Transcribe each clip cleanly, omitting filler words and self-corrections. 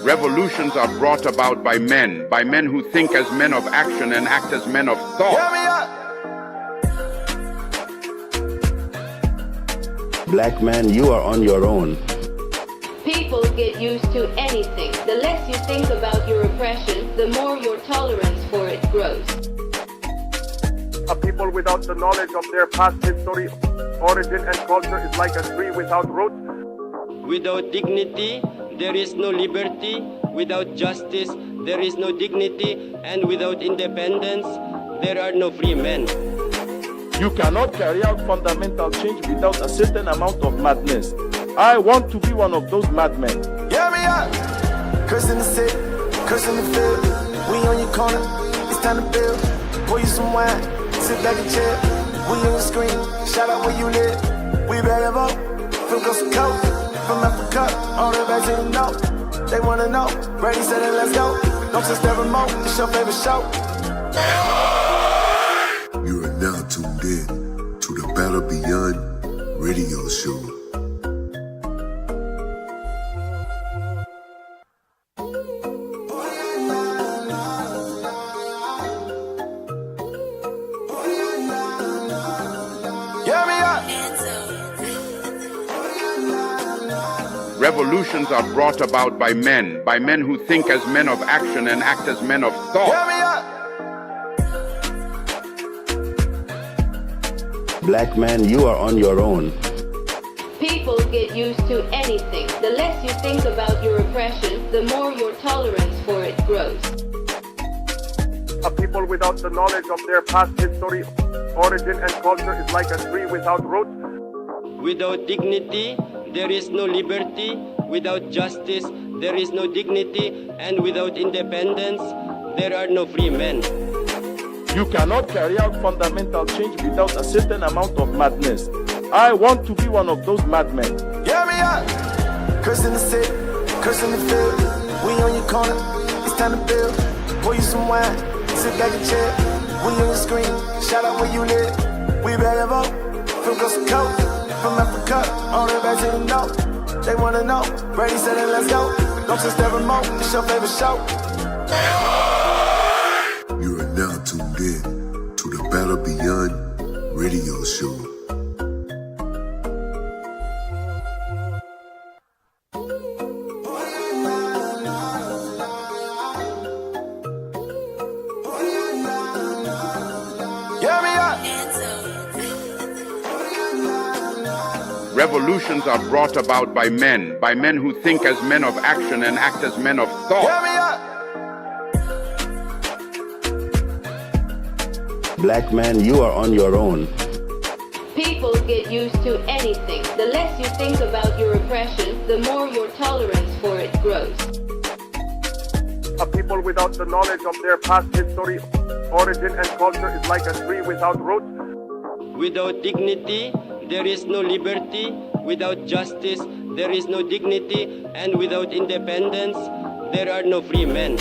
Revolutions are brought about by men who think as men of action and act as men of thought. Black man, you are on your own. People get used to anything. The less you think about your oppression, the more your tolerance for it grows. A people without the knowledge of their past history, origin and culture is like a tree without roots. Without dignity, there is no liberty. Without justice, there is no dignity. And without independence, there are no free men. You cannot carry out fundamental change without a certain amount of madness. I want to be one of those madmen. Yeah, me up. Curse in the city, curse in the field. We on your corner, it's time to build. Pour you some wine, sit back and chill. We on your screen, shout out where you live. We better vote, from coast to coast. From Africa, all the way back to the north. They wanna know, Brady said it, let's go. Don't touch that remote, it's your favorite show. You are now tuned in to the Battle Beyond radio show. Revolutions are brought about by men who think as men of action and act as men of thought. Black man, you are on your own. People get used to anything. The less you think about your oppression, the more your tolerance for it grows. A people without the knowledge of their past history, origin and culture is like a tree without roots. Without dignity, there is no liberty. Without justice, there is no dignity. And without independence, there are no free men. You cannot carry out fundamental change without a certain amount of madness. I want to be one of those madmen. Yeah, me up. Curse in the city, curse in the field. We on your corner, it's time to build. Pour you some wine, sit back and chill. We on your screen, shout out where you live. We better vote, from coast to coast. From Africa, all the way back to the north. They wanna know, Brady said it, let's go. Don't touch that remote, it's your favorite show. You are now tuned in to the Battle Beyond radio show. Revolutions are brought about by men who think as men of action and act as men of thought. Black man, you are on your own. People get used to anything. The less you think about your oppression, the more your tolerance for it grows. A people without the knowledge of their past history, origin and culture is like a tree without roots. Without dignity, there is no liberty. Without justice, there is no dignity. And without independence, there are no free men.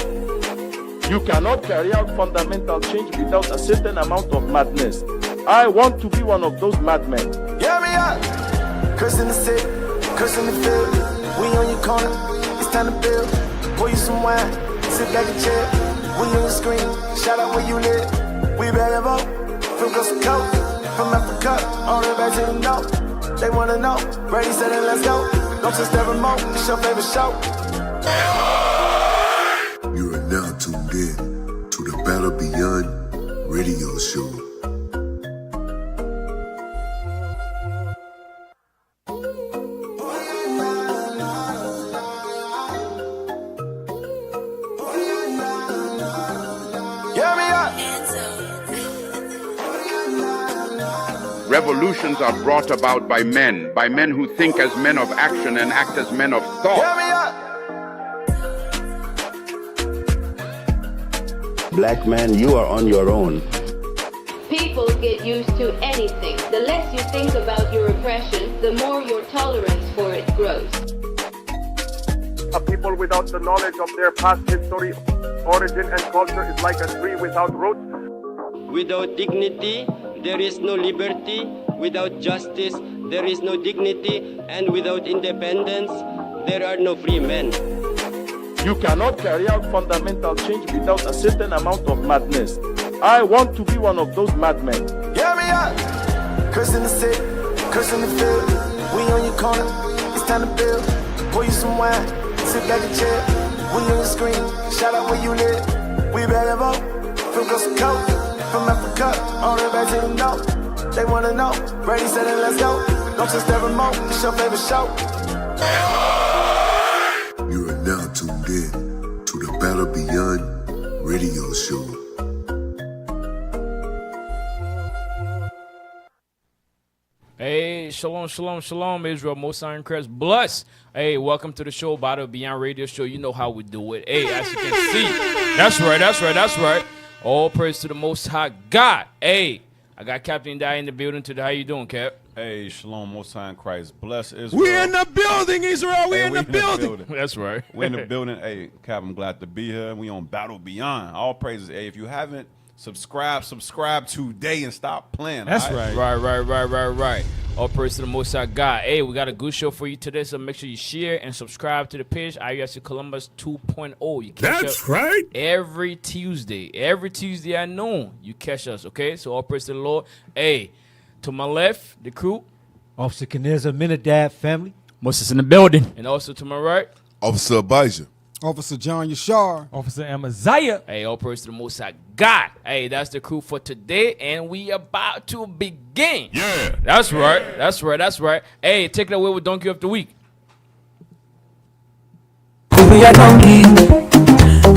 You cannot carry out fundamental change without a certain amount of madness. I want to be one of those madmen. Yeah, me up. Curse in the city, curse in the field. We on your corner, it's time to build. Pour you some wine, sit back and chill. We on your screen, shout out where you live. We better vote, from coast to coast. From Africa, all the way back to the north. They wanna know, Brady said it, let's go. Don't touch that remote, it's your favorite show. You are now tuned in to the Battle Beyond radio show. Revolutions are brought about by men who think as men of action and act as men of thought. Black man, you are on your own. People get used to anything. The less you think about your oppression, the more your tolerance for it grows. A people without the knowledge of their past history, origin and culture is like a tree without roots. Without dignity, there is no liberty. Without justice, there is no dignity. And without independence, there are no free men. You cannot carry out fundamental change without a certain amount of madness. I want to be one of those madmen. Yeah, me up. Curse in the city, curse in the field. We on your corner, it's time to build. Pour you some wine, sit back and chill. We on your screen, shout out where you live. We bag of out, from Coast to Coast, from Africa, all the way back to the north. They wanna know, Brady said it, let's go. Don't touch that remote, it's your favorite show. You are now tuned in to the Battle Beyond radio show. Hey, shalom, shalom, shalom, Israel, Most High in Christ, bless. Hey, welcome to the show, Battle Beyond Radio Show. You know how we do it. Hey, as you can see, that's right. All praise to the Most High God. Hey, I got Captain Dye in the building today. How you doing, Cap? Hey, shalom, Most High in Christ, bless Israel. We in the building, Israel. We in the building. That's right. We in the building. Hey, Cap, I'm glad to be here. We on Battle Beyond. All praises. Hey, if you haven't subscribe today and stop playing. That's right. Right. All praise to the Most High God. Hey, we got a good show for you today, so make sure you share and subscribe to the page, IUSC Columbus 2.0. You catch That's up right. every Tuesday at noon. You catch us, okay? So all praise to the Lord. Hey, to my left, the crew. Officer Kineza, Minadab family. Moses in the building. And also to my right, Officer Abijah. Officer John Yashar. Officer Amaziah. hey, all praise to the Most High God. Hey, that's the crew for today, and we about to begin. Yeah. That's right. Hey, take it away with Donkey of the Week. We are donkey.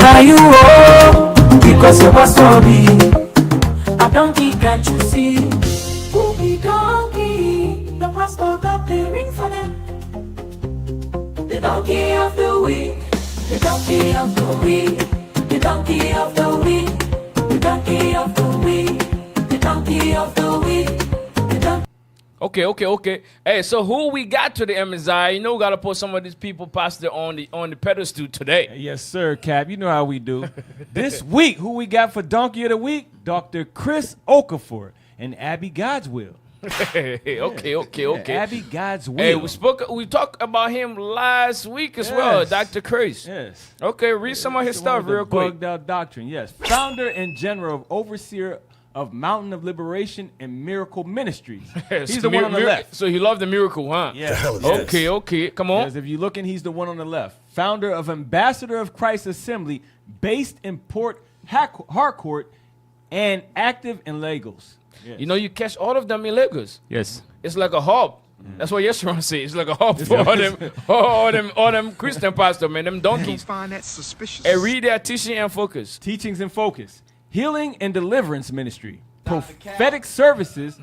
How you all? Because you must all be a donkey, can't you see? Who be donkey? The pastor got the ring for them. The donkey of the week. The donkey of the week, the donkey of the week, the donkey of the week, the donkey of the week, the donkey. Okay. Hey, so who we got to the MSI? You know, we got to put some of these people past on the pedestal today. Yes, sir, Cap. You know how we do. This week, who we got for Donkey of the Week? Dr. Chris Okafor and Abby Godswill. Okay. Abby Godswill. Hey, we talked about him last week as well, Dr. Chris. Yes. Okay, read some of his stuff real quick. Bugged out doctrine, yes. Founder and general of overseer of Mountain of Liberation and Miracle Ministries. He's the one on the left. So he loved the miracle, huh? Yeah. Okay. Come on. Yes, if you're looking, he's the one on the left. Founder of Ambassador of Christ Assembly, based in Port Harcourt and active in Lagos. Yes. You know, you catch all of them in Lagos. Yes. It's like a hub. That's what Yeshua said. It's like a hub for all them Christian pastors, man. Them donkeys. Find that suspicious. And read their teaching and focus. Teachings and focus. Healing and deliverance ministry. Prophetic services.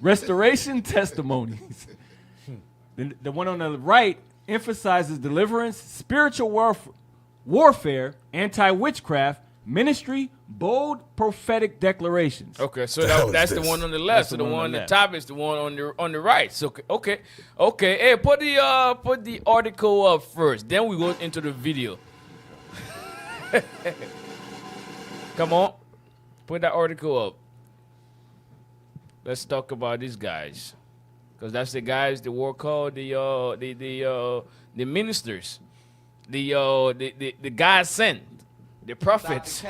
Restoration testimonies. The one on the right emphasizes deliverance, spiritual warfare, anti-witchcraft, ministry, bold prophetic declarations. Okay, so that's the one on the left. So the one on the top is the one on the right. So okay. Hey, put the article up first. Then we go into the video. Come on, put that article up. Let's talk about these guys, because that's the guys that were called the ministers, the God sent. The prophets.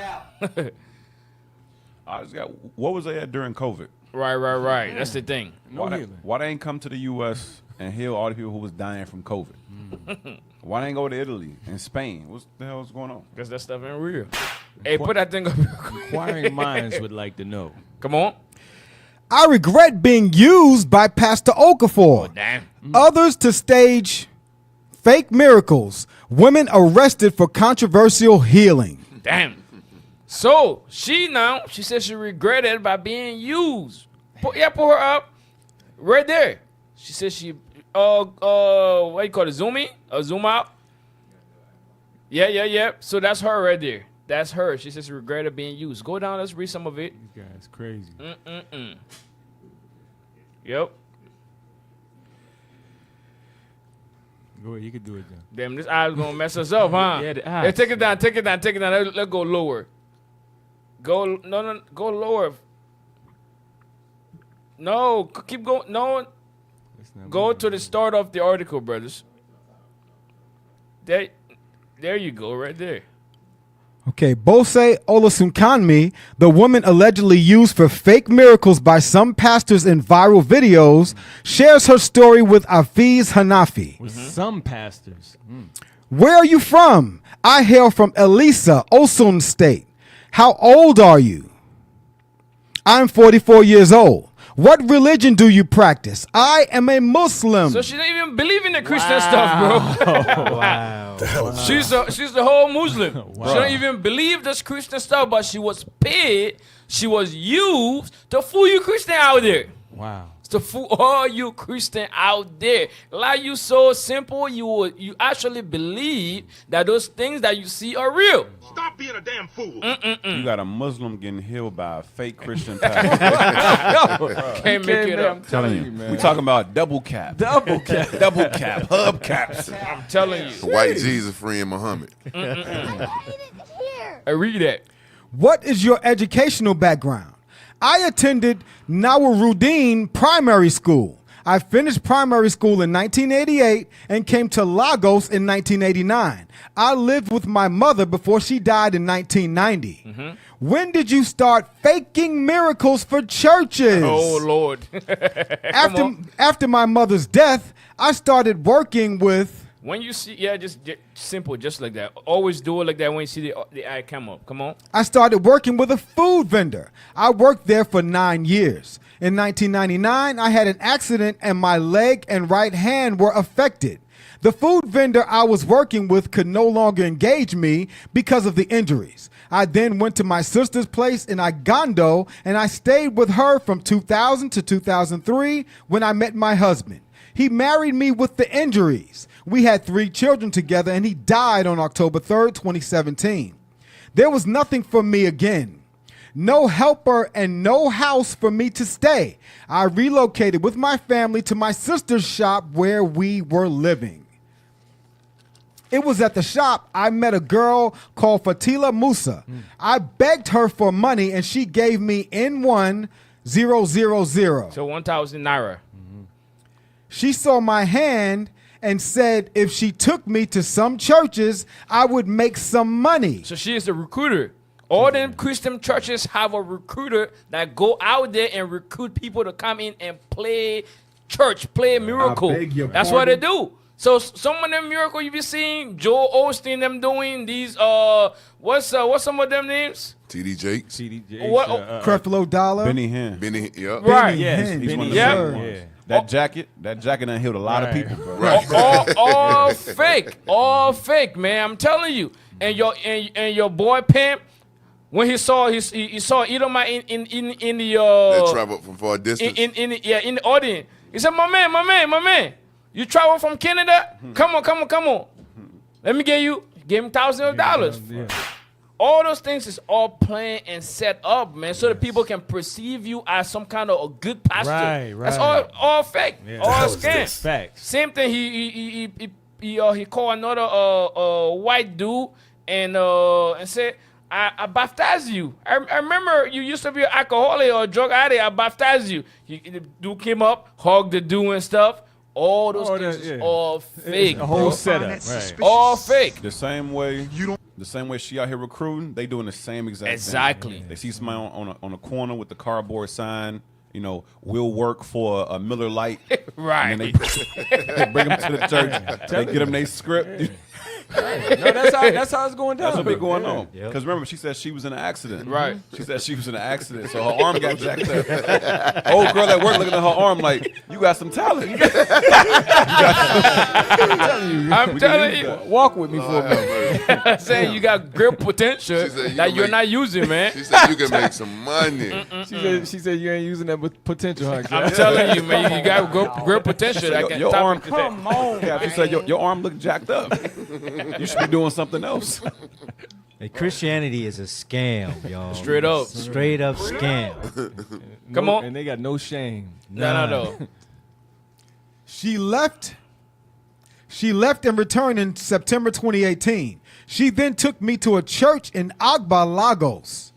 What was they at during COVID? Right. That's the thing. Why they ain't come to the U.S. and heal all the people who was dying from COVID? Why they ain't go to Italy and Spain? What the hell is going on? Because that stuff ain't real. Hey, put that thing up. Inquiring minds would like to know. Come on. I regret being used by Pastor Okafor. Oh, damn. Others to stage fake miracles. Women arrested for controversial healing. Damn. So she said she regretted by being used. Put her up right there. She said she what you call it, zoom in or zoom out? Yeah. So that's her right there. That's her. She says she regretted being used. Go down, let's read some of it. This guy's crazy. Yep. Go ahead, you can do it, John. Damn, this eye's gonna mess us up, huh? Yeah, the eyes. Hey, take it down. Let's go lower. Go lower. No, keep going. No, go to the start of the article, brothers. There you go, right there. Okay, Bose Olasunkanmi, the woman allegedly used for fake miracles by some pastors in viral videos, shares her story with Afiz Hanafi. With some pastors. Where are you from? I hail from Elisa, Osun State. How old are you? I'm 44 years old. What religion do you practice? I am a Muslim. So she don't even believe in the Christian stuff, bro. Wow. She's the whole Muslim. She don't even believe this Christian stuff, but she was paid, she was used to fool you Christian out there. Wow. To fool all you Christian out there. Like you so simple, you actually believe that those things that you see are real. Stop being a damn fool. You got a Muslim getting healed by a fake Christian pastor. Can't make it up. I'm telling you, man. We talking about double cap. Double cap. Double cap. Hub caps. I'm telling you. White Jesus freeing Muhammad. I read that. What is your educational background? I attended Nawaruddin Primary School. I finished primary school in 1988 and came to Lagos in 1989. I lived with my mother before she died in 1990. When did you start faking miracles for churches? Oh, Lord. After my mother's death, I started working with... When you see, just simple, just like that. Always do it like that when you see the eye come up. Come on. I started working with a food vendor. I worked there for 9 years. In 1999, I had an accident and my leg and right hand were affected. The food vendor I was working with could no longer engage me because of the injuries. I then went to my sister's place in Igando and I stayed with her from 2000 to 2003 when I met my husband. He married me with the injuries. We had 3 children together and he died on October 3rd, 2017. There was nothing for me again. No helper and no house for me to stay. I relocated with my family to my sister's shop where we were living. It was at the shop I met a girl called Fatila Musa. I begged her for money and she gave me N1000. So 1,000 naira. She saw my hand and said if she took me to some churches, I would make some money. So she is a recruiter. All them Christian churches have a recruiter that go out there and recruit people to come in and play church, play a miracle. That's what they do. So some of them miracle you be seeing, Joel Osteen them doing these what's some of them names? TD Jakes. TD Jakes. What? Creflo Dollar. Benny Hinn. Benny, yep. Right. Yes. He's one of Yeah. the yeah. That jacket done healed a lot of people, bro. Right. all fake, man. I'm telling you. And your boy Pimp, when he saw Edomite in the That traveled from far distance. in the audience, he said, my man, you travel from Canada? Come on. Let me give him $1,000. Yeah. All those things is all planned and set up, man, so that people can perceive you as some kind of a good pastor. Right. That's all fake, all scam. Facts. Same thing. He called another white dude and said, I baptize you. I remember you used to be an alcoholic or a drug addict. I baptize you. The dude came up, hugged the dude and stuff. All those things is all fake. A whole bro. setup. Right. All fake. The same way she out here recruiting, they doing the same exact Exactly. thing. They see somebody on a corner with the cardboard sign, will work for a Miller Lite. Right. And then they bring them to the church. They get them their script. No, that's how it's going down. That's what be going on. Because remember, she said she was in an accident. Right. She said she was in an accident, so her arm got jacked up. Old girl at work looking at her arm like, you got some talent. I'm telling you. Walk with me for a minute. I'm saying you got great potential that you're not using, man. She said you can make some money. She said you ain't using that with potential. I'm telling you, man, you got great potential. That can Your arm, come on. Yeah, she said your arm looked jacked up. You should be doing something else. Hey, Christianity is a scam, y'all. Straight up scam. Come on. And they got no shame. No. She left and returned in September 2018. She then took me to a church in Agba, Lagos.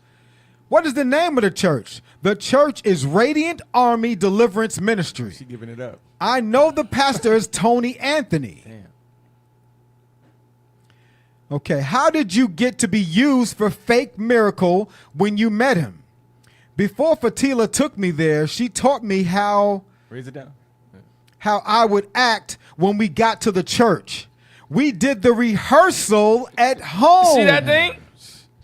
What is the name of the church? The church is Radiant Army Deliverance Ministry. She giving it up. I know the pastor is Tony Anthony. Damn. Okay, how did you get to be used for fake miracle when you met him? Before Fatila took me there, she taught me how Raise it down. how I would act when we got to the church. We did the rehearsal at home. See that thing?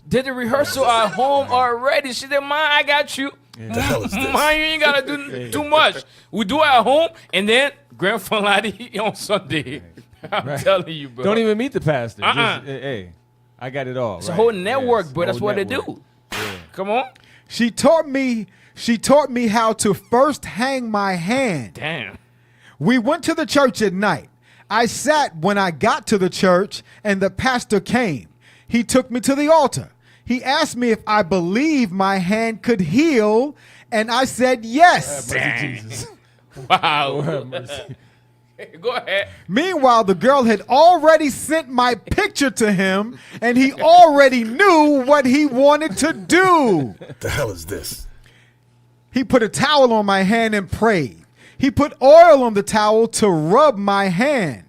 Did the rehearsal at home already. She said, "Mine, I got you. Mine, you ain't gotta do too much. We do it at home, and then Grand Finale on Sunday." I'm telling you, bro. Don't even meet the pastor. Uh-uh. Just, hey, I got it all. It's a whole network, bro. That's what they do. Come on. She taught me how to first hang my hand. Damn. We went to the church at night. I sat when I got to the church and the pastor came. He took me to the altar. He asked me if I believed my hand could heal, and I said yes. Jesus. Wow. Go ahead. Meanwhile, the girl had already sent my picture to him, and he already knew what he wanted to do. The hell is this? He put a towel on my hand and prayed. He put oil on the towel to rub my hand.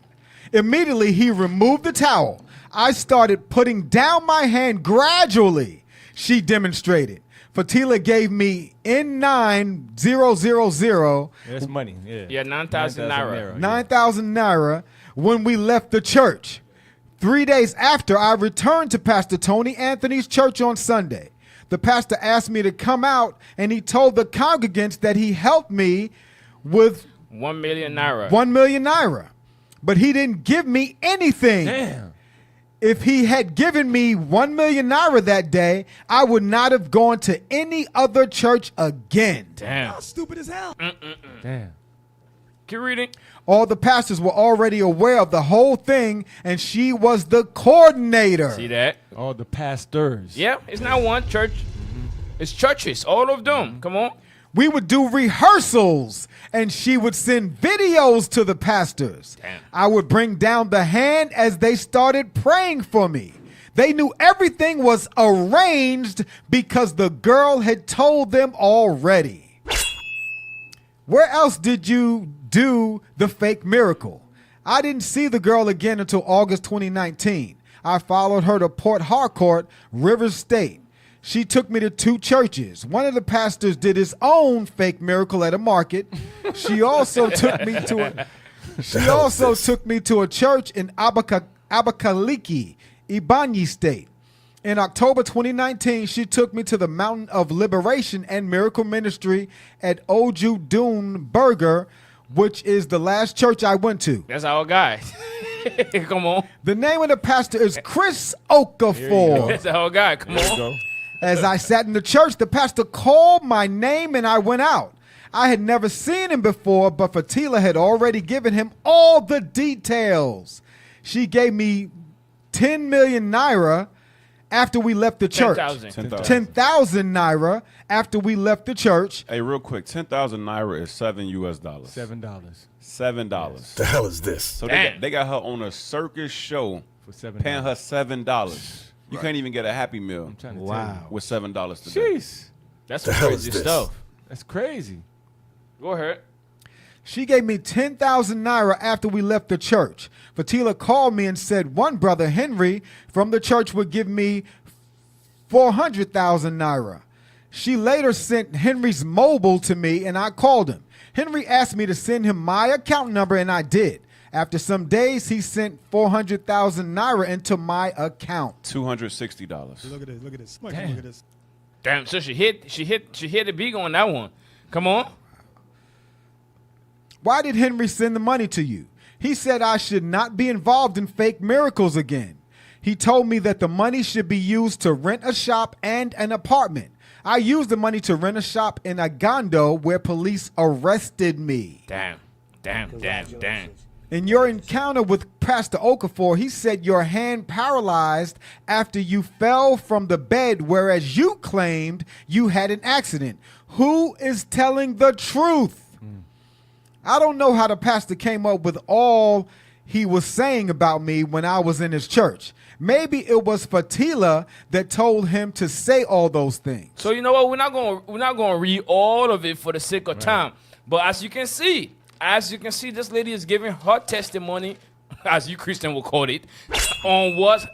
Immediately, he removed the towel. I started putting down my hand gradually. She demonstrated. Fatila gave me N9000. That's money. Yeah, 9,000 naira. 9,000 naira when we left the church. 3 days after, I returned to Pastor Tony Anthony's church on Sunday. The pastor asked me to come out, and he told the congregants that he helped me with 1 million naira. 1 million naira. But he didn't give me anything. Damn. If he had given me 1 million naira that day, I would not have gone to any other church again. Damn. How stupid as hell. Damn. Keep reading. All the pastors were already aware of the whole thing, and she was the coordinator. See that? All the pastors. Yeah, it's not one church. It's churches, all of them. Come on. We would do rehearsals, and she would send videos to the pastors. Damn. I would bring down the hand as they started praying for me. They knew everything was arranged because the girl had told them already. Where else did you do the fake miracle? I didn't see the girl again until August 2019. I followed her to Port Harcourt, Rivers State. She took me to 2 churches. One of the pastors did his own fake miracle at a market. She also took me to a church in Abakaliki, Ibanyi State. In October 2019, she took me to the Mountain of Liberation and Miracle Ministry at Oju Dune Burger, which is the last church I went to. That's our guy. Come on. The name of the pastor is Chris Okafor. That's our guy. Come on. As I sat in the church, the pastor called my name and I went out. I had never seen him before, but Fatila had already given him all the details. She gave me 10 million naira after we left the church. 10,000 naira after we left the church. Hey, real quick, 10,000 naira is $7 US. $7. The hell is this? So they got her on a circus show for $7, paying her $7. You can't even get a Happy Meal. Wow. With $7 today. Jeez. That's some crazy stuff. That's crazy. Go ahead. She gave me 10,000 naira after we left the church. Fatila called me and said one brother, Henry, from the church would give me 400,000 naira. She later sent Henry's mobile to me and I called him. Henry asked me to send him my account number and I did. After some days, he sent 400,000 naira into my account. $260. Look at this. Look at this. Look at this. Damn. So she hit the big on that one. Come on. Why did Henry send the money to you? He said I should not be involved in fake miracles again. He told me that the money should be used to rent a shop and an apartment. I used the money to rent a shop in Agando where police arrested me. Damn. In your encounter with Pastor Okafor, he said your hand paralyzed after you fell from the bed, whereas you claimed you had an accident. Who is telling the truth? I don't know how the pastor came up with all he was saying about me when I was in his church. Maybe it was Fatila that told him to say all those things. So you know what? We're not gonna read all of it for the sake of time. But as you can see, this lady is giving her testimony, as you Christian will call it, on what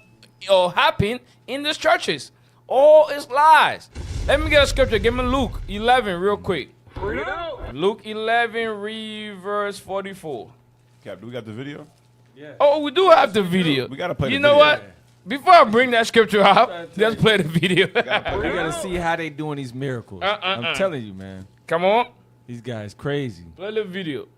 happen in these churches. All is lies. Let me get a scripture. Give me Luke 11 real quick. Luke 11, read verse 44. Cap, do we got the video? Yeah. Oh, we do have the video. We got to play the video. video. You know what? Before I bring that scripture out, let's play the video. We gotta see how they doing these miracles. I'm telling you, man. Come on. These guys crazy. Play the video.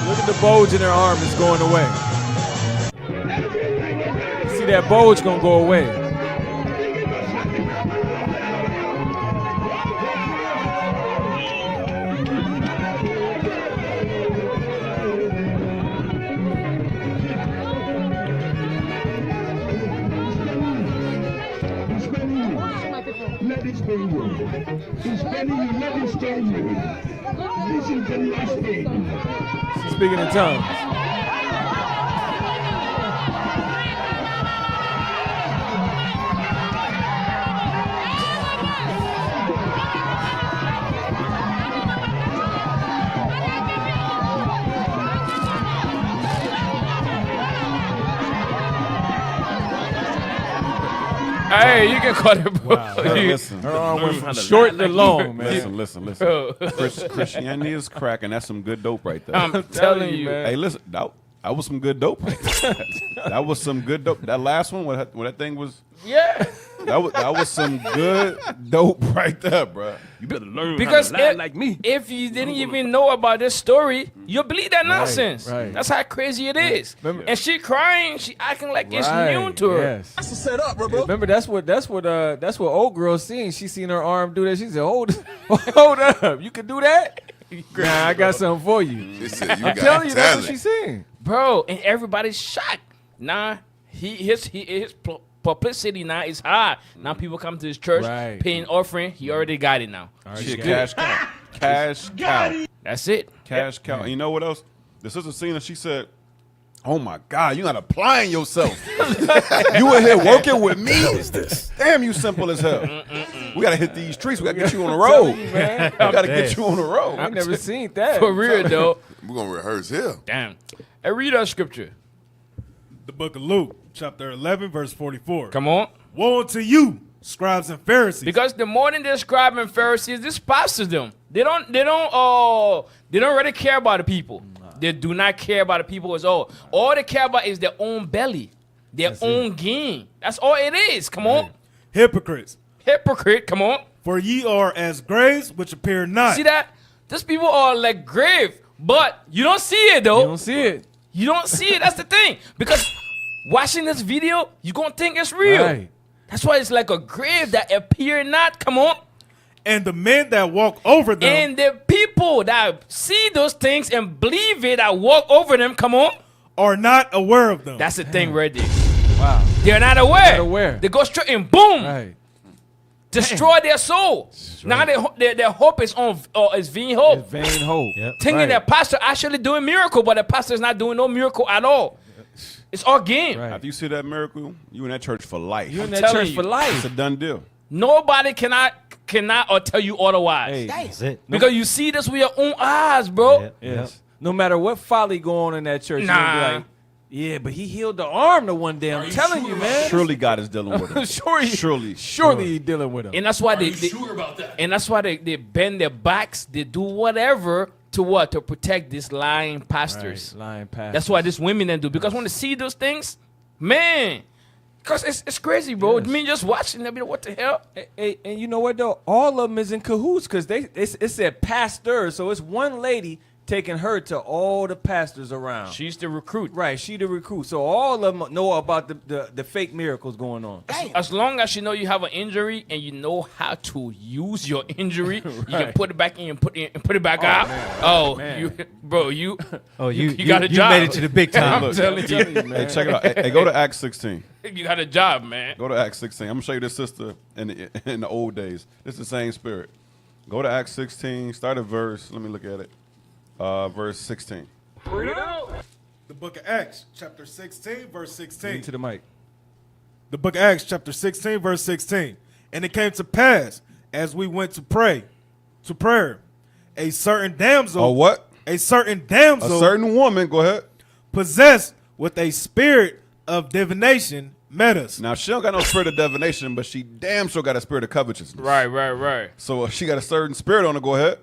Look at the bulge in their arm is going away. See that bulge gonna go away. Let it stay with. She's spending you, let it stay with. This is the last thing. She's speaking in tongues. Hey, you can cut it, bro. Wow. Listen. Her arm went from short to long, man. Listen. Christianity is cracking. That's some good dope right there. I'm telling you, man. Hey, listen, that was some good dope right there. That was some good dope. That last one, when that thing was... Yeah. That was some good dope right there, bro. You better learn Because how to lie like me. If you didn't even know about this story, you'll believe that nonsense. Right. That's how crazy it is. And she crying, she acting like it's new to her. Yes. That's a setup, bro. Remember, that's what old girl seen. She seen her arm do that. She said, "Hold up, you can do that." Nah, I got something for you. I'm telling you, that's what she seen, bro. And everybody's shocked. Nah, his publicity now is high. Now people come to his church, paying offering. He already got it now. Shit, cash cow. Cash cow. That's it. Cash cow. And you know what else? The sister Cena, she said, "Oh my God, you're not applying yourself. You in here working with me? What is this? Damn, you simple as hell. We gotta hit these streets. We gotta get you on the road, man. We gotta get you on the road." I never seen that. For real though. We're gonna rehearse here. Damn. Hey, read our scripture. The book of Luke, chapter 11, verse 44. Come on. Woe unto you, scribes and Pharisees. Because the more than the scribes and Pharisees, this pastors them. They don't really care about the people. They do not care about the people at all. All they care about is their own belly, their own gain. That's all it is. Come on. Hypocrites. Hypocrite, come on. For ye are as graves which appear not. See that? These people are like grave, but you don't see it though. You don't see it. You don't see it. That's the thing. Because watching this video, you're going to think it's real. Right. That's why it's like a grave that appear not. Come on. And the men that walk over them. And the people that see those things and believe it, that walk over them, come on. Are not aware of them. That's the thing right there. Wow. They're not aware. Not aware. They go straight and boom. Right. Destroy their soul. Now their hope is on is vain hope. It's vain hope. Yep. Thinking that pastor actually doing miracle, but the pastor is not doing no miracle at all. It's all game. After you see that miracle, you in that church for life. You in that church for life. It's a done deal. Nobody cannot or tell you otherwise. That's it. Because you see this with your own eyes, bro. Yep. Yes. No matter what folly go on in that church, you're gonna be like, yeah, but he healed the arm the one day. I'm telling you, man. Surely God is dealing with him. Surely he's dealing with him. And that's why they sure about that? And that's why they bend their backs. They do whatever to what? To protect these lying pastors. Lying pastors. That's why these women then do. Because when they see those things, man, Because it's crazy, bro. I mean, just watching them, what the hell? And you know what, though? All of them is in cahoots because it said pastor. So it's one lady taking her to all the pastors around. She's the recruit. Right, she the recruit. So all of them know about the fake miracles going on. As long as you know you have an injury and you know how to use your injury, you can put it back in and put it back out. Man. You you got a job. You made it to the big time. I'm telling you, man. Hey, check it out. Hey, go to Acts 16. You got a job, man. Go to Acts 16. I'm gonna show you this sister in the old days. It's the same spirit. Go to Acts 16. Start at verse. Let me look at it. Verse 16. The book of Acts, chapter 16, verse 16. Into the mic. The book of Acts, chapter 16, verse 16. And it came to pass, as we went to prayer, a certain damsel. Oh, what? A certain damsel. A certain woman, go ahead. Possessed with a spirit of divination met us. Now, she don't got no spirit of divination, but she damn sure got a spirit of covetousness. Right. So she got a certain spirit on her, go ahead.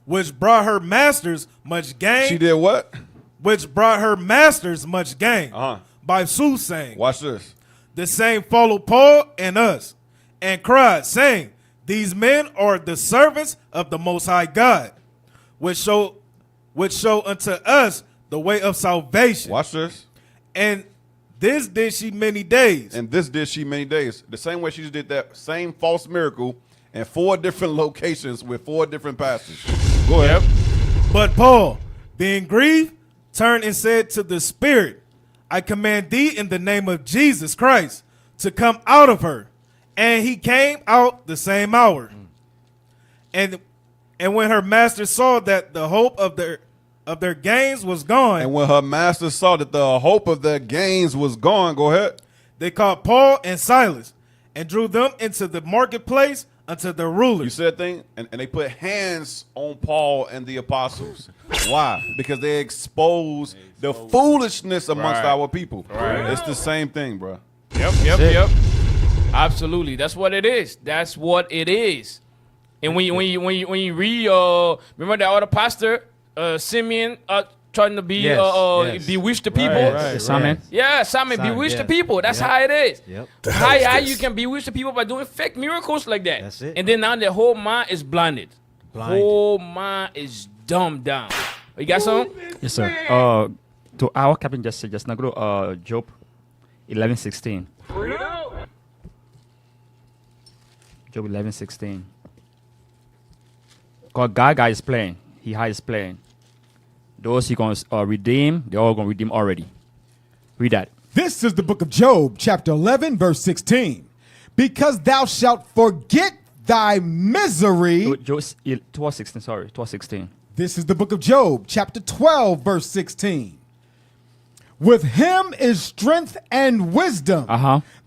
Which brought her masters much gain. She did what? Which brought her masters much gain. By soothsaying. Watch this. The same followed Paul and us, and cried, saying, These men are the servants of the Most High God, which show unto us the way of salvation. Watch this. And this did she many days. The same way she just did that same false miracle in 4 different locations with 4 different pastors. Go ahead. But Paul, being grieved, turned and said to the spirit, I command thee in the name of Jesus Christ to come out of her. And he came out the same hour. And when her master saw that the hope of their gains was gone. And when her master saw that the hope of their gains was gone, go ahead. They called Paul and Silas and drew them into the marketplace unto the rulers. You said thing, and they put hands on Paul and the apostles. Why? Because they exposed the foolishness amongst our people. Right. It's the same thing, bro. Yep. Absolutely. That's what it is. And when you read, remember that other pastor, Simeon, trying to bewitch the people. Right. Simon. Yeah, Simon bewitch the people. That's how it is. Yep. How you can bewitch the people by doing fake miracles like that. That's it. And then now their whole mind is blinded. Whole mind is dumbed down. You got something? Yes, sir. To our captain just said, just now go to Job 11:16. Job 11:16. God is playing. He is playing. Those he going to redeem, they're all going to redeem already. Read that. This is the book of Job, chapter 11, verse 16. Because thou shalt forget thy misery. 12:16, sorry, 12:16. This is the book of Job, chapter 12, verse 16. With him is strength and wisdom.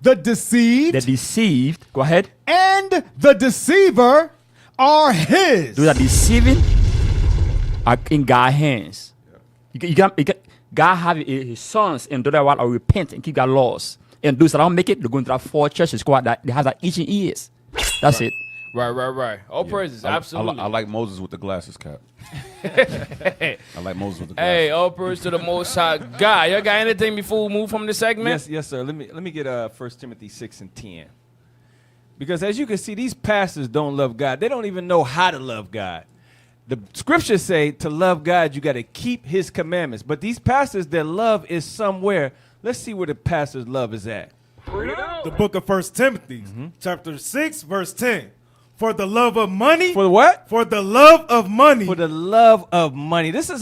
The deceived. Go ahead. And the deceiver are his. Those that deceiving are in God's hands. God have his sons and those that will repent and keep God's laws. And those that don't make it, they're going to have 4 churches that they have that itching ears. That's it. Right. All praises, absolutely. I like Moses with the glasses, Cap. I like Moses with the glasses. Hey, all praise to the Most High God. You got anything before we move from the segment? Yes, sir. Let me get 1 Timothy 6:10. Because as you can see, these pastors don't love God. They don't even know how to love God. The scriptures say to love God, you got to keep his commandments. But these pastors, their love is somewhere. Let's see where the pastor's love is at. The book of 1 Timothy, chapter 6, verse 10. For the love of money. For the what? For the love of money. For the love of money. This is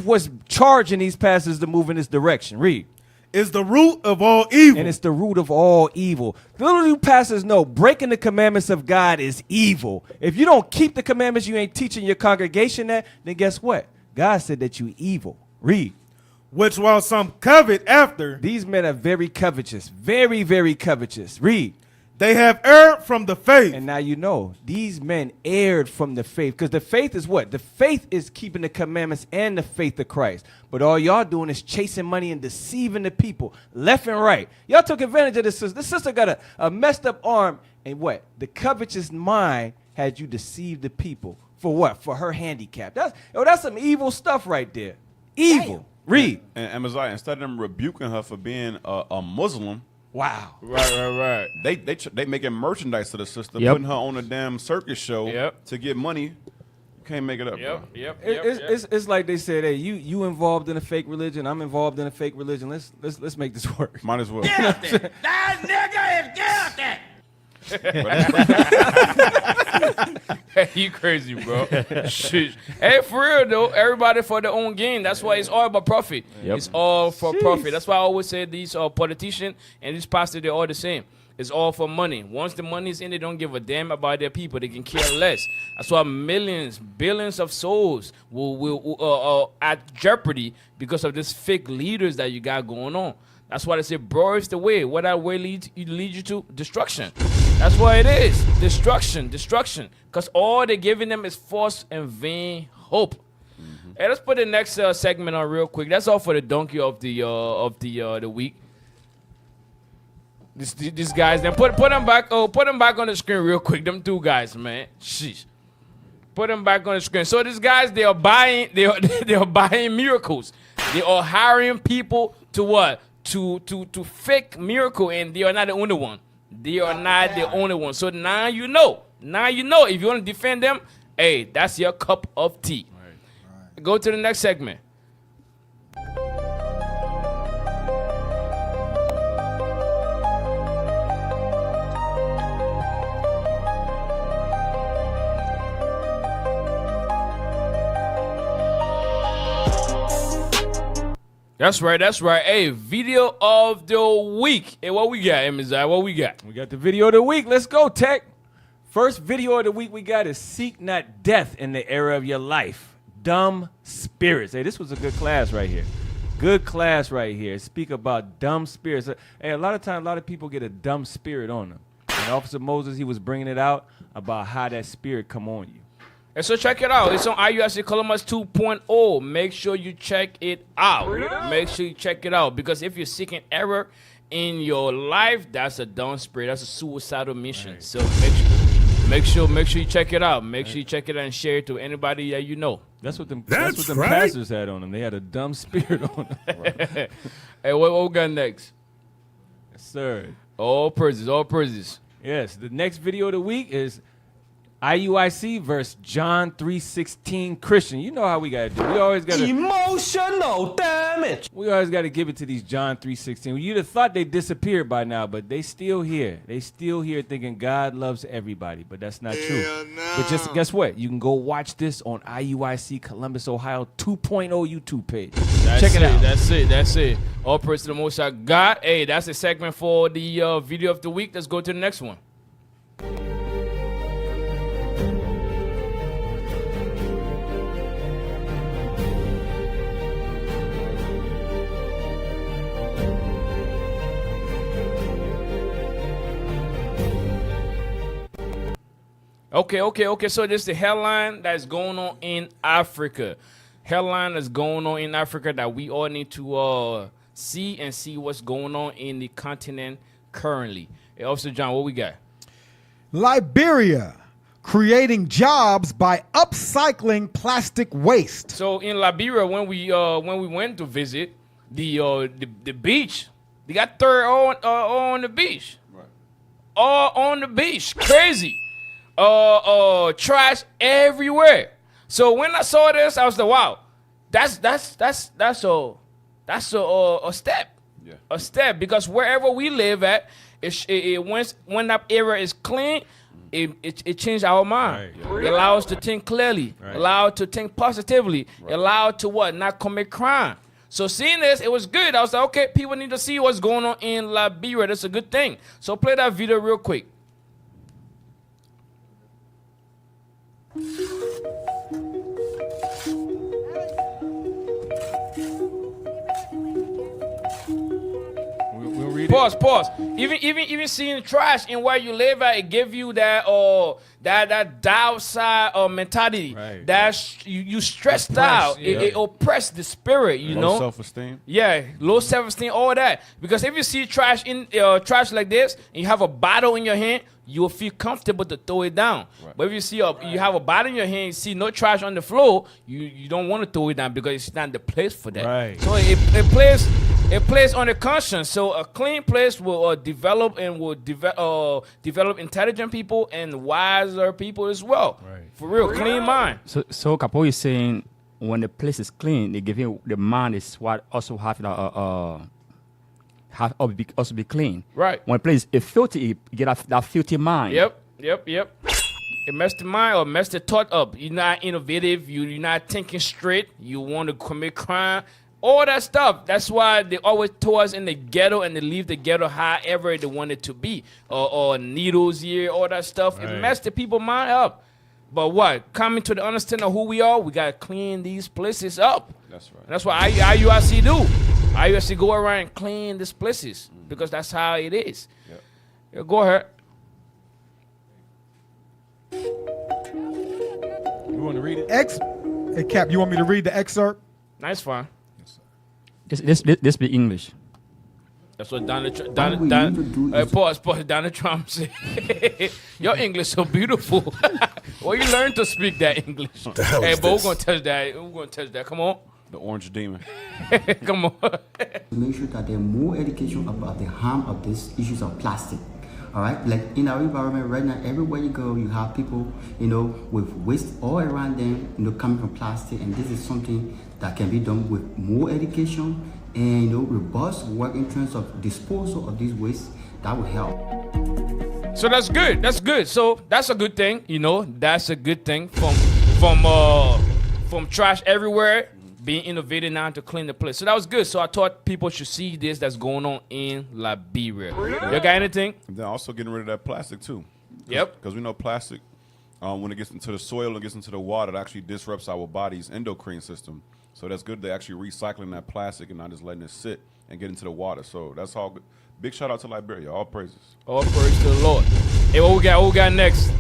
what's charging these pastors to move in this direction. Read. Is the root of all evil. And it's the root of all evil. Little do pastors know breaking the commandments of God is evil. If you don't keep the commandments, you ain't teaching your congregation that, then guess what? God said that you evil. Read. Which while some covet after. These men are very covetous. Very, very covetous. Read. They have erred from the faith. And now you know, these men erred from the faith. Because the faith is what? The faith is keeping the commandments and the faith of Christ. But all y'all doing is chasing money and deceiving the people left and right. Y'all took advantage of this sister. This sister got a messed up arm. And what? The covetous mind had you deceive the people. For what? For her handicap. That's some evil stuff right there. Evil. Read. And Amaziah, instead of them rebuking her for being a Muslim, Wow. Right. They making merchandise to the sister, Yep. putting her on a damn circus show to get money. You can't make it up, bro. It's like they said, hey, you involved in a fake religion, I'm involved in a fake religion. Let's make this work. Might as well. That nigga is guilty. You crazy, bro. Shit. Hey, for real though, everybody for their own gain. That's why it's all about profit. Yep. It's all for profit. That's why I always say these politicians and these pastors, they're all the same. It's all for money. Once the money's in, they don't give a damn about their people. They can care less. That's why millions, billions of souls will at jeopardy because of this fake leaders that you got going on. That's why they say, bro, it's the way. What that way leads you to? Destruction. That's what it is. Destruction. Because all they're giving them is false and vain hope. Hey, let's put the next segment on real quick. That's all for the donkey of the week. These guys, then put them back. Oh, put them back on the screen real quick. Them two guys, man. Sheesh. Put them back on the screen. So these guys, they are buying miracles. They are hiring people to what? To fake miracle, and they are not the only one. They are not the only one. So now you know. If you want to defend them, hey, that's your cup of tea. Right. Go to the next segment. That's right. Hey, video of the week. Hey, what we got, Emizai? What we got? We got the video of the week. Let's go, Tech. First video of the week we got is Seek Not Death in the Era of Your Life. Dumb Spirits. Hey, this was a good class right here. Good class right here. Speak about dumb spirits. Hey, a lot of times, a lot of people get a dumb spirit on them. And Officer Moses, he was bringing it out about how that spirit come on you. And so check it out. It's on IUIC Columbus 2.0. Make sure you check it out. Make sure you check it out. Because if you're seeking error in your life, that's a dumb spirit. That's a suicidal mission. Right. So make sure you check it out. Make sure you check it out and share it to anybody that you know. That's what them pastors had on them. They had a dumb spirit on them. Right. Hey, what we got next? Yes, sir. All praises. Yes, the next video of the week is IUIC versus John 3:16 Christian. You know how we gotta do. We always gotta emotional damage. We always gotta give it to these John 3:16. You'd have thought they disappeared by now, but they still here. They still here thinking God loves everybody, but that's not true. No. But just guess what? You can go watch this on IUIC Columbus, Ohio 2.0 YouTube page. Check it out. That's it. All praise to the Most High God. Hey, that's a segment for the video of the week. Let's go to the next one. Okay. So this is the headline that's going on in Africa. Headline that's going on in Africa that we all need to see what's going on in the continent currently. Hey, Officer John, what we got? Liberia creating jobs by upcycling plastic waste. So in Liberia, when we went to visit the beach, they got third on the beach. Right. All on the beach. Crazy. Trash everywhere. So when I saw this, I was like, wow, that's a step. Yeah. A step, because wherever we live at, when that area is clean, it changed our mind. Right. It allows us to think clearly, allow us to think positively, allow us to not commit crime. So seeing this, it was good. I was like, okay, people need to see what's going on in Liberia. That's a good thing. So play that video real quick. Pause. Even seeing trash in where you live at, it give you that downside mentality. Right. That you stressed out. Yeah. It oppressed the spirit. You know. Low self-esteem. Yeah, low self-esteem, all that. Because if you see trash trash like this, and you have a bottle in your hand, you will feel comfortable to throw it down. Right. But if you see you have a bottle in your hand, you see no trash on the floor, you don't want to throw it down because it's not the place for that. Right. So it plays It plays on the conscience. So a clean place will develop and will develop intelligent people and wiser people as well. Right. For real, clean mind. So Capo is saying when the place is clean, they give you the mind is what also have also be clean. Right. When a place is filthy, you get that filthy mind. Yep. It messed the mind or messed the thought up. You're not innovative. You're not thinking straight. You want to commit crime. All that stuff. That's why they always throw us in the ghetto and they leave the ghetto however they want it to be. Or needles here, all that stuff. Right. It messed the people mind up. But what? Coming to the understanding of who we are, we got to clean these places up. That's right. And that's what IUIC do. IUIC go around and clean these places because that's how it is. Yep. Yeah, go ahead. You want to read it? Hey, Cap, you want me to read the excerpt? Nice, fine. This be English. That's what Donald Trump. Pause. Donald Trump said, "Your English so beautiful. Well, you learn to speak that English." Hey, but we're gonna touch that. We're gonna touch that. Come on. The orange demon. Come on. To make sure that there's more education about the harm of these issues of plastic. All right, like in our environment right now, everywhere you go, you have people, with waste all around them, coming from plastic, and this is something that can be done with more education and robust work in terms of disposal of these wastes. That will help. So that's good. That's good. So that's a good thing. That's a good thing from trash everywhere being innovated now to clean the place. So that was good. So I thought people should see this that's going on in Liberia. You got anything? And then also getting rid of that plastic too. Yep. Because we know plastic, when it gets into the soil and gets into the water, it actually disrupts our body's endocrine system. So that's good. They're actually recycling that plastic and not just letting it sit and get into the water. So that's all good. Big shout out to Liberia. All praises. All praise to the Lord. Hey, what we got next?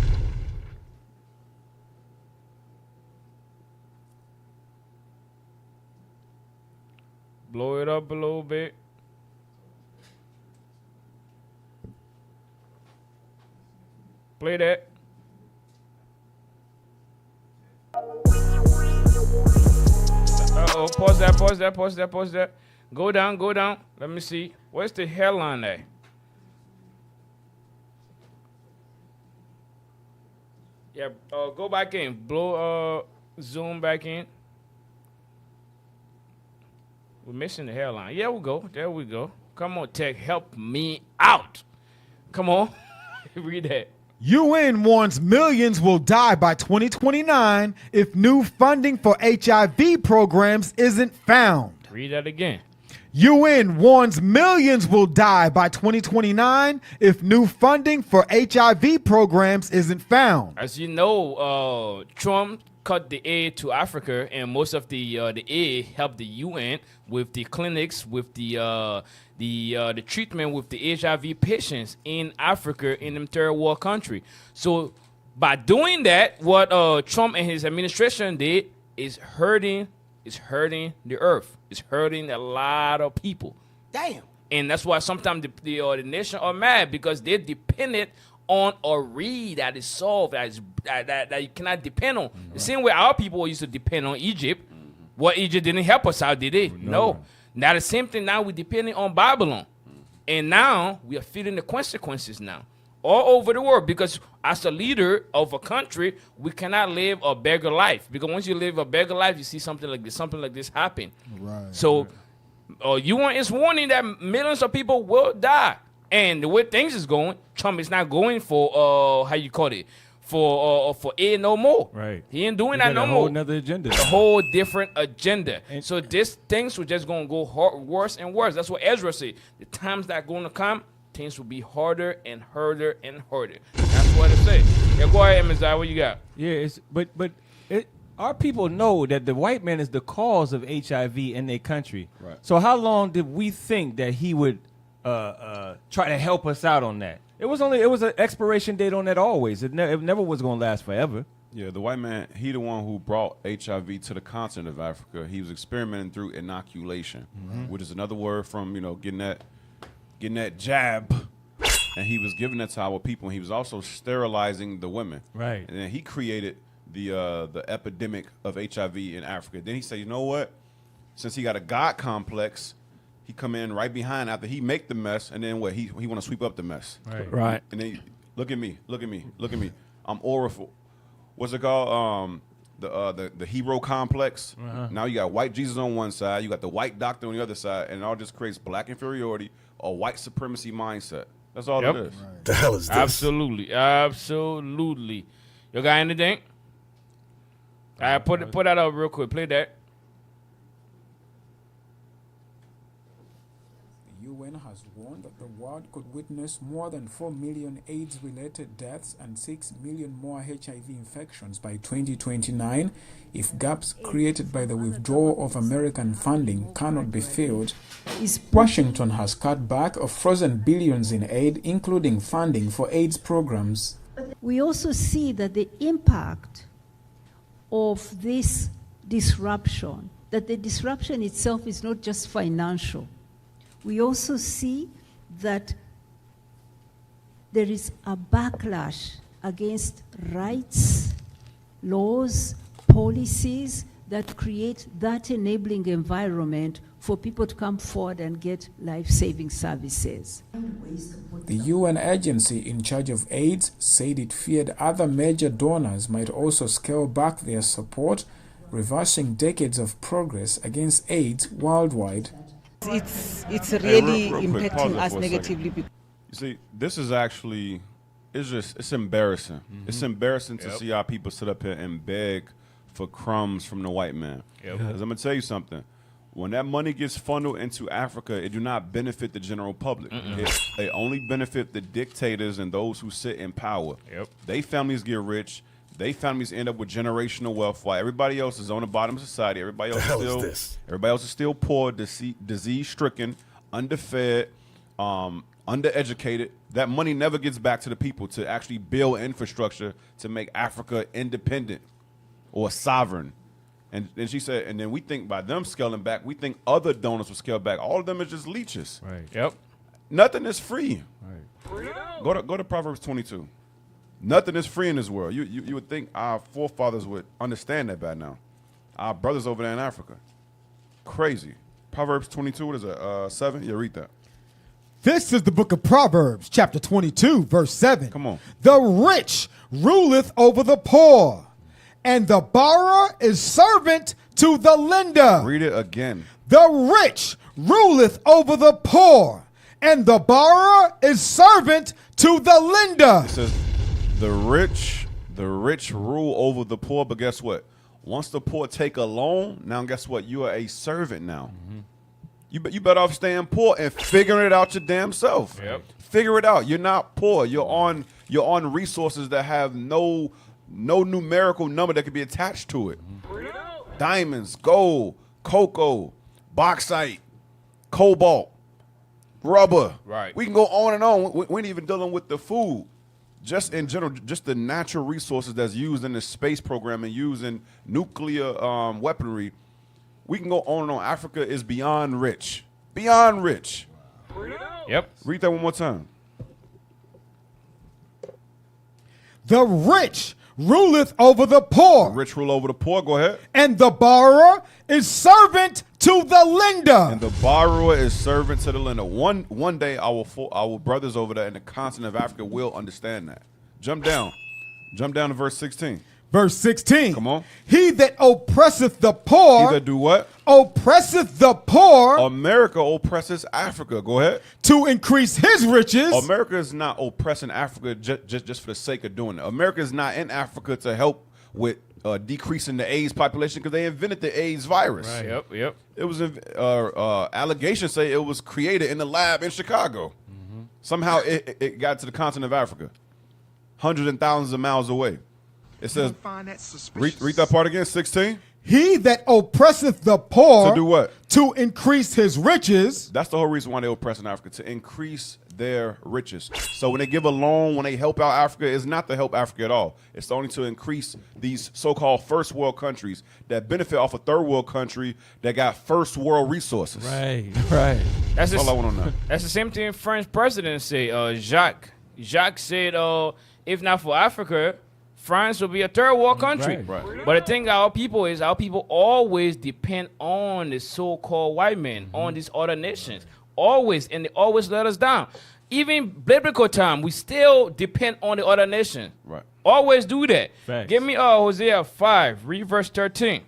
Blow it up a little bit. Play that. Uh-oh, pause that. Go down. Let me see. Where's the hairline at? Yeah, go back in. Zoom back in. We're missing the hairline. Yeah, there we go. Come on, Tech, help me out. Come on. Read that. UN warns millions will die by 2029 if new funding for HIV programs isn't found. Read that again. UN warns millions will die by 2029 if new funding for HIV programs isn't found. As you know, Trump cut the aid to Africa, and most of the aid helped the UN with the clinics, with the treatment with the HIV patients in Africa in them third world country. So by doing that, what Trump and his administration did is hurting the earth. It's hurting a lot of people. Damn. And that's why sometimes the nation are mad because they're dependent on a reed that is solved, that you cannot depend on. Mm-hmm. The same way our people used to depend on Egypt. Mm-hmm. Well, Egypt didn't help us out, did they? No. Now the same thing now we're depending on Babylon. Mm-hmm. And now we are feeling the consequences now. All over the world, because as a leader of a country, we cannot live a beggar life. Because once you live a beggar life, you see something like this happen. Right. So UN is warning that millions of people will die. And the way things is going, Trump is not going for for aid no more. Right. He ain't doing that no more. A whole another agenda. A whole different agenda. And so these things were just going to go worse and worse. That's what Ezra said. The times that are going to come, things will be harder and harder and harder. That's what it says. Yeah, go ahead, Mizai. What you got? Yeah, our people know that the white man is the cause of HIV in their country. Right. So how long did we think that he would try to help us out on that? It was an expiration date on that always. It never was going to last forever. Yeah, the white man, he the one who brought HIV to the continent of Africa. He was experimenting through inoculation, which is another word from, getting that jab, and he was giving that to our people. And he was also sterilizing the women. Right. And then he created the epidemic of HIV in Africa. Then he said, you know what? Since he got a God complex, he come in right behind after he make the mess, and then what? He want to sweep up the mess. Right. And then look at me. I'm oracle. What's it called? The hero complex. Now you got white Jesus on one side, you got the white doctor on the other side, and it all just creates black inferiority or white supremacy mindset. That's all it is. The hell is this? Absolutely. You got anything? All right, put that up real quick. Play that. The UN has warned that the world could witness more than 4 million AIDS-related deaths and 6 million more HIV infections by 2029 if gaps created by the withdrawal of American funding cannot be filled. Washington has cut back or frozen billions in aid, including funding for AIDS programs. We also see that the impact of this disruption, that the disruption itself is not just financial. We also see that there is a backlash against rights, laws, policies that create that enabling environment for people to come forward and get life-saving services. The UN agency in charge of AIDS said it feared other major donors might also scale back their support, reversing decades of progress against AIDS worldwide. It's really real quick, pause impacting it us for a negatively. You see, this is actually, it's embarrassing. It's embarrassing to see how people sit up here and beg for crumbs from the white man. Because I'm going to tell you something. When that money gets funneled into Africa, it do not benefit the general public. They only benefit the dictators and those who sit in power. They families get rich. They families end up with generational wealth while everybody else is on the bottom of society. Everybody else is still poor, disease-stricken, underfed, undereducated. That money never gets back to the people to actually build infrastructure to make Africa independent or sovereign. And she said, and then we think by them scaling back, we think other donors will scale back. All of them are just leeches. Nothing is free. Go to Proverbs 22. Nothing is free in this world. You would think our forefathers would understand that by now. Our brothers over there in Africa. Crazy. Proverbs 22, what is it, 7? Yeah, read that. This is the book of Proverbs, chapter 22, verse 7. Come on. The rich ruleth over the poor, and the borrower is servant to the lender. Read it again. The rich ruleth over the poor, and the borrower is servant to the lender. It says, the rich rule over the poor, but guess what? Once the poor take a loan, now guess what? You are a servant now. You better off staying poor and figuring it out your damn self. Figure it out. You're not poor. You're on resources that have no numerical number that can be attached to it. Diamonds, gold, cocoa, bauxite, cobalt, rubber. We can go on and on. We ain't even dealing with the food. Just in general, just the natural resources that's used in the space program and used in nuclear weaponry. We can go on and on. Africa is beyond rich. Beyond rich. Read that one more time. The rich ruleth over the poor. The rich rule over the poor. Go ahead. And the borrower is servant to the lender. And the borrower is servant to the lender. One day our brothers over there in the continent of Africa will understand that. Jump down to verse 16. Verse 16. Come on. He that oppresseth the poor. He that do what? Oppresseth the poor. America oppresses Africa. Go ahead. To increase his riches. America is not oppressing Africa just for the sake of doing it. America is not in Africa to help with decreasing the AIDS population because they invented the AIDS virus. It was allegations say it was created in the lab in Chicago. Somehow it got to the continent of Africa, hundreds and thousands of miles away. It says, read that part again, 16. He that oppresseth the poor. To do what? To increase his riches. That's the whole reason why they oppress in Africa, to increase their riches. So when they give a loan, when they help out Africa, it's not to help Africa at all. It's only to increase these so-called first world countries that benefit off a third world country that got first world resources. That's all I want to know. That's the same thing French president said. Jacques said, if not for Africa, France will be a third world country. Right. But the thing our people always depend on the so-called white men, on these other nations. Always, and they always let us down. Even biblical time, we still depend on the other nations. Right. Always do that. Facts. Give me Hosea 5, read verse 13.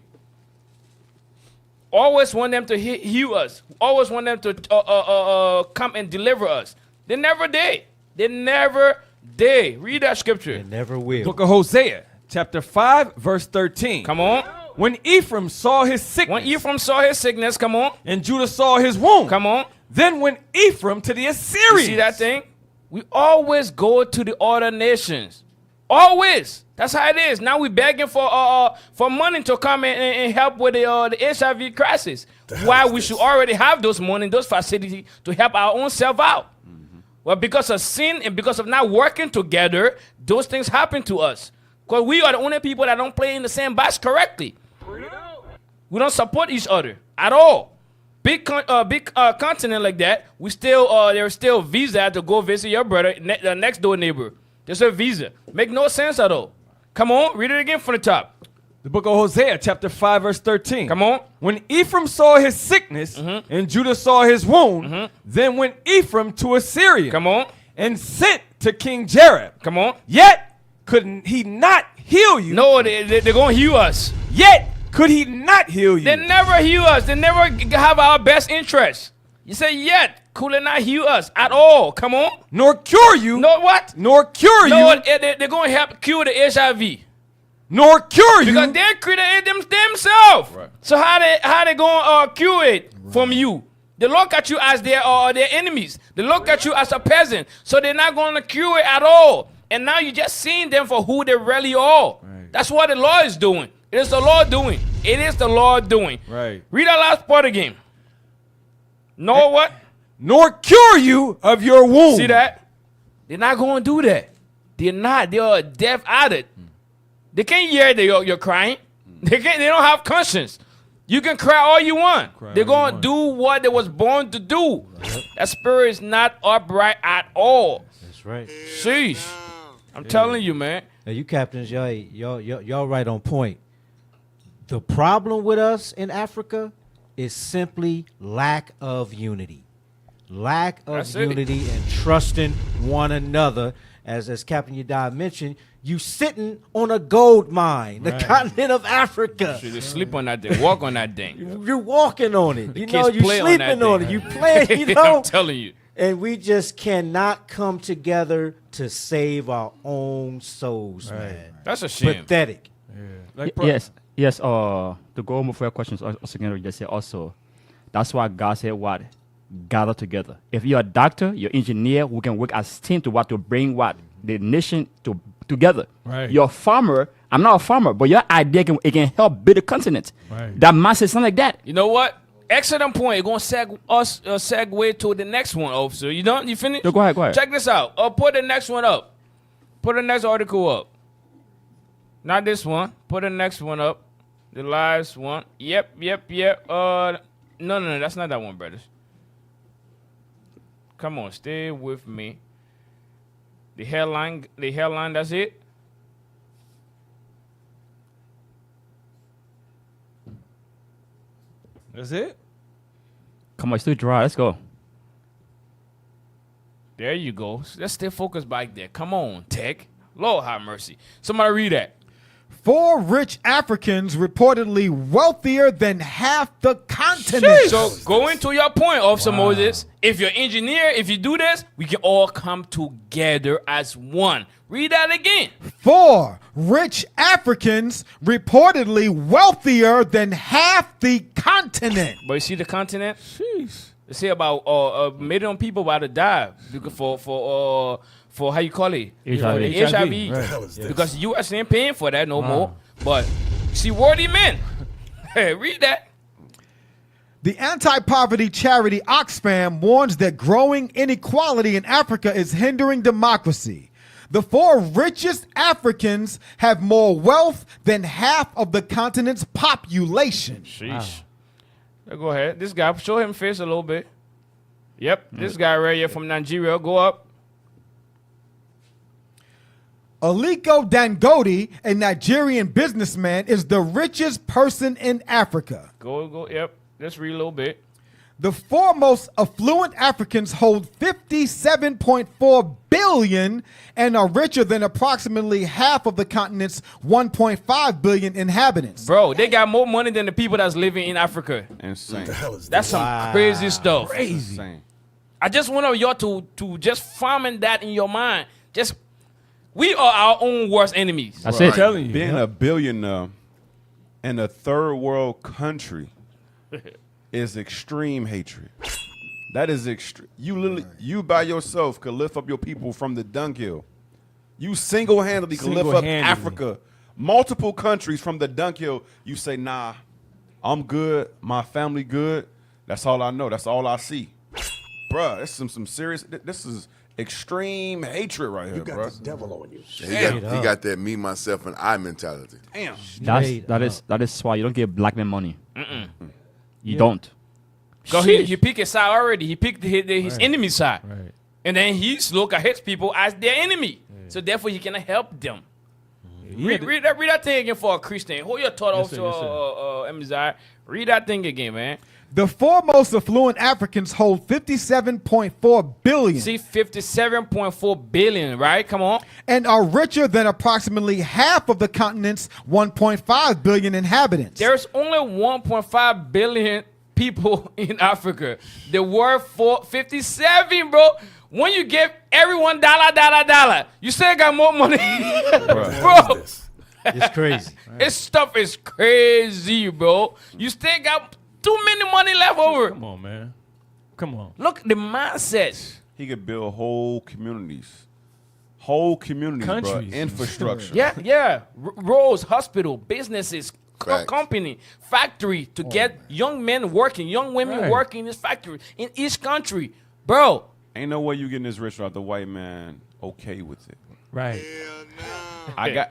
Always want them to heal us. Always want them to come and deliver us. They never did. They never did. Read that scripture. They never will. Book of Hosea, chapter 5, verse 13. Come on. When Ephraim saw his sickness, come on. And Judah saw his wound, come on. Then went Ephraim to the Assyrians. You see that thing? We always go to the other nations. Always. That's how it is. Now we're begging for money to come and help with the HIV crisis. Why we should already have those money, those facilities to help our own self out. Well, because of sin and because of not working together, those things happen to us. Because we are the only people that don't play in the same box correctly. We don't support each other at all. Big continent like that, we still there's still visa to go visit your brother, the next door neighbor. There's a visa. Make no sense at all. Come on, read it again from the top. The book of Hosea, chapter 5, verse 13. Come on. When Ephraim saw his sickness and Judah saw his wound, then went Ephraim to Assyria. Come on. And sent to King Jareb. Come on. Yet could he not heal you. No, they're going to heal us. Yet could he not heal you. They never heal us. They never have our best interest. You say, yet could they not heal us at all. Come on. Nor cure you. No what? Nor cure you. No, they're going to help cure the HIV. Nor cure you. Because they created themselves. Right. So how they going to cure it from you? They look at you as their enemies. They look at you as a peasant. So they're not going to cure it at all. And now you're just seeing them for who they really are. Right. That's what the Lord is doing. It is the Lord doing. It is the Lord doing. Right. Read that last part again. Nor what? Nor cure you of your wound. See that? They're not going to do that. They're not. They are deaf at it. They can't hear that you're crying. They don't have conscience. You can cry all you want. They're going to do what they was born to do. Right. That spirit is not upright at all. That's right. Sheesh. I'm telling you, man. Now you captains, y'all right on point. The problem with us in Africa is simply lack of unity. Lack of unity and trusting one another. As Captain Yadai mentioned, you sitting on a gold mine, the continent of Africa. You should sleep on that thing, walk on that thing. You're walking on it. You know, you're sleeping on it. You playing, you know. I'm telling you. And we just cannot come together to save our own souls, man. That's a shame. Pathetic. Yeah. Yes. To go more for your questions, also can just say also, that's why God said what? Gather together. If you're a doctor, you're an engineer, we can work as team to bring the nation together. Right. You're a farmer. I'm not a farmer, but your idea can help build a continent. Right. That massive something like that. You know what? Excellent point. You're going to segue to the next one, officer. You done? You finished? Go ahead. Check this out. Put the next one up. Put the next article up. Not this one. Put the next one up. The last one. Yep. No, that's not that one, brothers. Come on, stay with me. The headline, that's it. That's it? Come on, it's too dry. Let's go. There you go. Let's stay focused back there. Come on, Tech. Lord have mercy. Somebody read that. 4 rich Africans reportedly wealthier than half the continent. Jeez. So going to your point, Officer Moses, if you're an engineer, if you do this, we can all come together as one. Read that again. 4 rich Africans reportedly wealthier than half the continent. But you see the continent? Jeez. They say about 1 million people about to die for how you call it? HIV. Right. Because U.S. ain't paying for that no more. But see, worthy men. Hey, read that. The anti-poverty charity Oxfam warns that growing inequality in Africa is hindering democracy. The 4 richest Africans have more wealth than half of the continent's population. Sheesh. Wow. Go ahead. This guy, show him face a little bit. Yep, this guy right here from Nigeria. Go up. Aliko Dangote, a Nigerian businessman, is the richest person in Africa. Yep. Let's read a little bit. The four most affluent Africans hold 57.4 billion and are richer than approximately half of the continent's 1.5 billion inhabitants. Bro, they got more money than the people that's living in Africa. Insane. What the hell is That's some crazy stuff. Crazy. Insane. I just want y'all to just farming that in your mind. Just we are our own worst enemies. That's it. Telling you, being a billionaire in a third world country is extreme hatred. That is extreme. You literally, you by yourself could lift up your people from the dunghill. You single-handedly could lift up Africa, multiple countries from the dunghill. You say, nah, I'm good. My family good. That's all I know. That's all I see. Bruh, this is some serious. This is extreme hatred right here, bro. The devil on you. He got that me, myself, and I mentality. Damn. That is why you don't give black men money. You don't. Because he picked his side already. He picked his enemy's side. Right. And then he look at his people as their enemy. So therefore he cannot help them. Read that thing again for a Christian. Hold your thought also, Emizai. Read that thing again, man. The four most affluent Africans hold 57.4 billion. See, 57.4 billion, right? Come on. And are richer than approximately half of the continent's 1.5 billion inhabitants. There's only 1.5 billion people in Africa. The word for 57, bro. When you give everyone dollar, you still got more money. Bro. It's crazy. This stuff is crazy, bro. You still got too many money left over. Come on, man. Come on. Look at the mindset. He could build whole communities. Whole communities, bro. Countries. Infrastructure. Yeah. Roads, hospital, businesses, company, factory to get young men working, young women working in this factory in each country. Bro. Ain't no way you getting this rich without the white man okay with it. Right.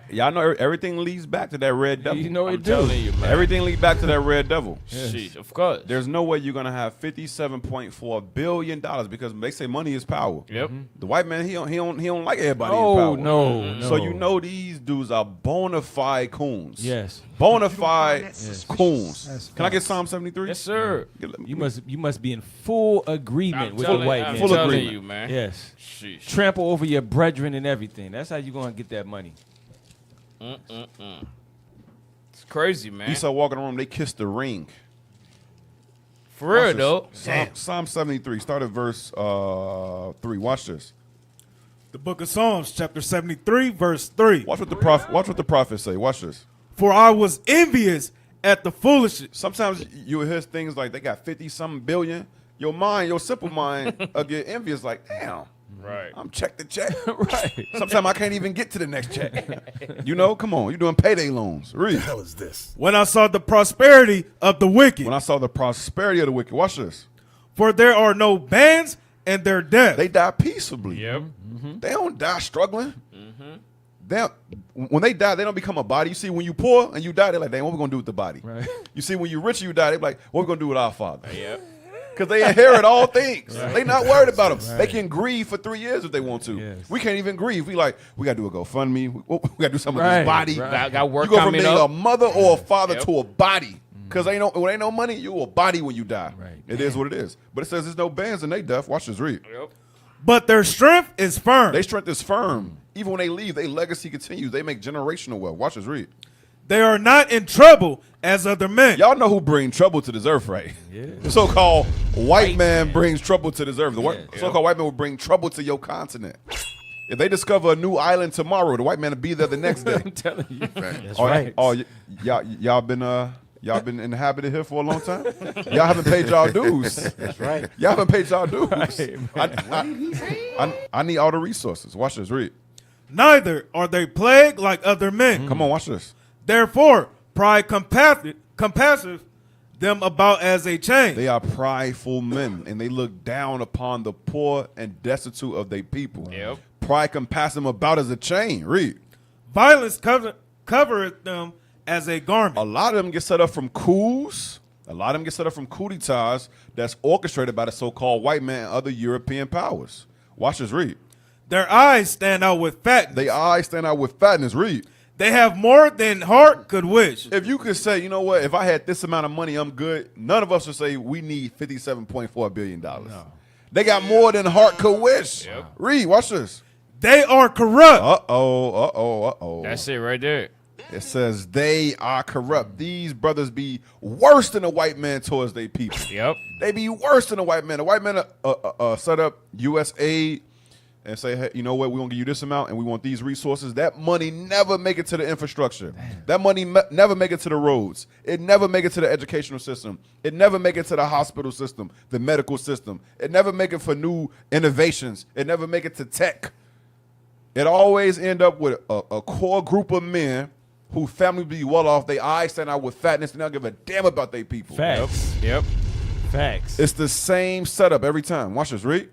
Y'all know everything leads back to that red devil. You know it I'm telling you, man. Everything leads back to that red devil. Yes. Of course. There's no way you're gonna have $57.4 billion because they say money is power. Yep. The white man he don't like everybody Oh, in power. no. So you know these dudes are bona fide coons. Yes. Bona fide coons. Can I get Psalm 73? Yes, sir. You must be in full agreement with the white man. Full agreement. You, man. Yes. Sheesh. Trample over your brethren and everything. That's how you gonna get that money. It's crazy, man. Esau walking around, they kissed the ring. For real, though. Psalm 73, start at verse 3. Watch this. The book of Psalms, chapter 73, verse 3. Watch what the prophet say. Watch this. For I was envious at the foolishness. Sometimes you hear things like they got 50-something billion. Your mind, your simple mind, get envious like, damn. Right. I'm check to check. Right. Sometimes I can't even get to the next check. You know, come on. You're doing payday loans. Read. What the hell is this? When I saw the prosperity of the wicked. When I saw the prosperity of the wicked. Watch this. For there are no bands and their death. They die peaceably. Yep. They don't die struggling. When they die, they don't become a body. You see, when you poor and you die, they're like, dang, what we going to do with the body? Right. You see, when you rich and you die, they're like, what we going to do with our father? Yep. Because they inherit all things. Right. They not worried about them. Right. They can grieve for 3 years if they want to. Yes. We can't even grieve. We got to do a GoFundMe. We got to do something with this body. Right. Got work you go from being up. a mother or a father to a body. Because when ain't no money, you a body when you die. Right. It is what it is. But it says there's no bands and they death. Watch this read. Yep. But their strength is firm. Their strength is firm. Even when they leave, their legacy continues. They make generational wealth. Watch this read. They are not in trouble as other men. Y'all know who bring trouble to this earth, right? Yeah. The so-called white man brings trouble to this earth. The so-called white man will bring trouble to your continent. If they discover a new island tomorrow, the white man will be there the next day. I'm telling you. That's right. Y'all been inhabited here for a long time? Y'all haven't paid y'all dues. That's right. Y'all haven't paid y'all dues. Right, I need all the resources. Watch this, read. Neither are they plagued like other men. Come on, watch this. Therefore, pride compasseth them about as a chain. They are prideful men, and they look down upon the poor and destitute of their people. Yep. Pride compass them about as a chain. Read. Violence covereth them as a garment. A lot of them get set up from coups. A lot of them get set up from coup d'etats that's orchestrated by the so-called white man and other European powers. Watch this, read. Their eyes stand out with fatness. Their eyes stand out with fatness. Read. They have more than heart could wish. If you could say, you know what, if I had this amount of money, I'm good. None of us would say we need $57.4 billion. No. They got more than heart could wish. Yep. Read, watch this. They are corrupt. Uh-oh. That's it right there. It says they are corrupt. These brothers be worse than a white man towards their people. Yep. They be worse than a white man. The white man set up U.S. aid and say, hey, you know what, we're going to give you this amount and we want these resources. That money never make it to the infrastructure. Damn. That money never make it to the roads. It never make it to the educational system. It never make it to the hospital system, the medical system. It never make it for new innovations. It never make it to tech. It always end up with a core group of men who family be well off. They eyes stand out with fatness and they don't give a damn about their people. Facts. Yep. Facts. It's the same setup every time. Watch this, read.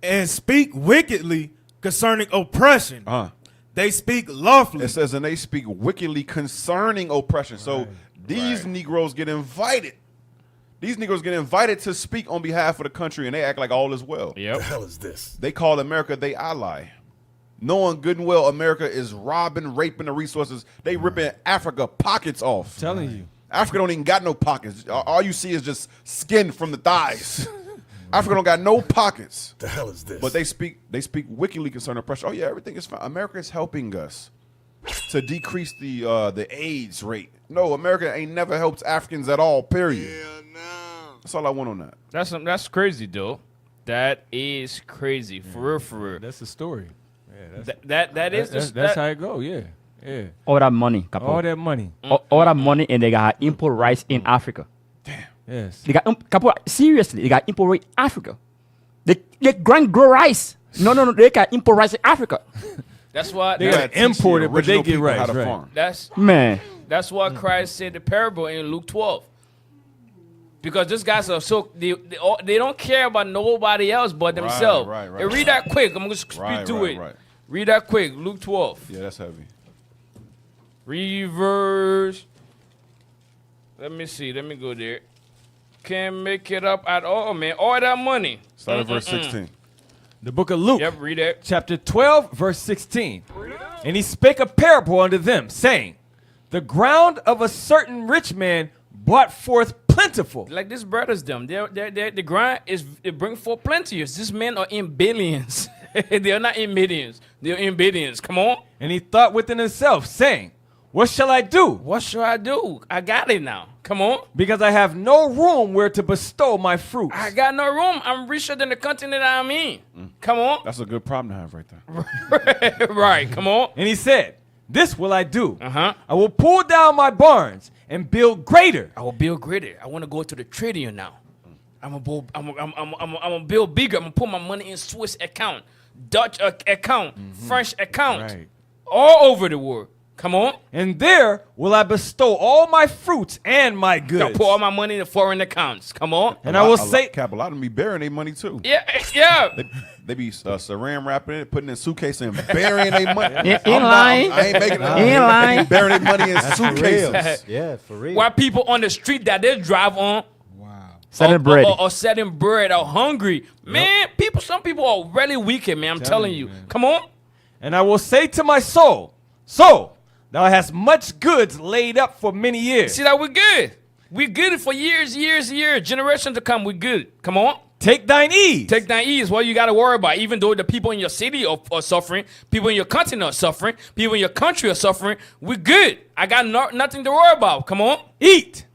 And speak wickedly concerning oppression. They speak lawfully. It says, and they speak wickedly concerning oppression. Right. So these Negroes get invited. These Negroes get invited to speak on behalf of the country, and they act like all is well. Yep. What the hell is this? They call America their ally. Knowing good and well America is robbing, raping the resources. They ripping Africa pockets off. I'm telling you. Africa don't even got no pockets. All you see is just skin from the thighs. Africa don't got no pockets. The hell is this? But they speak wickedly concerning oppression. Oh yeah, everything is fine. America is helping us to decrease the AIDS rate. No, America ain't never helped Africans at all, period. Yeah, no. That's all I want on that. That's crazy, though. That is crazy. For real. That's the story. Yeah, that's how it go. Yeah. All that money, Capo. All that money. All that money, and they got import rice in Africa. Damn. Yes. They got Capo. Seriously, they got import rice in Africa. They grow rice. No. They got import rice in Africa. That's why they got import it, but they get rice. Right. That's why Christ said the parable in Luke 12. Because these guys are so they don't care about nobody else but themselves. Right. And read that quick. I'm gonna speak to it. Right. Read that quick. Luke 12. Yeah, that's heavy. Reverse. Let me see. Let me go there. Can't make it up at all, man. All that money. Start at verse 16. The book of Luke. Yep, read it. Chapter 12, verse 16. And he spake a parable unto them, saying, the ground of a certain rich man brought forth plentiful. Like these brothers, them. The grind is it bring forth plenteous. These men are in billions. They are not in millions. They are in billions. Come on. And he thought within himself, saying, what shall I do? What shall I do? I got it now. Come on. Because I have no room where to bestow my fruits. I got no room. I'm richer than the continent I'm in. Come on. That's a good problem to have right there. Right. Come on. And he said, this will I do. I will pull down my barns and build greater. I will build greater. I want to go to the trillion now. I'm gonna build bigger. I'm gonna put my money in Swiss account, Dutch account, French account, all over the world. Come on. And there will I bestow all my fruits and my goods. I'll put all my money in the foreign accounts. Come on. And I will say, a lot of them be burying their money too. Yeah. They be saran wrapping it, putting it in suitcase and burying their money. In line. I ain't making it. In line. Burying their money in suitcases. Yeah, for real. While people on the street that they drive on. Selling bread. Or selling bread or hungry. Man, some people are really wicked, man. I'm telling you. Man. Come on. And I will say to my soul, thou hast much goods laid up for many years. See that we're good. We're good for years. Generations to come, we're good. Come on. Take thine ease. Take thine ease. What you got to worry about. Even though the people in your city are suffering, people in your continent are suffering, people in your country are suffering, we're good. I got nothing to worry about. Come on. Eat.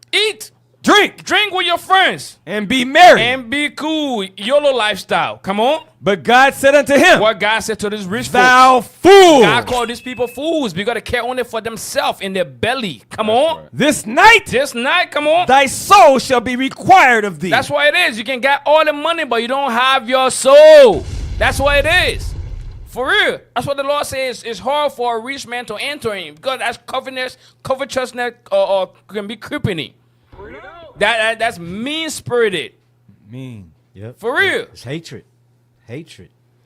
Drink with your friends. And be merry. And be cool. YOLO lifestyle. Come on. But God said unto him, what God said to this rich thou fool. God called these people fools. We got to care only for themselves in their belly. Come on. Right. This night, come on. Thy soul shall be required of thee. That's why it is. You can get all the money, but you don't have your soul. That's why it is. For real. That's what the Lord says. It's hard for a rich man to enter in because that's covetousness can be crippling. That's mean-spirited. Mean. Yep. For real. It's hatred.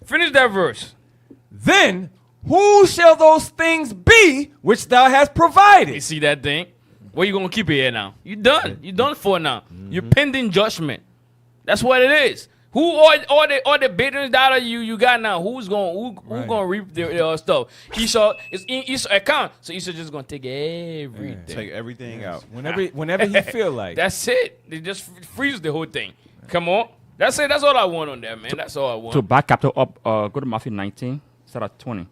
Finish that verse. Then who shall those things be which thou hast provided? You see that thing? Where you going to keep it here now? You done. You done for now. You're pending judgment. That's what it is. Who all the billions dollar you got now? Who's gonna reap the stuff? Esau it's in Esau account, so Esau just gonna take everything. Take everything out. Whenever he feel like. That's it. They just freeze the whole thing. Come on, that's it. That's all I want on that, man. That's all I want. To back capital up, go to Matthew 19, start at 20.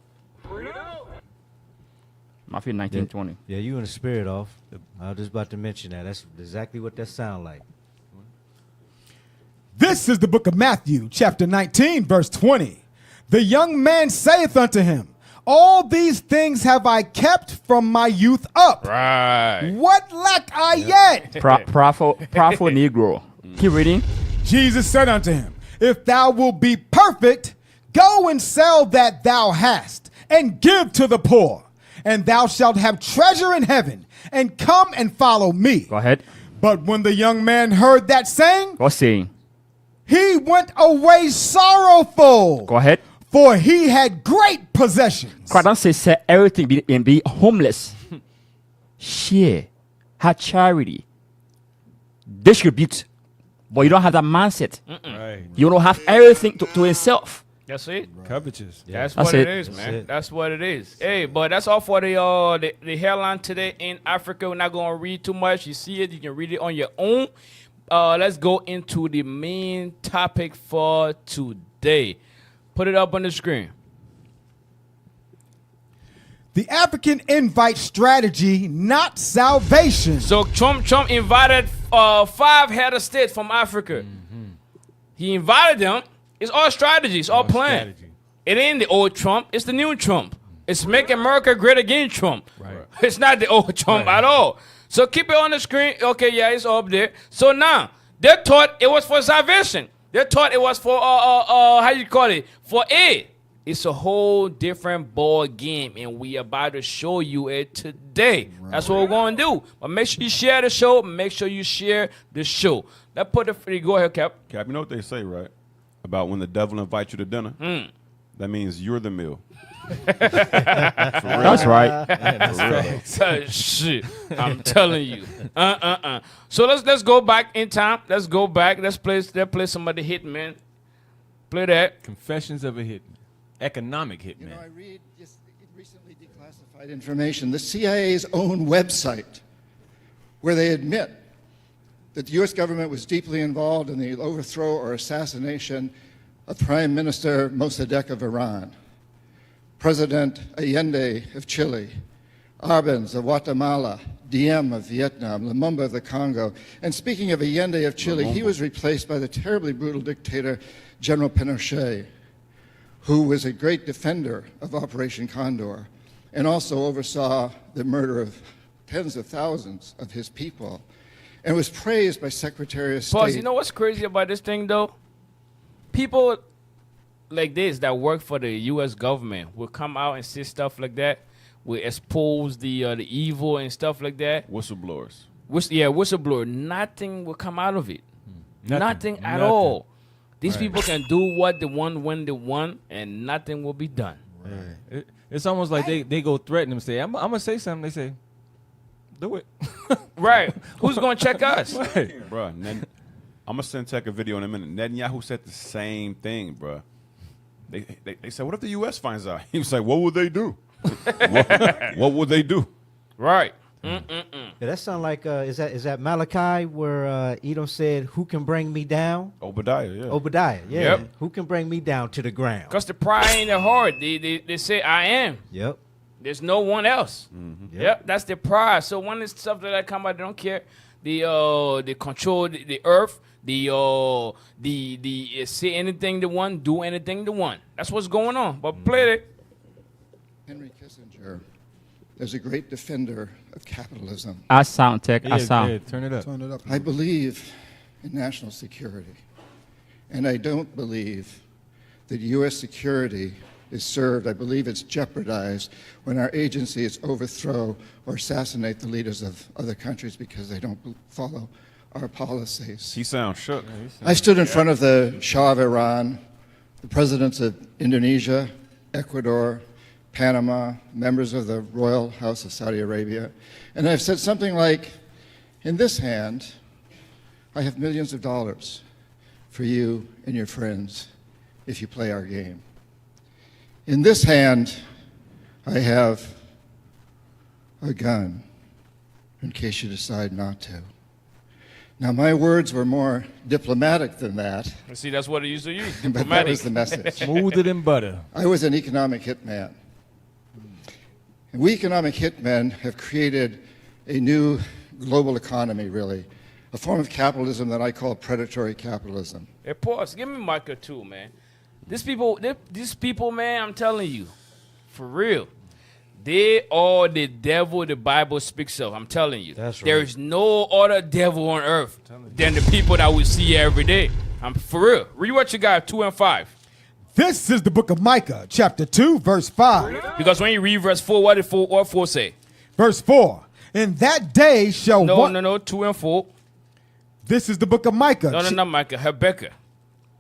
Matthew 19, 20. Yeah, you in the spirit off. I was just about to mention that. That's exactly what that sound like. This is the book of Matthew, chapter 19, verse 20. The young man saith unto him, all these things have I kept from my youth up. Right. What lack I yet? Proper Negro. Keep reading. Jesus said unto him, if thou wilt be perfect, go and sell that thou hast, and give to the poor, and thou shalt have treasure in heaven, and come and follow me. Go ahead. But when the young man heard that saying, What's saying? he went away sorrowful. Go ahead. For he had great possessions. God don't say everything and be homeless. Share. Have charity. Distribute. But you don't have that mindset. Right. You don't have everything to yourself. That's it. Covetous. That's what it is, man. That's what it is. Hey, but that's all for the headline today in Africa. We're not gonna read too much. You see it, you can read it on your own. Let's go into the main topic for today. Put it up on the screen. The African invite strategy, not salvation. So Trump invited 5 head of states from Africa. He invited them. It's all strategy. It's all plan. It ain't the old Trump. It's the new Trump. It's Make America Great Again Trump. Right. It's not the old Trump at all. So keep it on the screen. Okay, yeah, it's up there. So now, they thought it was for salvation. They thought it was for, how you call it? For aid. It's a whole different ball game, and we about to show you it today. Right. That's what we're going to do. But make sure you share the show. Make sure you share the show. Let's put the go ahead, Cap. Cap, you know what they say, right? About when the devil invites you to dinner? That means you're the meal. That's right. So, shit, I'm telling you. So let's go back in time. Let's go back. Let's play some of the Hitman. Play that. Confessions of a Hitman. Economic hitman. You know, I read just recently declassified information, the CIA's own website, where they admit that the U.S. government was deeply involved in the overthrow or assassination of Prime Minister Mossadegh of Iran, President Allende of Chile, Arbenz of Guatemala, Diem of Vietnam, Lumumba of the Congo. And speaking of Allende of Chile, he was replaced by the terribly brutal dictator General Pinochet, who was a great defender of Operation Condor and also oversaw the murder of tens of thousands of his people and was praised by Secretary of State. Pause, you know what's crazy about this thing, though? People like this that work for the U.S. government will come out and say stuff like that, will expose the evil and stuff like that. Whistleblowers. Whistleblower. Nothing will come out of it. Nothing at all. These people can do what they want when they want, and nothing will be done. Right. It's almost like they go threaten them, say, I'm going to say something. They say, do it. Right. Who's going to check us? Right. Bro, I'm going to send Tech a video in a minute. Netanyahu said the same thing, bro. They said, what if the U.S. finds out? He was like, what would they do? what would they do? Right. Yeah, that sound like is that Malachi where Edom said, "Who can bring me down?" Obadiah, yeah. Obadiah, yeah. Yep. Who can bring me down to the ground? Because the pride in their heart, they say, "I am." Yep. There's no one else. Yep. That's the pride. So when it's stuff that come out, they don't care. They control the earth. The say anything they want, do anything they want. That's what's going on. But play it. Henry Kissinger is a great defender of capitalism. I sound Tech. I sound. Yeah, turn it up. Turn it up. I believe in national security, and I don't believe that U.S. security is served. I believe it's jeopardized when our agencies overthrow or assassinate the leaders of other countries because they don't follow our policies. He sounds shook. I stood in front of the Shah of Iran, the presidents of Indonesia, Ecuador, Panama, members of the Royal House of Saudi Arabia, and I've said something like, in this hand, I have millions of dollars for you and your friends if you play our game. In this hand, I have a gun, in case you decide not to. Now, my words were more diplomatic than that. See, that's what it used to use. But that was the message. Smoother than butter. I was an economic hitman. And we economic hitmen have created a new global economy, really, a form of capitalism that I call predatory capitalism. Hey, pause. Give me Micah too, man. These people, man, I'm telling you, for real, they are the devil the Bible speaks of. I'm telling you. That's right. There is no other devil on earth than the people that we see every day. I'm for real. Read what you got, 2 and 5. This is the book of Micah, chapter 2, verse 5. Because when you read verse 4, what did 4 say? Verse 4. In that day shall No, 2 and 4. This is the book of Micah. No, not Micah, Habakkuk.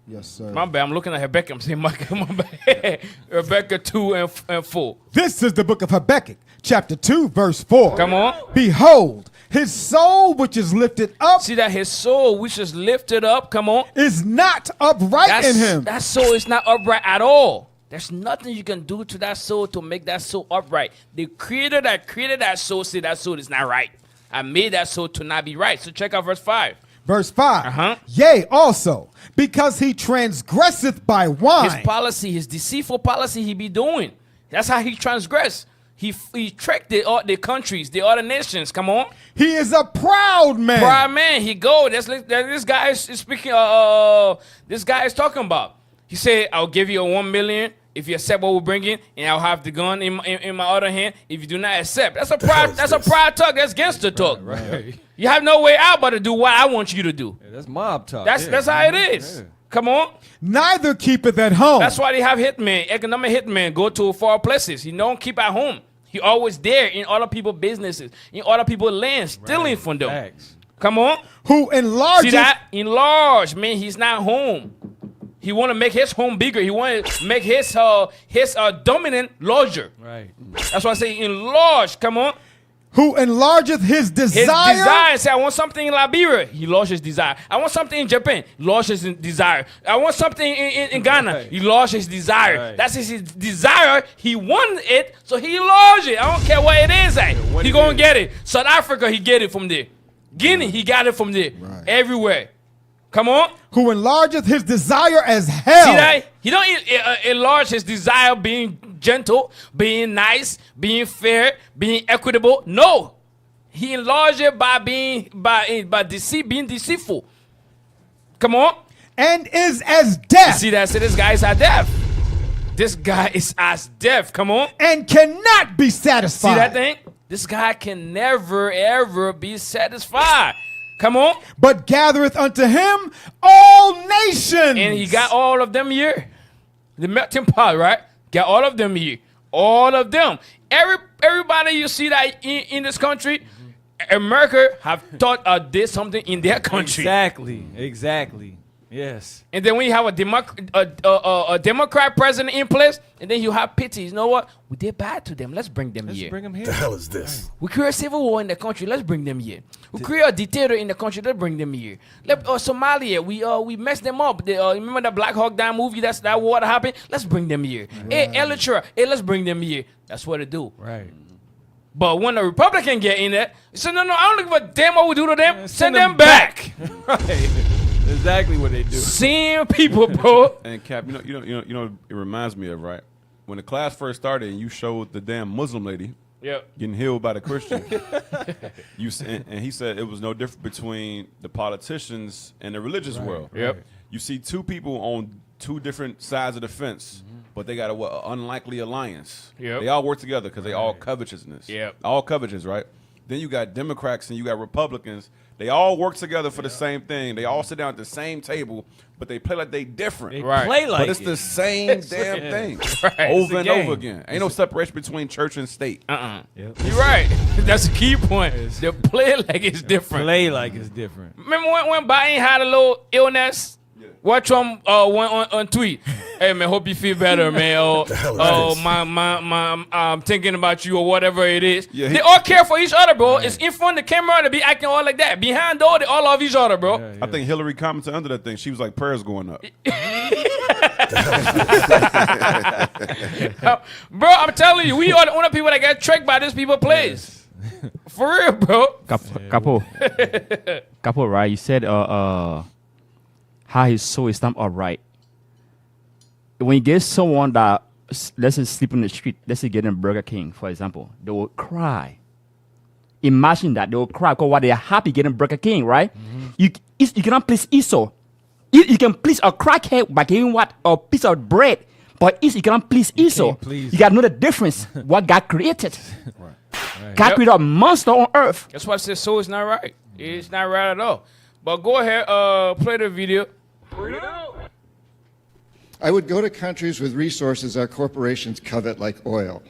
Yes, sir. My bad, I'm looking at Habakkuk. I'm saying Micah, my bad. Habakkuk 2 and 4. This is the book of Habakkuk, chapter 2, verse 4. Come on. Behold, his soul which is lifted up. See that his soul which is lifted up, come on. Is not upright in him. That soul is not upright at all. There's nothing you can do to that soul to make that soul upright. The creator that created that soul said that soul is not right. I made that soul to not be right. So check out verse 5. Verse 5. Yea, also, because he transgresseth by wine. His policy, his deceitful policy he be doing. That's how he transgressed. He tricked the countries, the other nations. Come on. He is a proud man. Proud man. He go. This guy is speaking. This guy is talking about. He said, "I'll give you 1 million if you accept what we bring in, and I'll have the gun in my other hand if you do not accept." That's a pride. That's a pride talk. That's gangster talk. Right. You have no way out but to do what I want you to do. Yeah, that's mob talk. That's how it is. Yeah. Come on. Neither keepeth at home. That's why they have hitmen, economic hitmen, go to far places. He don't keep at home. He always there in other people's businesses, in other people's land, stealing from them. Facts. Come on. Who enlarges? See that? Enlarge, man. He's not home. He want to make his home bigger. He want to make his dominant larger. Right. That's why I say enlarge. Come on. Who enlargeth his desire? His desire. Say, I want something in Liberia. He lost his desire. I want something in Japan. He lost his desire. I want something in Ghana. Right. He lost his desire. Right. That's his desire. He won it, so he lost it. I don't care what it is. He gonna get it. South Africa, he get it from there. Guinea, he got it from there. Right. Everywhere. Come on. Who enlargeth his desire as hell. See that? He don't enlarge his desire being gentle, being nice, being fair, being equitable. No. He enlarged it by being being deceitful. Come on. And is as deaf. You see that? See, this guy is as deaf. This guy is as deaf. Come on. And cannot be satisfied. See that thing? This guy can never, ever be satisfied. Come on. But gathereth unto him all nations. And he got all of them here. The melting pot, right? Got all of them here. All of them. Everybody you see that in this country, America have thought did something in their country. Exactly. Yes. And then when you have a Democrat president in place, and then you have pity. You know what? We did bad to them. Let's bring them here. Bring them here. The hell is this? We create a civil war in the country. Let's bring them here. We create a dictator in the country. Let's bring them here. Somalia, we messed them up. Remember the Black Hawk Down movie? That war that happened. Let's bring them here. Hey, Elytra, let's bring them here. That's what they do. Right. But when a Republican get in there, he said, no, I don't give a damn what we do to them. Send them back. Right. Exactly what they do. Same people, bro. And Cap, you know, it reminds me of, right, when the class first started and you showed the damn Muslim lady getting healed by the Christian. And he said it was no different between the politicians and the religious world. Yep. You see two people on two different sides of the fence, but they got an unlikely alliance. Yep. They all work together because they all covetousness. Yep. All covetous, right? Then you got Democrats and you got Republicans. They all work together for the same thing. They all sit down at the same table, but they play like they different. They play like but it's the same damn thing over and over again. Ain't no separation between church and state. Yep. You're right. That's a key point. They play like it's different. Play like it's different. Remember when Biden had a little illness? What Trump went on tweet? Hey man, hope you feel better, man. I'm thinking about you or whatever it is. Yeah, they all care for each other, bro. It's in front of the camera to be acting all like that. Behind door, they all love each other, bro. I think Hillary commented under that thing. She was like, prayers going up. Bro, I'm telling you, we are the only people that get tricked by these people plays. For real, bro. Capo, right? You said how his soul is not upright. When you get someone that, let's say, sleep on the street, let's say get in Burger King, for example, they will cry. Imagine that. They will cry because what they are happy getting Burger King, right? You cannot please Esau. You can please a crackhead by giving what? A piece of bread. But you cannot please Esau. You got to know the difference. What God created. God created a monster on earth. That's why I said soul is not right. It's not right at all. But go ahead, play the video. I would go to countries with resources our corporations covet, like oil.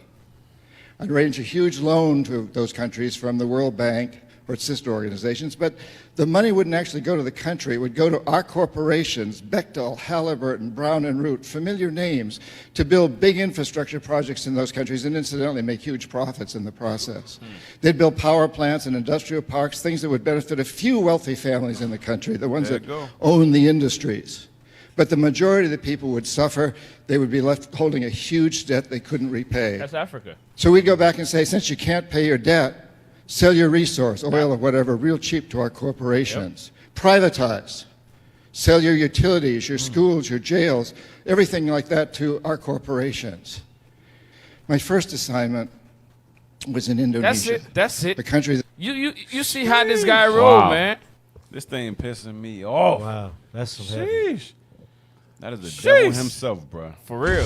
I'd arrange a huge loan to those countries from the World Bank or its sister organizations, but the money wouldn't actually go to the country. It would go to our corporations, Bechtel, Halliburton, Brown and Root, familiar names, to build big infrastructure projects in those countries and incidentally make huge profits in the process. They'd build power plants and industrial parks, things that would benefit a few wealthy families in the country, the ones that own the industries. But the majority of the people would suffer. They would be left holding a huge debt they couldn't repay. That's Africa. So we'd go back and say, since you can't pay your debt, sell your resource, oil or whatever, real cheap to our corporations. Privatize. Sell your utilities, your schools, your jails, everything like that to our corporations. My first assignment was in Indonesia. That's it. The country that You see how this guy roll, man. This thing pissing me off. Wow, that's some heavy. That is the devil himself, bro. For real.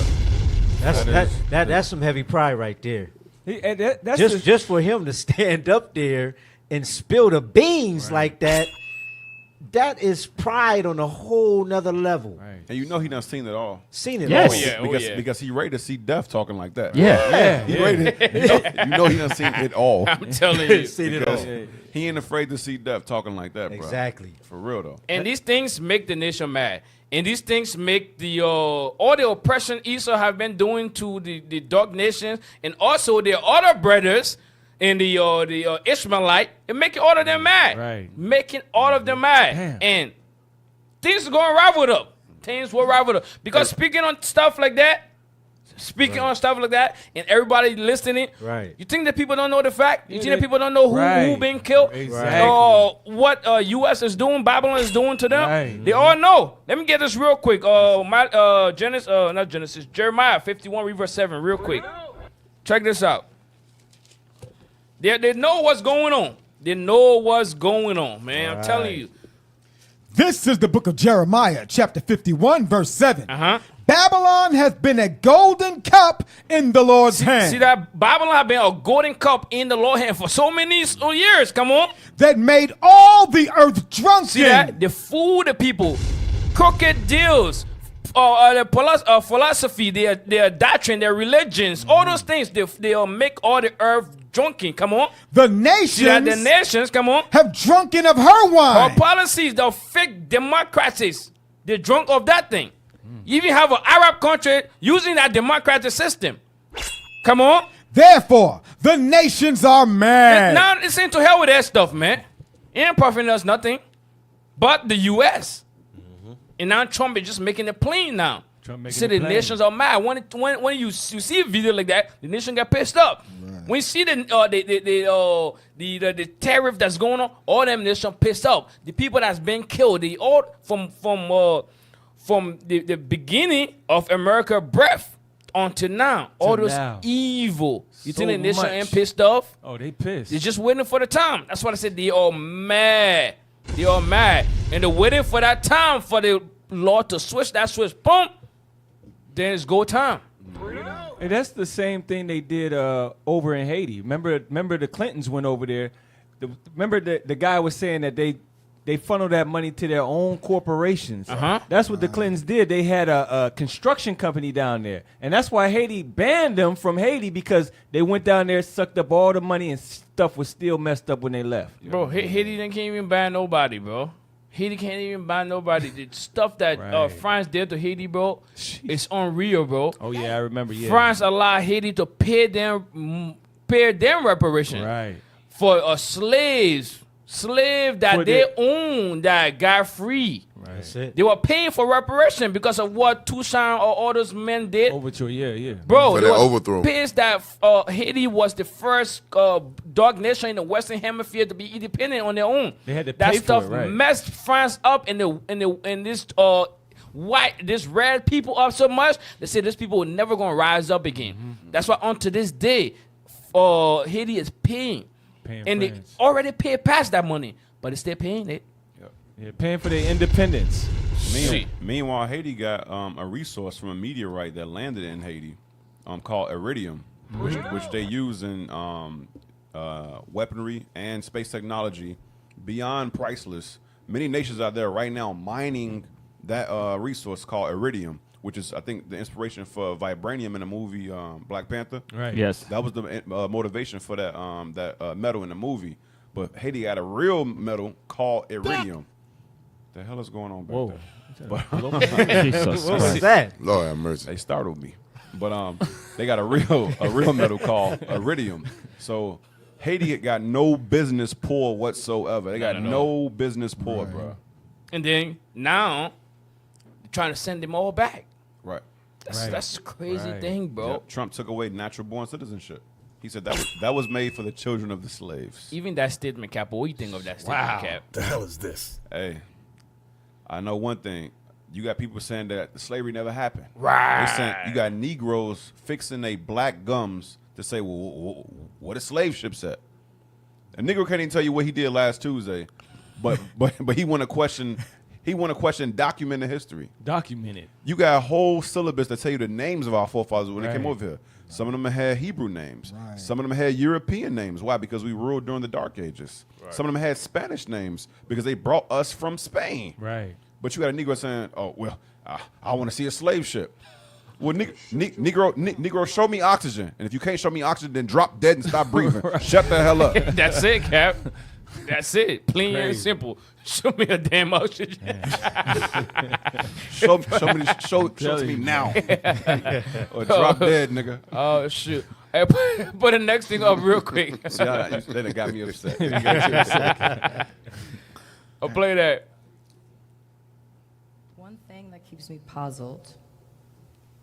That's some heavy pride right there. That's Just for him to stand up there and spill the beans like that, that is pride on a whole nother level. Right. And you know he done seen it all. Seen it all. all. Because he ready to see death talking like that. Yeah. You know he done seen it all. I'm telling you. Seen it all. He ain't afraid to see death talking like that, bro. Exactly. For real, though. And these things make the nation mad. And these things make the all the oppression Esau have been doing to the dark nations and also their other brothers in the Ishmaelite, it making all of them mad. Right. Making all of them mad. Damn. And things are going rival up. Things will rival up. Because speaking on stuff like that, and everybody listening, you think that people don't know the fact? You think that people don't know who been killed? Exactly. What U.S. is doing, Babylon is doing to them? They all know. Let me get this real quick. Jeremiah 51, verse 7, real quick. Check this out. They know what's going on. They know what's going on, man. I'm telling you. This is the book of Jeremiah, chapter 51, verse 7. Babylon has been a golden cup in the Lord's hand. See that Babylon has been a golden cup in the Lord's hand for so many years. Come on. That made all the earth drunken. See that? The fool, the people, crooked deals, their philosophy, their doctrine, their religions, all those things, they'll make all the earth drunken. Come on. The nations, see that? The nations, come on, have drunken of her wine. Her policies, the fake democracies, they're drunk of that thing. You even have an Arab country using that democratic system. Come on. Therefore, the nations are mad. Now it's into hell with that stuff, man. It ain't profiting us nothing but the U.S. And now Trump is just making it plain now. See, the nations are mad. When you see a video like that, the nation get pissed up. Right. When you see the tariff that's going on, all them nations pissed up. The people that's been killed, they all from the beginning of America breath until now, all those evil. You think the nation ain't pissed off? Oh, they pissed. They're just waiting for the time. That's why I said they all mad. They all mad. And they're waiting for that time for the Lord to switch that switch. Boom. Then it's go time. And that's the same thing they did over in Haiti. Remember the Clintons went over there. Remember the guy was saying that they funneled that money to their own corporations. That's what the Clintons did. They had a construction company down there. And that's why Haiti banned them from Haiti, because they went down there, sucked up all the money, and stuff was still messed up when they left. Bro, Haiti can't even ban nobody, bro. Haiti can't even buy nobody. The stuff that Right. France did to Haiti, bro, it's unreal, bro. Oh yeah, I remember. Yeah, France allowed Haiti to pay them reparation for slave that For they the- owned that got free. That's it. They were paying for reparation because of what Toussaint or all those men did. Overture, yeah. Bro, For they that was overthrow. pissed that Haiti was the first dog nation in the Western Hemisphere to be independent on their own. They had to that pay for stuff it, right. messed France up in this this red people up so much. They said these people were never gonna rise up again. Mm-hmm. That's why unto this day, Haiti is paying and France. they already paid past that money, but it's still paying it. Yeah, paying for their independence. Meanwhile, Haiti got a resource from a meteorite that landed in Haiti called iridium, which they use in weaponry and space technology beyond priceless. Many nations out there right now mining that resource called iridium, which is, I think, the inspiration for vibranium in the movie Black Panther. Right. Yes. That was the motivation for that metal in the movie. But Haiti got a real metal called iridium. The hell is going on back there? Jesus What was that? Lord have mercy. They startled me. But they got a real metal called iridium. So Haiti got no business poor whatsoever. They got no business poor, bro. And then now they're trying to send them all back. Right. That's a crazy thing, bro. Yep. Trump took away natural born citizenship. He said that was made for the children of the slaves. Even that statement, Cap. What do you think of that statement, Cap? The hell is this? Hey, I know one thing. You got people saying that slavery never happened. Right. They saying you got Negroes fixing their black gums to say, well, what is slave ships at? A Negro can't even tell you what he did last Tuesday, but he want to question. He want to question documented history. Documented. You got a whole syllabus that tell you the names of our forefathers when they came Right. over here. Some of them had Hebrew names. Some of them had European names. Why? Because we ruled during the Dark Ages. Some of them had Spanish names because they brought us from Spain. Right. But you got a Negro saying, "Oh well, I want to see a slave ship." Well, Negro, show me oxygen, and if you can't show me oxygen, then drop dead and stop breathing. Shut the hell up. That's it, Cap. That's it. Plain and simple. Show me a damn oxygen. show it to me now, or drop dead, nigga. Oh shoot! Hey, put the next thing up real quick. See, that done got me upset. I'll play that. One thing that keeps me puzzled,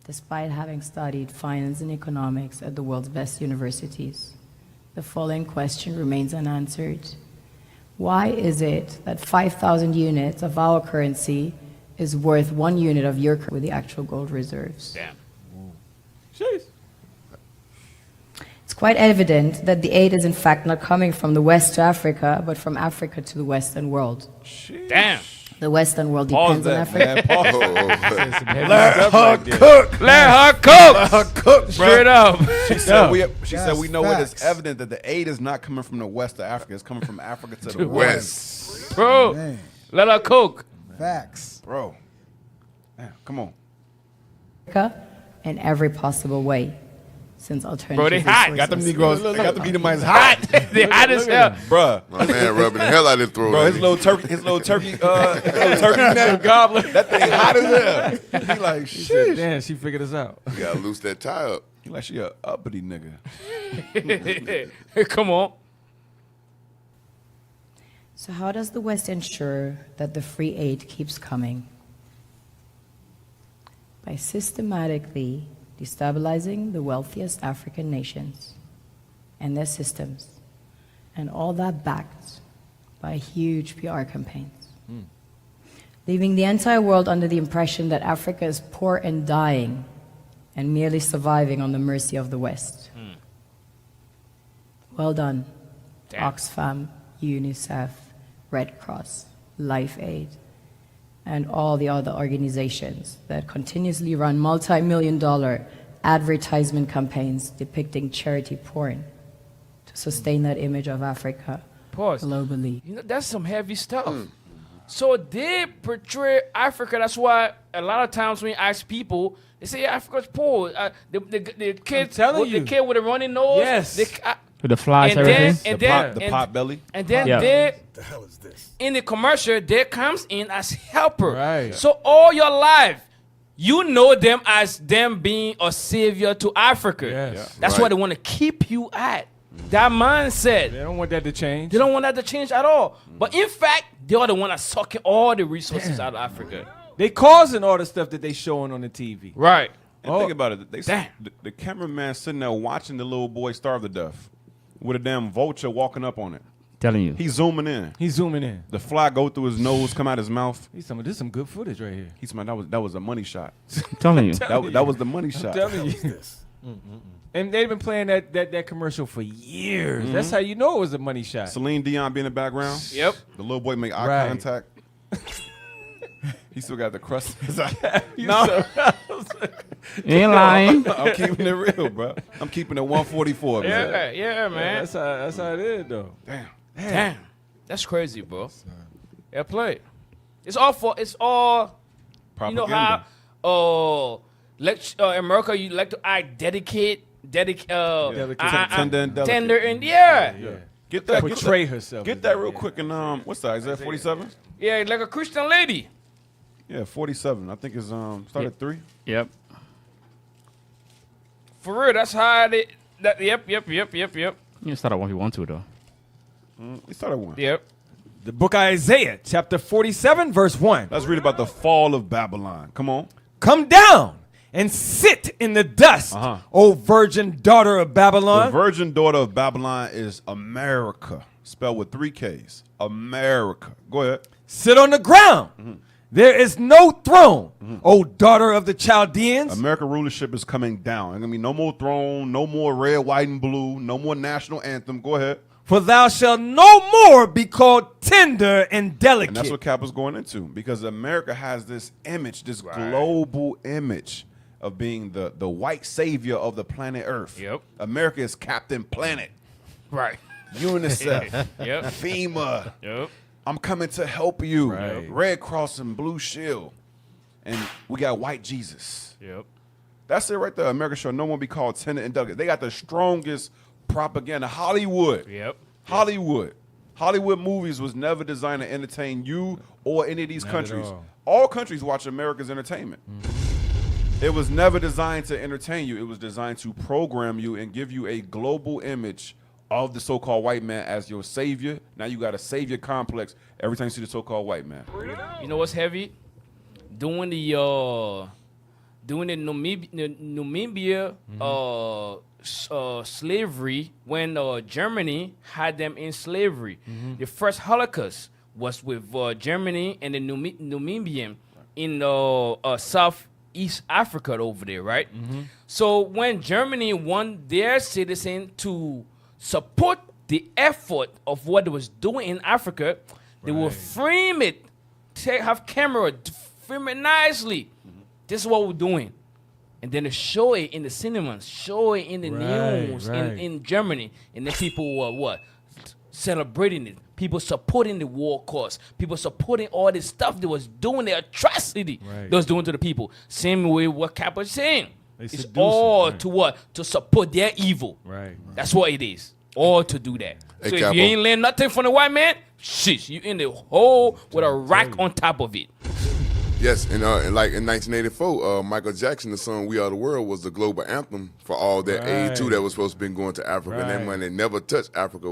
despite having studied finance and economics at the world's best universities, the following question remains unanswered. Why is it that 5,000 units of our currency is worth 1 unit of your currency with the actual gold reserves? Damn. Jeez. It's quite evident that the aid is in fact not coming from the West to Africa, but from Africa to the Western world. Damn. The Western world Pause depends on that, Africa. man. Let her cook. Let her cook. Let her cook, Straight up. She said we know facts. it is evident that the aid is not coming from the West to Africa. It's coming from Africa to the West. Bro, Man. let her cook. Facts. Bro. Damn, come on. Africa in every possible way, since alternative Bro, they hot. resources- Got them Negroes. Got them Edomites hot. They hot as hell. Bruh. My man rubbing the hell out of his throat. Bro, his little turkey neck gobbler. That thing hot as hell. He like, She said, shit. damn, she figured us out. You gotta loose that tie up. He like, she a uppity nigga. Come on. So how does the West ensure that the free aid keeps coming? By systematically destabilizing the wealthiest African nations and their systems, and all that backed by huge PR campaigns, leaving the entire world under the impression that Africa is poor and dying and merely surviving on the mercy of the West. Well done, Oxfam, UNICEF, Red Cross, Life Aid, and all the other organizations that continuously run multi-million-dollar advertisement campaigns depicting charity porn to sustain that image of Africa globally. You know, that's some heavy stuff. So they portray Africa. That's why a lot of times when you ask people, they say Africa's poor. The kids, telling the kid with a runny nose. Yes. With the flies, And everything. then, The pot belly. And then Yeah. they, The hell is this? in the commercial, they comes in as helper. Right. So all your life, you know them as them being a savior to Africa. Yes. Yeah. That's where they want to keep you at. That mindset. They don't want that to change. They don't want that to change at all. But in fact, they are the one that's sucking all the resources out of Africa. They causing all the stuff that they showing on the TV. Right. And think about it. They Damn. the cameraman sitting there watching the little boy starve to death with a damn vulture walking up on it. Telling you. He's zooming in. He's zooming in. The fly go through his nose, come out his mouth. He's some. This is some good footage right here. He's that was a money shot. Telling you. That was the money shot. Telling you. And they've been playing that commercial for years. That's how you know it was a money shot. Celine Dion be in the background. Yep. The little boy make eye Right. contact. He still got the crust in his eye. No. You ain't lying. I'm keeping it real, bro. I'm keeping it 144, man. Yeah, man. That's how it is, though. Damn. That's crazy, bro. Yeah, play. It's all you know how America you like to act tender and yeah. Get that Portray herself. Get that real quick and what's that? Is that 47? Yeah, like a Christian lady. Yeah, 47. I think it's started 3. Yep. For real, that's how they yep. You can start at one if you want to, though. We started 1. Yep. The book of Isaiah, chapter 47, verse 1. Let's read about the fall of Babylon. Come on. Come down and sit in the dust, O virgin daughter of Babylon. The virgin daughter of Babylon is America, spelled with 3 Ks. America. Go ahead. Sit on the ground. There is no throne, O daughter of the Chaldeans. American rulership is coming down. There's going to be no more throne, no more red, white, and blue, no more national anthem. Go ahead. For thou shalt no more be called tender and delicate. And that's what Cap was going into, because America has this image, this global image of being the white savior of the planet Earth. Yep. America is Captain Planet. Right. UNICEF. Yep. FEMA. Yep. I'm coming to help you. Right. Red Cross and Blue Shield. And we got white Jesus. Yep. That's it right there. America shall no one be called tender and delicate. They got the strongest propaganda. Hollywood. Yep. Hollywood. Hollywood movies was never designed to entertain you or any of these Not countries. at all. All countries watch America's entertainment. It was never designed to entertain you. It was designed to program you and give you a global image of the so-called white man as your savior. Now you got a savior complex every time you see the so-called white man. You know what's heavy? Doing the Namibia slavery when Germany had them in slavery. The first Holocaust was with Germany and the Namibian in Southeast Africa over there, right? So when Germany want their citizen to support the effort of what they was doing in Africa, they will frame it, have camera, film it nicely. This is what we're doing. And then they show it in the cinemas, show it in the news in Germany. And then people were what? Celebrating it. People supporting the war cause. People supporting all this stuff they was doing, the atrocity they was doing to the people. Same way what Cap was saying. It's all to what? To support their evil. That's what it is. All to do that. Hey, so Capo. if you ain't learn nothing from the white man, shit, you in the hole with a rack on top of it. Yes, and like in 1984, Michael Jackson, the song "We Are the World" was the global anthem for all that aid too that was supposed to be going to Africa. And then when they never touched Africa,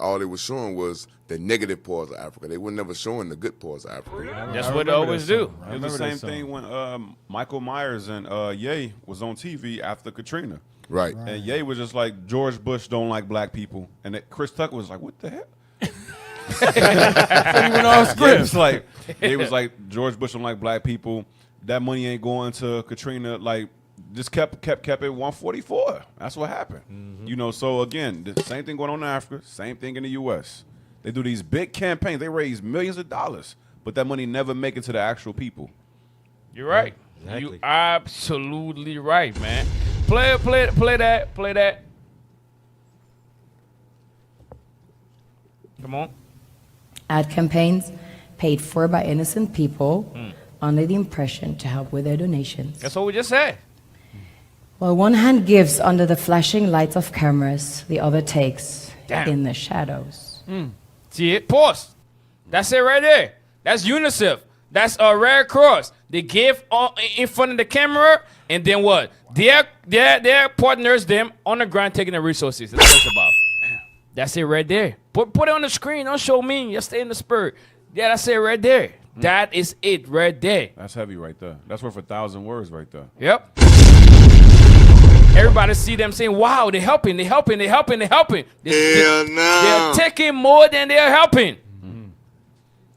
all they were showing was the negative parts of Africa. They were never showing the good parts of Africa. That's what they always do. It was the same thing when Michael Myers and Ye was on TV after Katrina. Right. And Ye was just like, George Bush don't like black people. And that Chris Tucker was like, what the hell? So you went off script. It was like George Bush don't like black people. That money ain't going to Katrina. Like, just kept it 144. That's what happened. You know, so again, the same thing going on in Africa, same thing in the U.S. They do these big campaigns. They raise millions of dollars, but that money never make it to the actual people. You're right. Exactly. You absolutely right, man. Play that. Come on. Ad campaigns paid for by innocent people under the impression to help with their donations. That's what we just said. While one hand gives under the flashing lights of cameras, the other takes Damn. in the shadows. See it? Pause. That's it right there. That's UNICEF. That's a Red Cross. They give in front of the camera, and then what? Their partners, them on the ground taking the resources. That's what it's about. That's it right there. Put it on the screen. Don't show me. Just stay in the spirit. Yeah, that's it right there. That is it right there. That's heavy right there. That's worth 1,000 words right there. Yep. Everybody see them saying, wow, they're helping, they're helping, they're helping, they're helping. They're taking more than they're helping.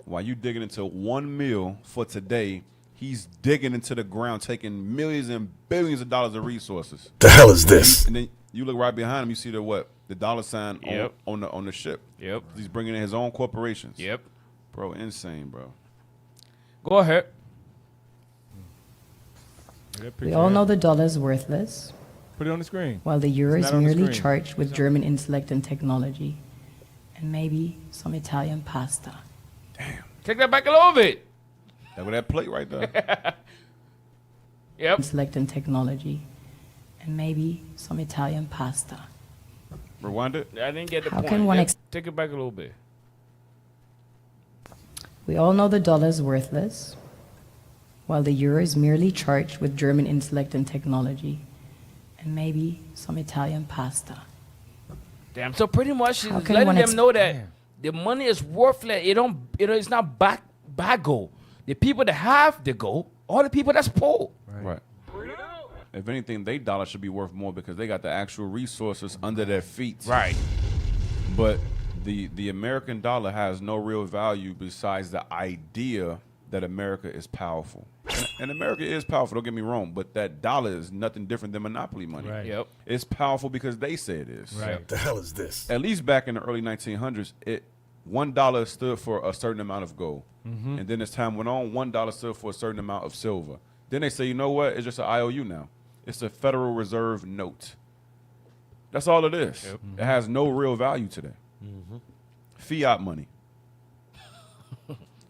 While you digging into 1 meal for today, he's digging into the ground, taking millions and billions of dollars of resources. The hell is this? And then you look right behind him, you see the what? The dollar sign on the ship. Yep. He's bringing in his own corporations. Yep. Bro, insane, bro. Go ahead. We all know the dollar is worthless. Put it on the screen. While the euro It's is not on the merely screen. charged with German intellect and technology, and maybe some Italian pasta. Take that back a little bit. That with that plate right there. Yep. Intellect and technology, and maybe some Italian pasta. Rewind it. I didn't get the How point. can one Yep. Take it back a little bit. We all know the dollar is worthless, while the euro is merely charged with German intellect and technology, and maybe some Italian pasta. Damn. So pretty much How it's can letting one them know that the money is worthless. It's not bad gold. The people that have the gold, all the people that's poor. Right. If anything, they dollar should be worth more because they got the actual resources under their feet. Right. But the American dollar has no real value besides the idea that America is powerful. And America is powerful, don't get me wrong, but that dollar is nothing different than monopoly money. Right. Yep. It's powerful because they say it is. Right. The hell is this? At least back in the early 1900s, $1 stood for a certain amount of gold. Mhm. And then as time went on, $1 stood for a certain amount of silver. Then they say, you know what? It's just an IOU now. It's a Federal Reserve note. That's all it is. Yep. It has no real value today. Fiat money.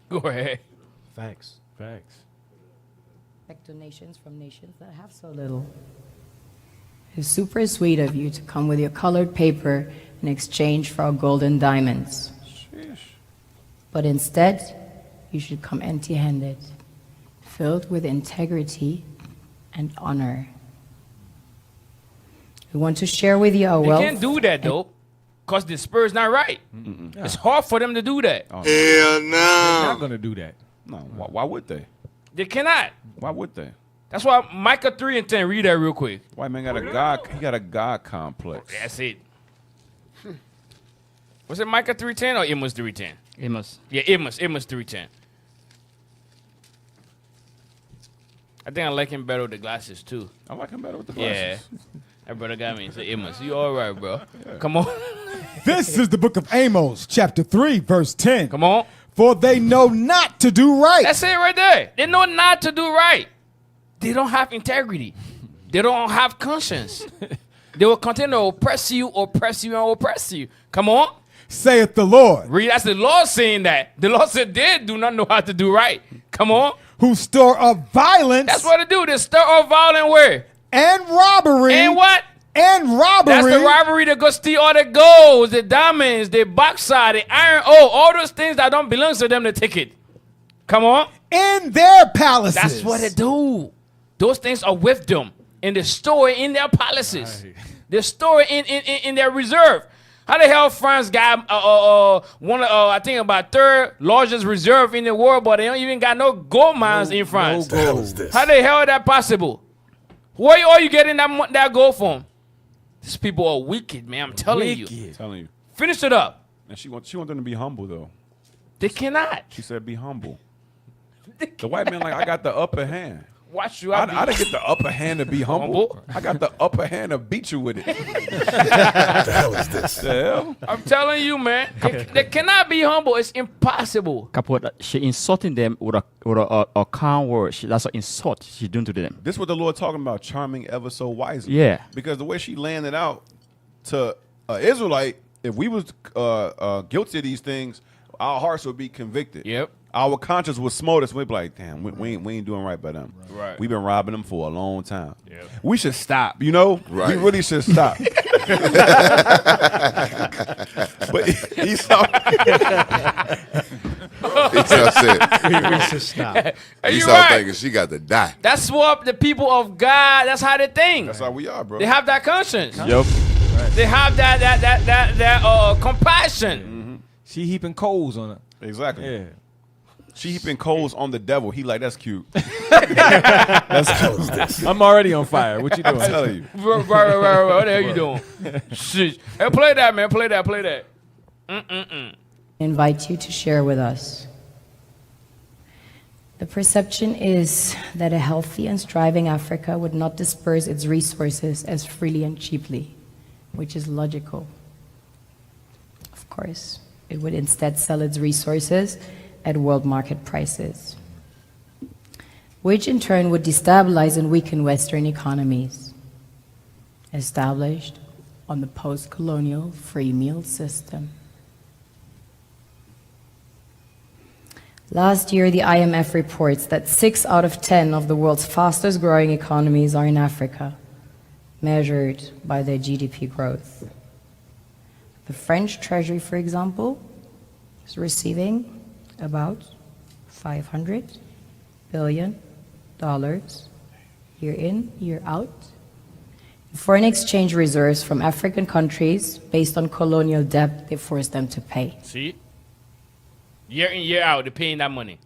Go ahead. Facts. Expect donations from nations that have so little. It's super sweet of you to come with your colored paper in exchange for our golden diamonds. But instead, you should come empty-handed, filled with integrity and honor. We want to share with you our They wealth. can't do that though, because the spirit's not right. It's hard for them to do that. They're not gonna do that. No, why would they? They cannot. Why would they? That's why Micah 3:10. Read that real quick. White man got a God. He got a God complex. That's it. Was it Micah 3:10 or Amos 3:10? Amos. Yeah, Amos 3:10. I think I like him better with the glasses too. I like him better with the Yeah. glasses. That brother got me. Say Amos, you all right, bro? Come on. This is the book of Amos, chapter 3, verse 10. Come on. For they know not to do right. That's it right there. They know not to do right. They don't have integrity. They don't have conscience. They will continue to oppress you, and oppress you. Come on. Saith the Lord. Read, that's the Lord saying that. The Lord said they do not know how to do right. Come on. Who store up violence. That's what they do. They stir up violence where? And robbery. And what? And robbery. That's the robbery that go steal all the golds, the diamonds, the bauxite, the iron ore, all those things that don't belong to them, they take it. Come on. In their palaces. That's what they do. Those things are with them. And they store it in their palaces. They store it in their reserve. How the hell France got one of I think about third largest reserve in the world, but they don't even got no gold mines in France. No gold. Is this? How the hell is that possible? Where are you getting that gold from? These people are wicked, man. I'm telling you. Telling you. Finish it up. And she wants them to be humble though. They cannot. She said, "Be humble." The white man like, I got the upper hand. Watch you. I didn't get the upper hand to be humble. I got the upper hand to beat you with it. What the hell is this? The hell? I'm telling you, man. They cannot be humble. It's impossible. Kaput, she insulting them with a calm word. That's an insult she's doing to them. This is what the Lord talking about, charming ever so wisely. Yeah. Because the way she landed out to Israelite, if we was guilty of these things, our hearts would be convicted. Yep. our conscience would smote us. We'd be like, damn, we ain't doing right by them. Right. We've been robbing them for a long time. Yep. We should stop, you know? Right. We really should stop. But Esau said, We should stop. Hey, you Esau right. thinking she got to die. That's what the people of God. That's how they think. That's how we are, bro. They have that conscience. Yep. They have that compassion. Mm-hmm. She heaping coals on it. Exactly. Yeah. She heaping coals on the devil. He like, that's cute. That's I'm already on fire. What you doing? I'm telling you. Right. What the hell you doing? Shit. Hey, play that, man. Play that. Invite you to share with us. The perception is that a healthy and thriving Africa would not disperse its resources as freely and cheaply, which is logical. Of course, it would instead sell its resources at world market prices, which in turn would destabilize and weaken Western economies established on the post-colonial free meal system. Last year, the IMF reports that 6 out of 10 of the world's fastest growing economies are in Africa, measured by their GDP growth. The French Treasury, for example, is receiving about $500 billion year in, year out. Foreign exchange reserves from African countries based on colonial debt they forced them to pay. See? Year in, year out, they're paying that money.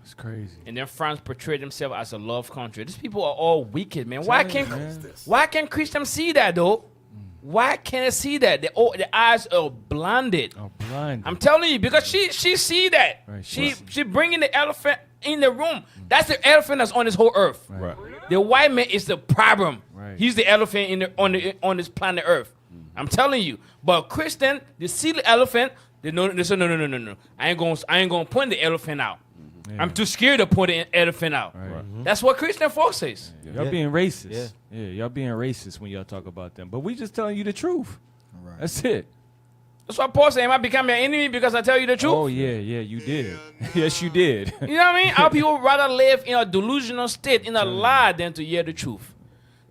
It's crazy. And then France portrayed themselves as a love country. These people are all wicked, man. Why can't Christians see that, though? Why can't they see that? The eyes are blinded. Oh, blinded. I'm telling you, because she see that. Right, She bringing the elephant in the room. That's the elephant that's on this whole earth. Right. The white man is the problem. Right. He's the elephant on this planet Earth. I'm telling you. But Christian, they see the elephant. They say no. I ain't gonna point the elephant out. Yeah. I'm too scared to point the elephant out. Right. That's what Christian folks says. Y'all being racist. Yeah, y'all being racist when y'all talk about them. But we just telling you the truth. Right. That's it. That's why Paul said, am I becoming your enemy because I tell you the truth? Oh, yeah, you did. Yes, you did. You know what I mean? Our people rather live in a delusional state, in a lie, than to hear the truth.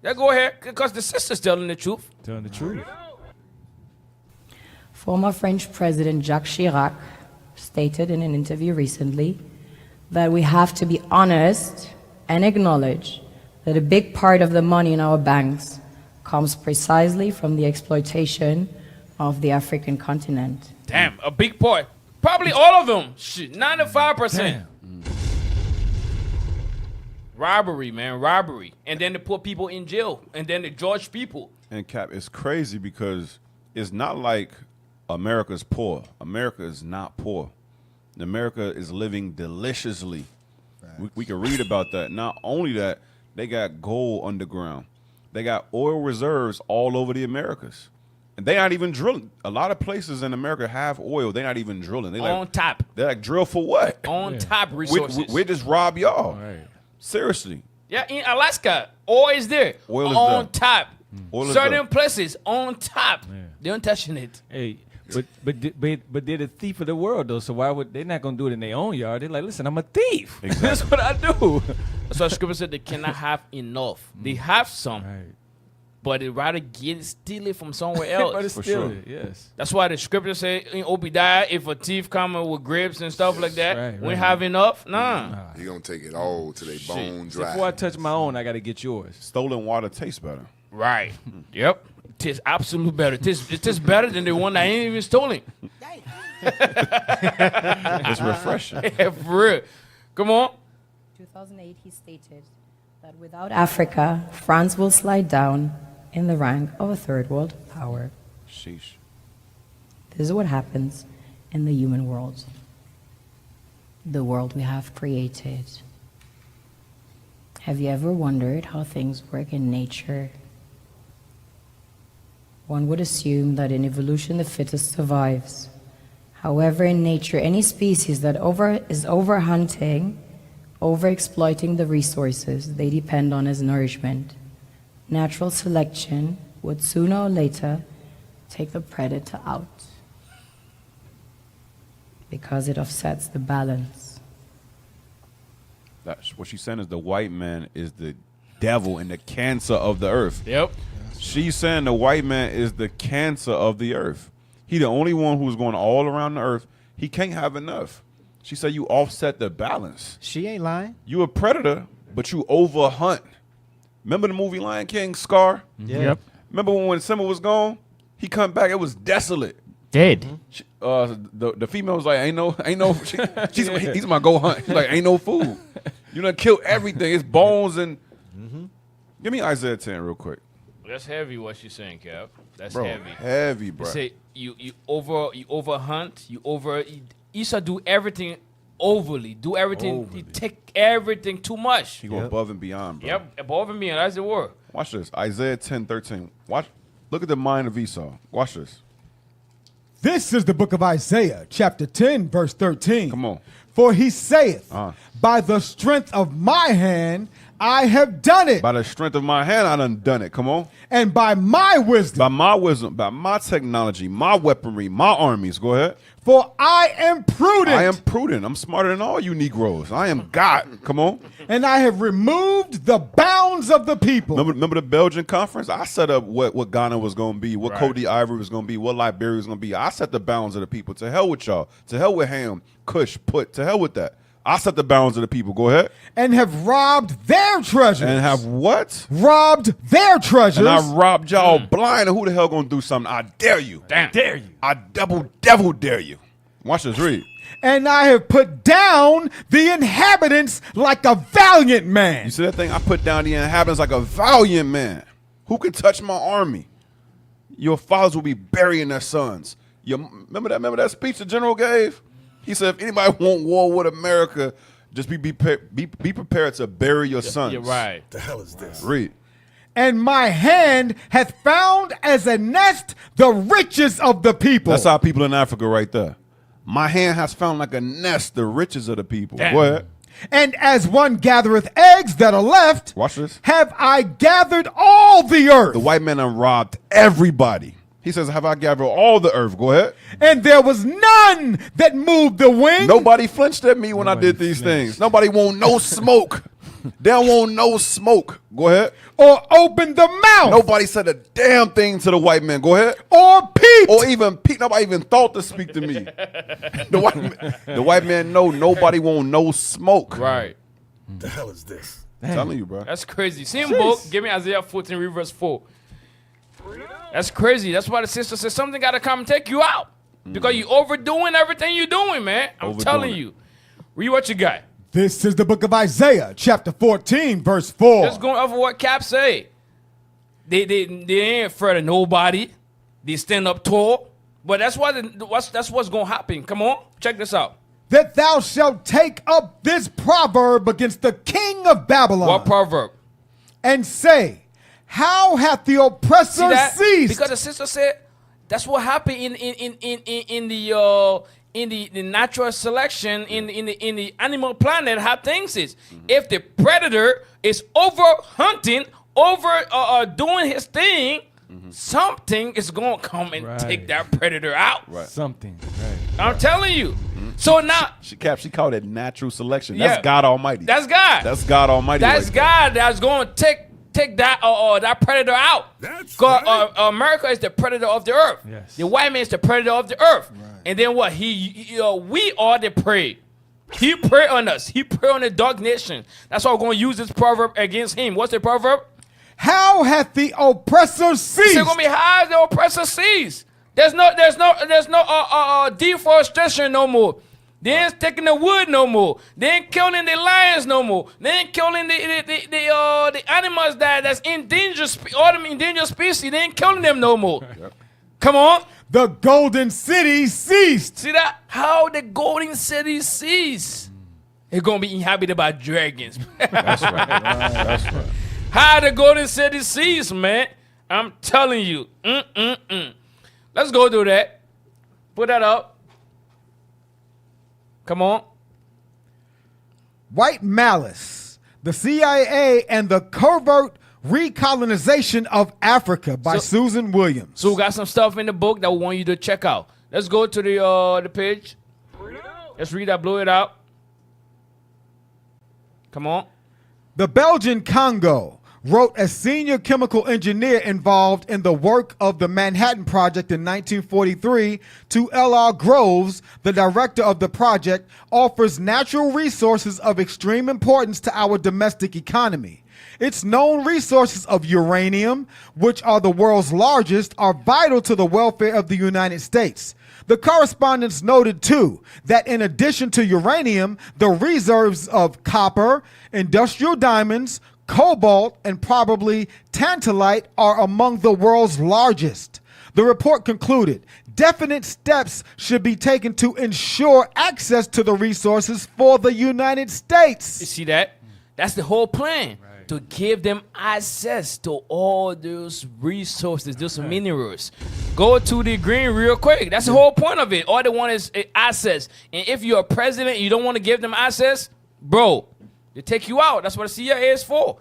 Yeah, go ahead, because the sister's telling the truth. Telling the truth. Former French President Jacques Chirac stated in an interview recently that we have to be honest and acknowledge that a big part of the money in our banks comes precisely from the exploitation of the African continent. Damn, a big part. Probably all of them. Shit, 95%. Robbery, man, robbery. And then they put people in jail. And then they judge people. And Cap, it's crazy because it's not like America's poor. America is not poor. America is living deliciously. We can read about that. Not only that, they got gold underground. They got oil reserves all over the Americas. And they not even drilling. A lot of places in America have oil. They're not even drilling. They On top. They're like, drill for what? On top resources. We just rob y'all. Right. Seriously. Yeah, in Alaska, oil is there. Oil is on there. top. Oil is Certain there. places on top. They don't touching it. Hey, but they're the thief of the world though. So why would they not gonna do it in their own yard? They're like, listen, I'm a thief. Exactly. That's what I do. That's why Scripture said they cannot have enough. They have some, but they rather steal it from somewhere else. But it's steal it, yes. That's why the Scripture say in Obadiah, if a thief coming with grapes and stuff like that, we right. have enough. Nah. He gonna take it all to their bone dry. Before I touch my own, I got to get yours. Stolen water tastes better. Right. Yep. It tastes absolutely better. It tastes better than the one that ain't even stolen. It's refreshing. Yeah, for real. Come on. 2008, he stated that without Africa, France will slide down in the rank of a third world power. Sheesh. This is what happens in the human world, the world we have created. Have you ever wondered how things work in nature? One would assume that in evolution the fittest survives. However, in nature, any species that is overhunting, overexploiting the resources they depend on as nourishment, natural selection would sooner or later take the predator out. because it offsets the balance. That's what she's saying is the white man is the devil and the cancer of the earth. Yep. She's saying the white man is the cancer of the earth. He the only one who's going all around the earth. He can't have enough. She said you offset the balance. She ain't lying. You a predator, but you overhunt. Remember the movie Lion King, Scar? Yeah. Yep. Remember when Simba was gone? He come back, it was desolate. Dead. The female was like, ain't no. He's my go hunt. She's like, ain't no food. You done killed everything. It's bones and. Give me Isaiah 10 real quick. That's heavy what she's saying, Cap. That's Bro, heavy. heavy, bro. You say you overhunt, you should do everything overly. Do everything. You take everything too much. He go above and beyond, bro. Yep, above and beyond. That's the word. Watch this. Isaiah 10:13. Watch. Look at the mind of Esau. Watch this. This is the book of Isaiah, chapter 10, verse 13. Come on. For he saith, by the strength of my hand I have done it. By the strength of my hand, I done it. Come on. And by my wisdom. By my wisdom, by my technology, my weaponry, my armies. Go ahead. For I am prudent. I am prudent. I'm smarter than all you Negroes. I am God. Come on. And I have removed the bounds of the people. Remember the Belgian conference? I set up what Ghana was going to be, what Cote d'Ivoire was going to be, what Liberia was going to be. I set the bounds of the people. To hell with y'all. To hell with Ham, Kush, Put. To hell with that. I set the bounds of the people. Go ahead. And have robbed their treasures. And have what? Robbed their treasures. And I robbed y'all blind. And who the hell gonna do something? I dare you. Damn. Dare you. I devil dare you. Watch this. Read. And I have put down the inhabitants like a valiant man. You see that thing? I put down the inhabitants like a valiant man. Who can touch my army? Your fathers will be burying their sons. Remember that speech the general gave? He said, if anybody want war with America, just be prepared to bury your sons. You're right. The hell is this? Read. And my hand hath found as a nest the riches of the people. That's our people in Africa right there. My hand has found like a nest the riches of the people. Damn. Go ahead. And as one gathereth eggs that are left, watch this, have I gathered all the earth. The white man have robbed everybody. He says, have I gathered all the earth? Go ahead. And there was none that moved the wing. Nobody flinched at me when I did these things. Nobody want no smoke. They don't want no smoke. Go ahead. Or opened the mouth. Nobody said a damn thing to the white man. Go ahead. Or peeped. Or even peeped. Nobody even thought to speak to me. The white man know nobody want no smoke. Right. The hell is this? I'm telling you, bro. That's crazy. Same book. Give me Isaiah 14, read verse 4. That's crazy. That's why the sister says something got to come and take you out. Because you overdoing everything you're doing, man. I'm telling you. Read what you got. This is the book of Isaiah, chapter 14, verse 4. Let's go over what Cap say. They ain't afraid of nobody. They stand up tall. But that's what's going to happen. Come on. Check this out. That thou shalt take up this proverb against the king of Babylon. What proverb? And say, how hath the oppressor ceased? Because the sister said that's what happened in the natural selection in the animal planet. How things is if the predator is over hunting, doing his thing, something is gonna come and take that predator out. Right. Something. Right. I'm telling you. So now she called it natural selection. That's God Almighty. That's God. That's God Almighty. That's God that's going to take that predator out. Because America is the predator of the earth. Yes. The white man is the predator of the earth. Right. And then what? We are the prey. He prey on us. He prey on the dark nation. That's why we're going to use this proverb against him. What's the proverb? How hath the oppressor ceased? It's going to be how has the oppressor ceased. There's no deforestation no more. They ain't taking the wood no more. They ain't killing the lions no more. They ain't killing the animals that's endangered, all them endangered species. They ain't killing them no more. Yep. Come on. The golden city ceased. See that? How the golden city ceased. It's gonna be inhabited by dragons. That's right. That's right. How the golden city ceased, man. I'm telling you. Let's go do that. Put that up. Come on. White Malice, the CIA and the Covert Recolonization of Africa by Susan Williams. So we got some stuff in the book that we want you to check out. Let's go to the page. Let's read that. Blow it out. Come on. The Belgian Congo, wrote a senior chemical engineer involved in the work of the Manhattan Project in 1943, to L.R. Groves, the director of the project, offers natural resources of extreme importance to our domestic economy. Its known resources of uranium, which are the world's largest, are vital to the welfare of the United States. The correspondence noted, too, that in addition to uranium, the reserves of copper, industrial diamonds, cobalt, and probably tantalite are among the world's largest. The report concluded, definite steps should be taken to ensure access to the resources for the United States. You see that? That's the whole plan. To give them access to all those resources, those minerals. Go to the green real quick. That's the whole point of it. All they want is access. And if you're a president and you don't want to give them access, bro, they take you out. That's what the CIA is for.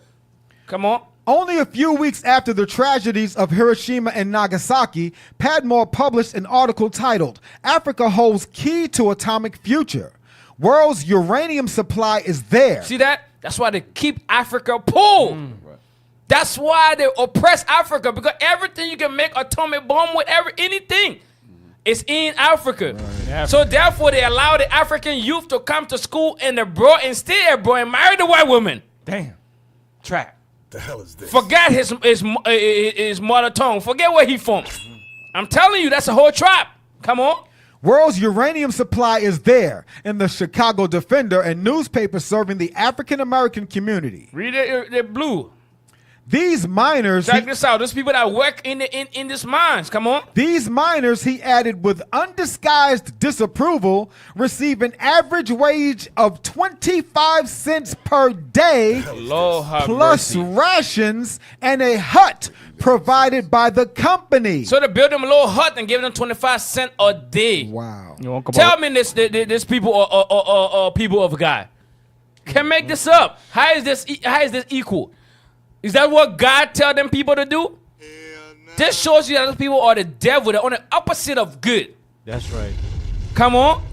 Come on. Only a few weeks after the tragedies of Hiroshima and Nagasaki, Padmore published an article titled, Africa Holds Key to Atomic Future. World's uranium supply is there. See that? That's why they keep Africa poor. That's why they oppress Africa, because everything you can make atomic bomb with, anything, is in Africa. So therefore, they allow the African youth to come to school and stay abroad and marry the white woman. Damn. Trap. The hell is this? Forget his mother tongue. Forget where he from. I'm telling you, that's a whole trap. Come on. World's uranium supply is there in the Chicago Defender, a newspaper serving the African American community. Read it, they're blue. These miners... Check this out. There's people that work in these mines. Come on. These miners, he added with undisguised disapproval, receive an average wage of 25 cents per day, Lord have plus mercy. rations and a hut provided by the company. So they build them a little hut and give them 25 cents a day. Wow. Tell me this people are people of God. Can make this up. How is this equal? Is that what God tell them people to do? This shows you that those people are the devil. They're on the opposite of good. That's right. Come on.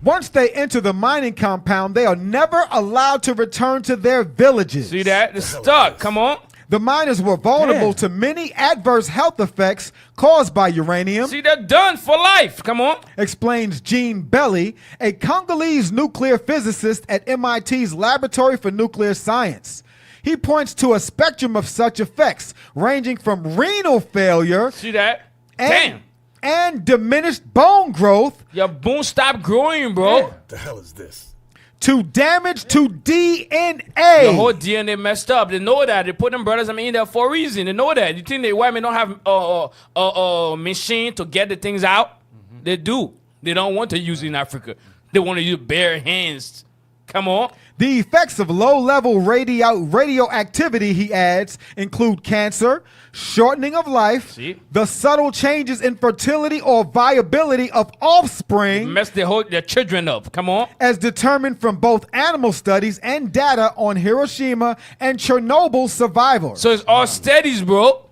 Once they enter the mining compound, they are never allowed to return to their villages. See that? They're stuck. Come on. The miners were vulnerable to many adverse health effects caused by uranium. See, they're done for life. Come on. Explains Gene Belly, a Congolese nuclear physicist at MIT's Laboratory for Nuclear Science. He points to a spectrum of such effects, ranging from renal failure. See that? Damn. And diminished bone growth. Your bone stopped growing, bro. What the hell is this? To damage to DNA. The whole DNA messed up. They know that. They put them brothers in there for a reason. They know that. You think the white men don't have a machine to get the things out? They do. They don't want to use it in Africa. They want to use bare hands. Come on. The effects of low-level radioactivity, he adds, include cancer, shortening of life, the subtle changes in fertility or viability of offspring, mess their children up. Come on. As determined from both animal studies and data on Hiroshima and Chernobyl survivors. So it's all studies, bro.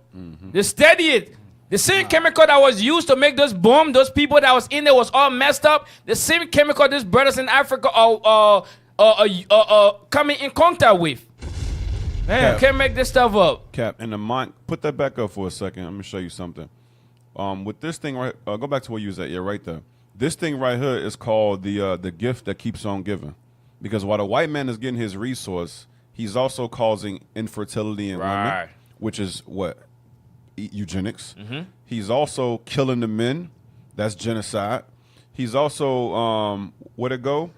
They study it. The same chemical that was used to make those bomb, those people that was in there was all messed up. The same chemical these brothers in Africa are coming in contact with. Man, can't make this stuff up. Cap, and the mind, put that back up for a second. I'm gonna show you something. With this thing right, go back to where you was at. Yeah, right there. This thing right here is called the gift that keeps on giving, because while the white man is getting his resource, he's also causing infertility in women, which is what eugenics. He's also killing the men. That's genocide. He's also where'd it go?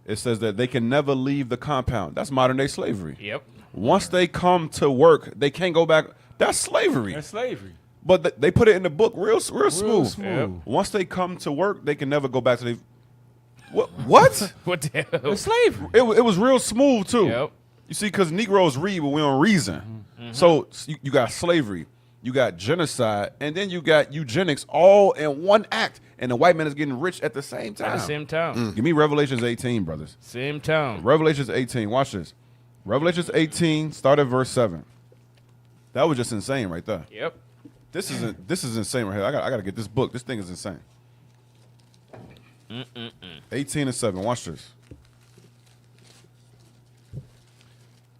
It says that they can never leave the compound. That's modern day slavery. Yep. Once they come to work, they can't go back. That's slavery. That's slavery. But they put it in the book real smooth. Yep. Once they come to work, they can never go back to the. What? What the hell? It's slavery. It was real smooth too. Yep. You see, because Negroes read, but we don't reason. So you got slavery, you got genocide, and then you got eugenics all in one act. And the white man is getting rich at the same time. At the same time. Give me Revelations 18, brothers. Same time. Revelations 18. Watch this. Revelations 18, start at verse 7. That was just insane right there. Yep. This is insane right here. I gotta get this book. This thing is insane. Mm-mm-mm. 18:7. Watch this.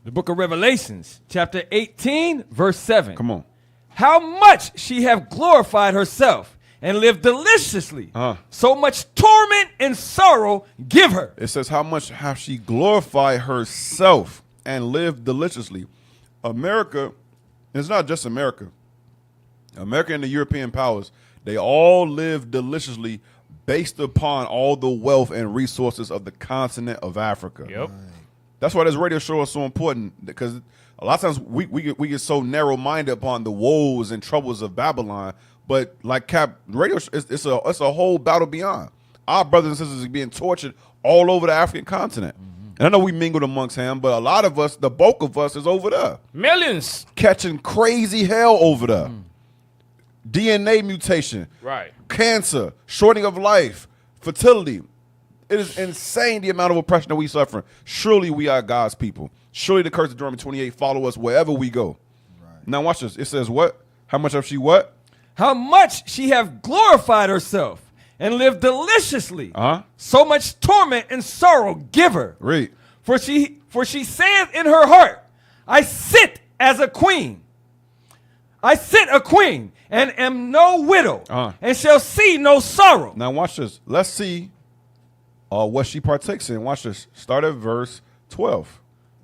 The book of Revelations, chapter 18, verse 7. Come on. How much she have glorified herself and lived deliciously. So much torment and sorrow give her. It says, how much have she glorified herself and lived deliciously? America, it's not just America. America and the European powers, they all live deliciously based upon all the wealth and resources of the continent of Africa. Yep. That's why this radio show is so important, because a lot of times we get so narrow-minded upon the woes and troubles of Babylon, but like Cap, radio it's a whole battle beyond. Our brothers and sisters are being tortured all over the African continent. And I know we mingled amongst him, but a lot of us, the bulk of us, is over there. Millions. Catching crazy hell over there. DNA mutation. Right. Cancer. Shortening of life. Fertility. It is insane the amount of oppression that we suffer. Surely we are God's people. Surely the curse of Deuteronomy 28 follow us wherever we go. Right. Now watch this. It says what? How much have she what? How much she have glorified herself and lived deliciously. So much torment and sorrow give her. Read. For she saith in her heart, I sit as a queen. I sit a queen and am no widow and shall see no sorrow. Now watch this. Let's see what she partakes in. Watch this. Start at verse 12.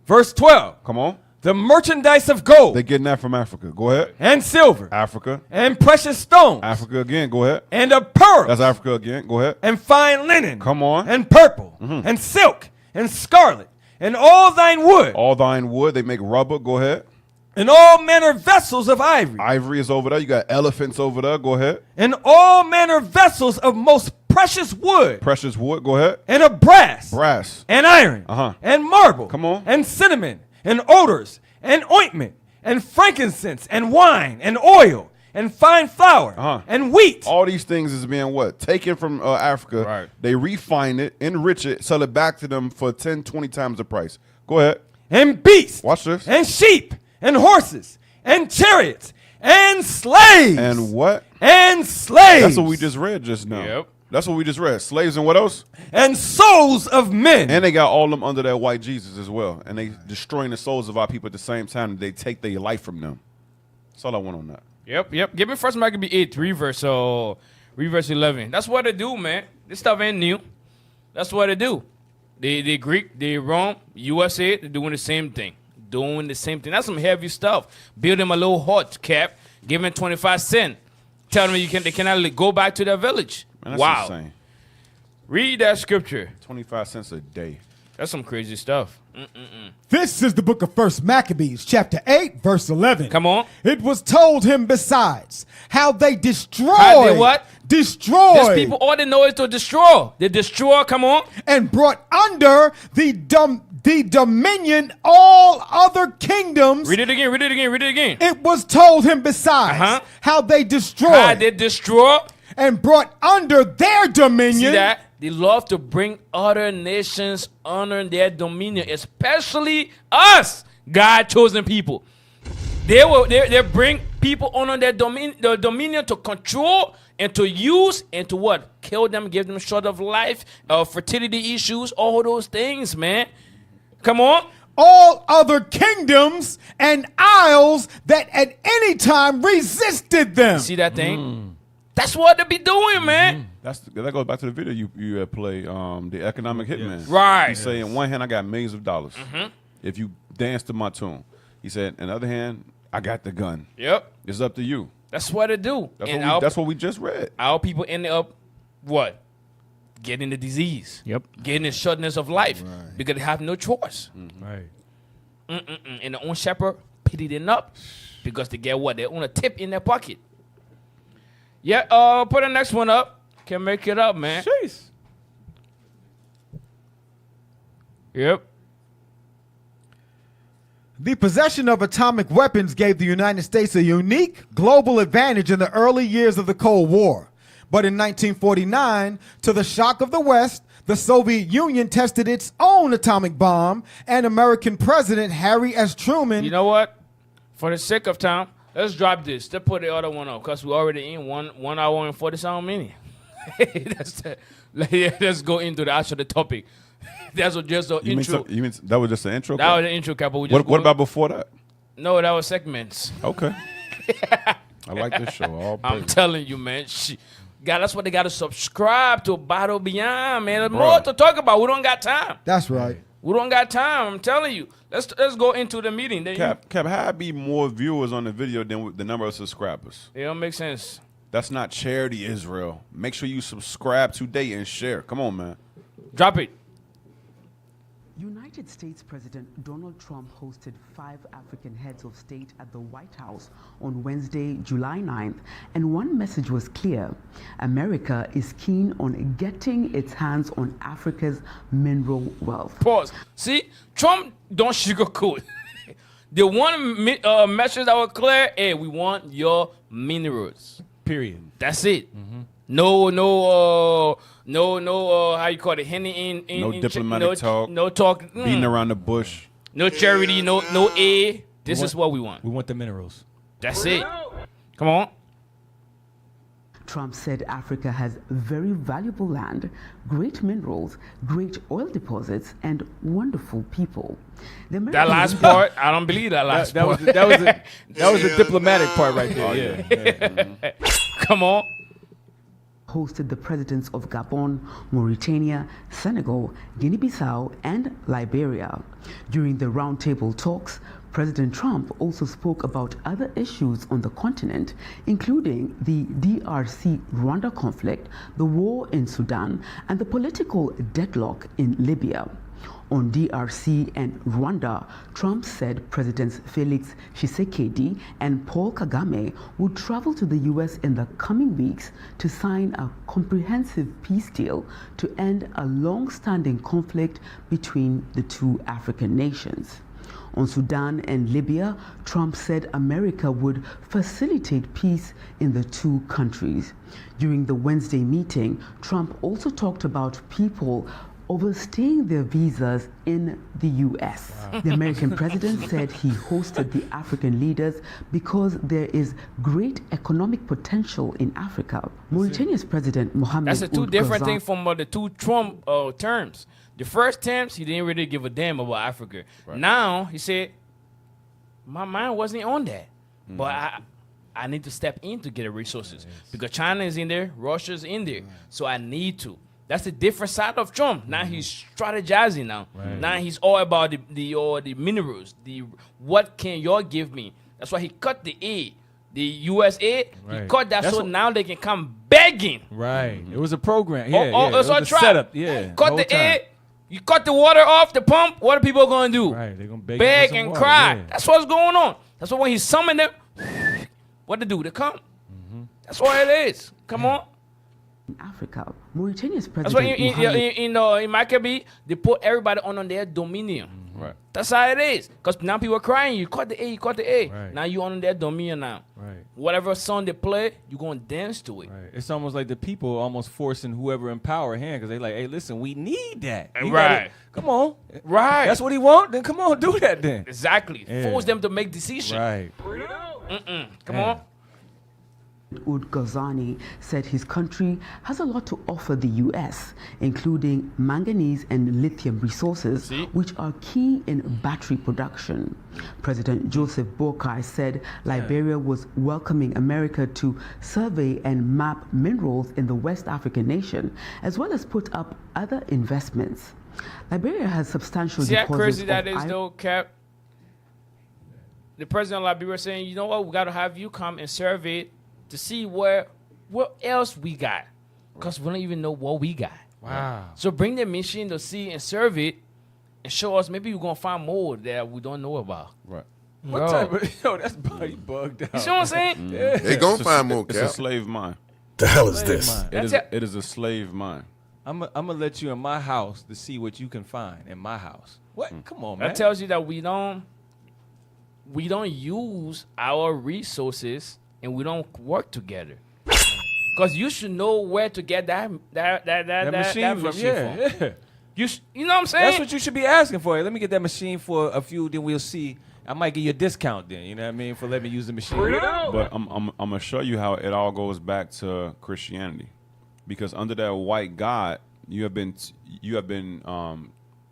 Verse 12. Come on. The merchandise of gold. They're getting that from Africa. Go ahead. And silver. Africa. And precious stones. Africa again. Go ahead. And of pearls. That's Africa again. Go ahead. And fine linen. Come on. And purple. And silk. And scarlet. And all thine wood. All thine wood. They make rubber. Go ahead. And all manner vessels of ivory. Ivory is over there. You got elephants over there. Go ahead. And all manner vessels of most precious wood. Precious wood. Go ahead. And of brass. Brass. And iron. And marble. Come on. And cinnamon. And odors. And ointment. And frankincense. And wine. And oil. And fine flour. And wheat. All these things is being what? Taken from Africa. Right. They refine it, enrich it, sell it back to them for 10, 20 times the price. Go ahead. And beasts. Watch this. And sheep. And horses. And chariots. And slaves. And what? And slaves. That's what we just read just now. Yep. That's what we just read. Slaves and what else? And souls of men. And they got all of them under that white Jesus as well. And they destroying the souls of our people at the same time. They take their life from them. That's all I want on that. Yep. Give me First Maccabees 8, read verse 11. That's what they do, man. This stuff ain't new. That's what they do. The Greek, the Rome, USA, they're doing the same thing. That's some heavy stuff. Build them a little hut, Cap. Give them 25 cents. Tell them they cannot go back to their village. Man, that's wow. insane. Read that scripture. 25 cents a day. That's some crazy stuff. This is the book of 1 Maccabees, chapter 8, verse 11. Come on. It was told him besides how they destroyed. How they what? Destroyed. These people, all they know is to destroy. They destroy, come on. And brought under the dominion all other kingdoms. Read it again. It was told him besides how they destroyed. How they destroy. And brought under their dominion. See that? They love to bring other nations under their dominion, especially us, God-chosen people. They bring people under their dominion to control and to use and to what? Kill them, give them short of life, fertility issues, all those things, man. Come on. All other kingdoms and isles that at any time resisted them. See that thing? That's what they be doing, man. That goes back to the video you play, the economic hitman. Right. He say, in one hand, I got millions of dollars. If you dance to my tune. He said, in the other hand, I got the gun. Yep. It's up to you. That's what they do. That's what we just read. Our people end up, what? Getting the disease. Yep. Getting the shortness of life. Right. Because they have no choice. Right. And the own shepherd pity them up because they get what? They own a tip in their pocket. Yeah, put the next one up. Can make it up, man. Jeez. Yep. The possession of atomic weapons gave the United States a unique global advantage in the early years of the Cold War. But in 1949, to the shock of the West, the Soviet Union tested its own atomic bomb, and American President Harry S. Truman... You know what? For the sake of time, let's drop this. Let's put the other one up because we're already in 1 hour and 40-something minutes. Let's Let's go into the actual topic. That's just the intro. You mean that was just the intro? That was the intro, Capo. What about before that? No, that was segments. Okay. I like this show. I'm telling you, man. God, that's what they got to subscribe to Battle Beyond, man. There's more to talk about. We don't got time. That's right. We don't got time. I'm telling you. Let's go into the meeting. Cap, how be more viewers on the video than the number of subscribers? It don't make sense. That's not charity, Israel. Make sure you subscribe today and share. Come on, man. Drop it. United States President Donald Trump hosted 5 African heads of state at the White House on Wednesday, July 9th, and one message was clear. America is keen on getting its hands on Africa's mineral wealth. Pause. See, Trump don't sugarcoat. The one message that was clear, hey, we want your minerals. Period. That's it. No, how you call it? Henny no diplomatic talk. No talk. Beating around the bush. No charity. No aid. This is what we want. We want the minerals. That's it. Come on. Trump said Africa has very valuable land, great minerals, great oil deposits, and wonderful people. That last part, I don't believe that last part. That was the diplomatic part right there. Yeah. Come on. Hosted the presidents of Gabon, Mauritania, Senegal, Guinea-Bissau, and Liberia. During the roundtable talks, President Trump also spoke about other issues on the continent, including the DRC-Rwanda conflict, the war in Sudan, and the political deadlock in Libya. On DRC and Rwanda, Trump said Presidents Felix Tshisekedi and Paul Kagame would travel to the U.S. in the coming weeks to sign a comprehensive peace deal to end a long-standing conflict between the two African nations. On Sudan and Libya, Trump said America would facilitate peace in the two countries. During the Wednesday meeting, Trump also talked about people overstaying their visas in the U.S. Wow. The American president said he hosted the African leaders because there is great economic potential in Africa. Mauritania's President Mohamed That's a two different thing from the two Trump terms. The first terms, he didn't really give a damn about Africa. Right. Now, he said, my mind wasn't on that. But I need to step in to get the resources. Because China is in there, Russia's in there. So I need to. That's a different side of Trump. Now he's strategizing now. Right. Now he's all about the minerals. What can y'all give me? That's why he cut the aid. The USA, he cut that so now they can come begging. Right. It was a program. It's a setup. Yeah. Cut the aid. You cut the water off the pump. What are people going to do? Right. They're going to beg and cry. Yeah. That's what's going on. That's why when he summoned them, what to do? They come. That's what it is. Come on. Africa, Mauritania's president. That's why in Maccabi, they put everybody on their dominion. Right. That's how it is. Because now people are crying. You cut the A, Right. Now you on their dominion now. Right. Whatever song they play, you going to dance to it. Right. It's almost like the people almost forcing whoever in power hand because they like, hey, listen, we need that. Right. Come on. Right. That's what he want? Then come on, do that then. Exactly. Yeah. Force them to make decisions. Right. Come on. Oud Ghazani said his country has a lot to offer the U.S., including manganese and lithium resources, which are key in battery production. President Joseph Boakai said Liberia was welcoming America to survey and map minerals in the West African nation, as well as put up other investments. Liberia has substantial See deposits how crazy that is, though, Cap? The president of Liberia saying, you know what, we got to have you come and survey it to see what else we got, because we don't even know what we got. Wow. So bring the machine to see and serve it and show us. Maybe we're going to find more that we don't know about. Right. What type of, that's bugged out. You see what I'm saying? Yeah. They going to find more, It's a slave mine. The hell is this? It is a slave mine. I'm gonna let you in my house to see what you can find in my house. What? Come on, man. That tells you that we don't use our resources and we don't work together. Because you should know where to get that machine from. Yeah. You know what I'm saying? That's what you should be asking for. Let me get that machine for a few, then we'll see. I might give you a discount then, you know what I mean, for letting me use the machine. But I'm going to show you how it all goes back to Christianity. because under that white God, you have been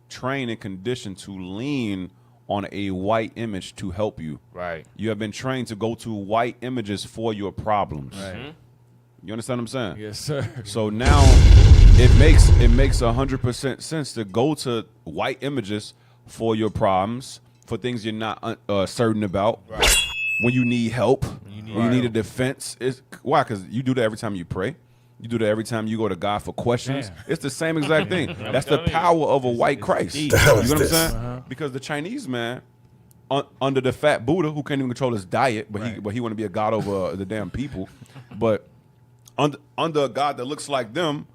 trained and conditioned to lean on a white image to help you. Right. You have been trained to go to white images for your problems. Right. You understand what I'm saying? Yes, sir. So now it makes 100% sense to go to white images for your problems, for things you're not certain about. Right. When you need help, when you need a Right. defense. Why? Because you do that every time you pray. You do that every time you go to God for questions. Damn. It's the same exact thing. I'm That's the telling you. power of a white Christ. You The know hell what is I'm this? saying? Because the Chinese man, under the fat Buddha, who can't even control his diet, but he want to be a god over the damn people. But under a God that looks like them,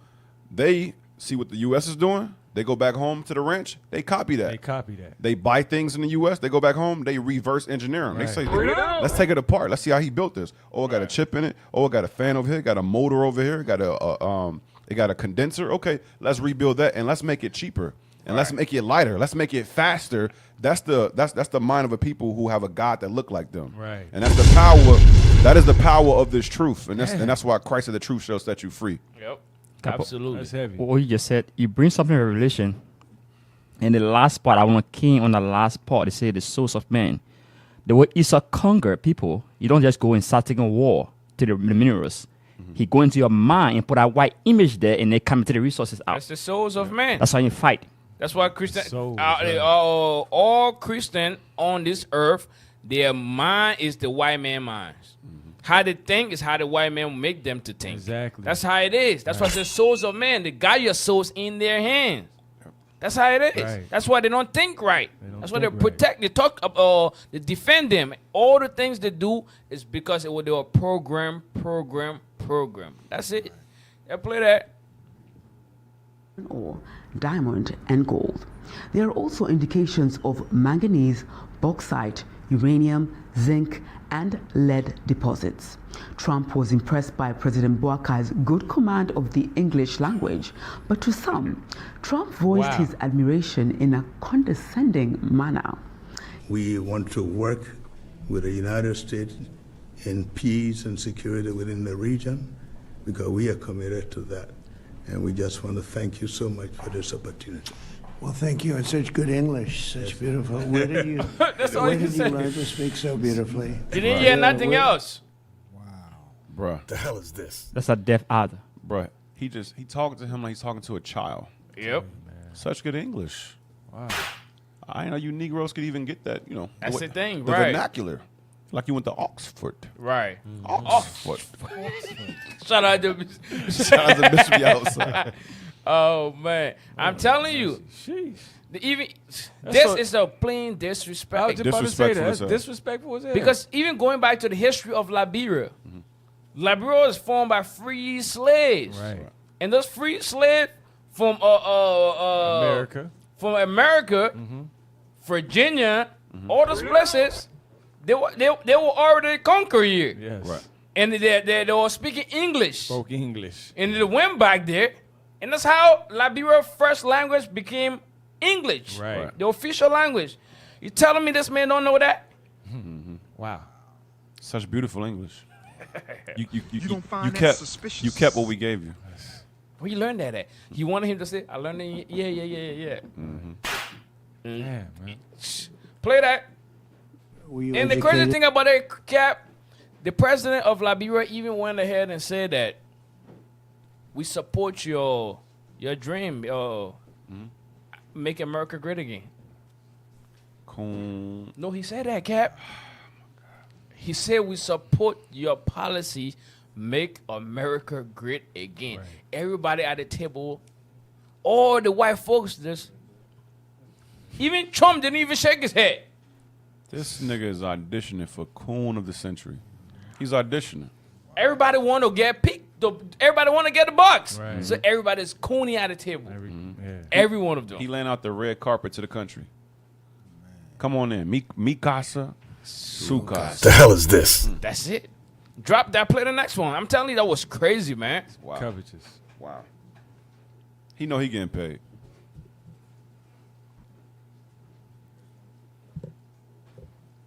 they see what the U.S. is doing. They go back home to the ranch. They copy that. They buy things in the U.S. They go back home. They reverse engineer them. They say, let's take it apart. Let's see how he built this. Oh, it got a chip in it. Oh, it got a fan over here. Got a motor over here. Got it got a condenser. Okay, let's rebuild that and let's make it cheaper and let's make it lighter. Let's make it faster. That's the mind of a people who have a God that look like them. Right. And that's the power. That is the power of this truth. And that's why Christ of the truth shall set you free. Yep. Absolutely. That's heavy. What you just said, you bring something in Revelation. And the last part, I want to key on the last part. They say the souls of men. The way Esau conquer people, you don't just go and start taking war to the minerals. He go into your mind and put a white image there, and they come to the resources out. That's the souls of man. That's how you fight. That's why Christian, Souls, all Christian on this earth, their mind is the white man mind. How they think is how the white man make them to think. Exactly. That's how it is. That's why the souls of man. They got your souls in their hands. That's how it is. Right. That's why they don't think right. That's why they think right. protect. They talk. They defend them. All the things they do is because they were program. That's it. They play that. Ore, diamond, and gold. There are also indications of manganese, bauxite, uranium, zinc, and lead deposits. Trump was impressed by President Boakai's good command of the English language, but to some, Trump voiced his admiration in a condescending manner. We want to work with the United States in peace and security within the region because we are committed to that. And we just want to thank you so much for this opportunity. Well, thank you in such good English, such beautiful. Where did you? That's all where you did can you say. learn to speak so beautifully? You didn't hear nothing else. Bruh. The hell is this? That's a deaf adder. Bruh. He talking to him like he's talking to a child. Yep. Such good English. Wow. I didn't know you Negroes could even get that, That's the thing, the right. vernacular. Like you went to Oxford. Right. Oxford. Shout out to Bishop outside. Oh man, I'm telling you, this is a plain disrespect. I was just about to say that. That's disrespectful as hell. Because even going back to the history of Liberia, Liberia was formed by free slaves, Right. and those free slaves from America, Virginia, all those places, they were already conquered here. Yes. Right. And they were speaking English. Spoke English. And they went back there. And that's how Liberia's first language became English. Right. The official language. You telling me this man don't know that? Wow. Such beautiful English. You don't find that kept suspicious? you kept what we gave you. Where you learned that at? You wanted him to say, I learned it. Yeah. Yeah, man. Play that. Were you And the crazy educated? thing about that, Cap, the president of Liberia even went ahead and said that we support your dream, make America great again. Cool. No, he said that, Cap. He said we support your policy, make America great again. Right. Everybody at the table, all the white folks, even Trump didn't even shake his head. This nigga is auditioning for Coon of the Century. He's auditioning. Everybody want to get picked. Everybody want to get the box. Right. So everybody's cooning at the table. Every one of them. He laying out the red carpet to the country. Come on in. Mikasa Sukasa. The hell is this? That's it. Drop that, play the next one. I'm telling you, that was crazy, man. Wow. Covetous. Wow. He know he getting paid.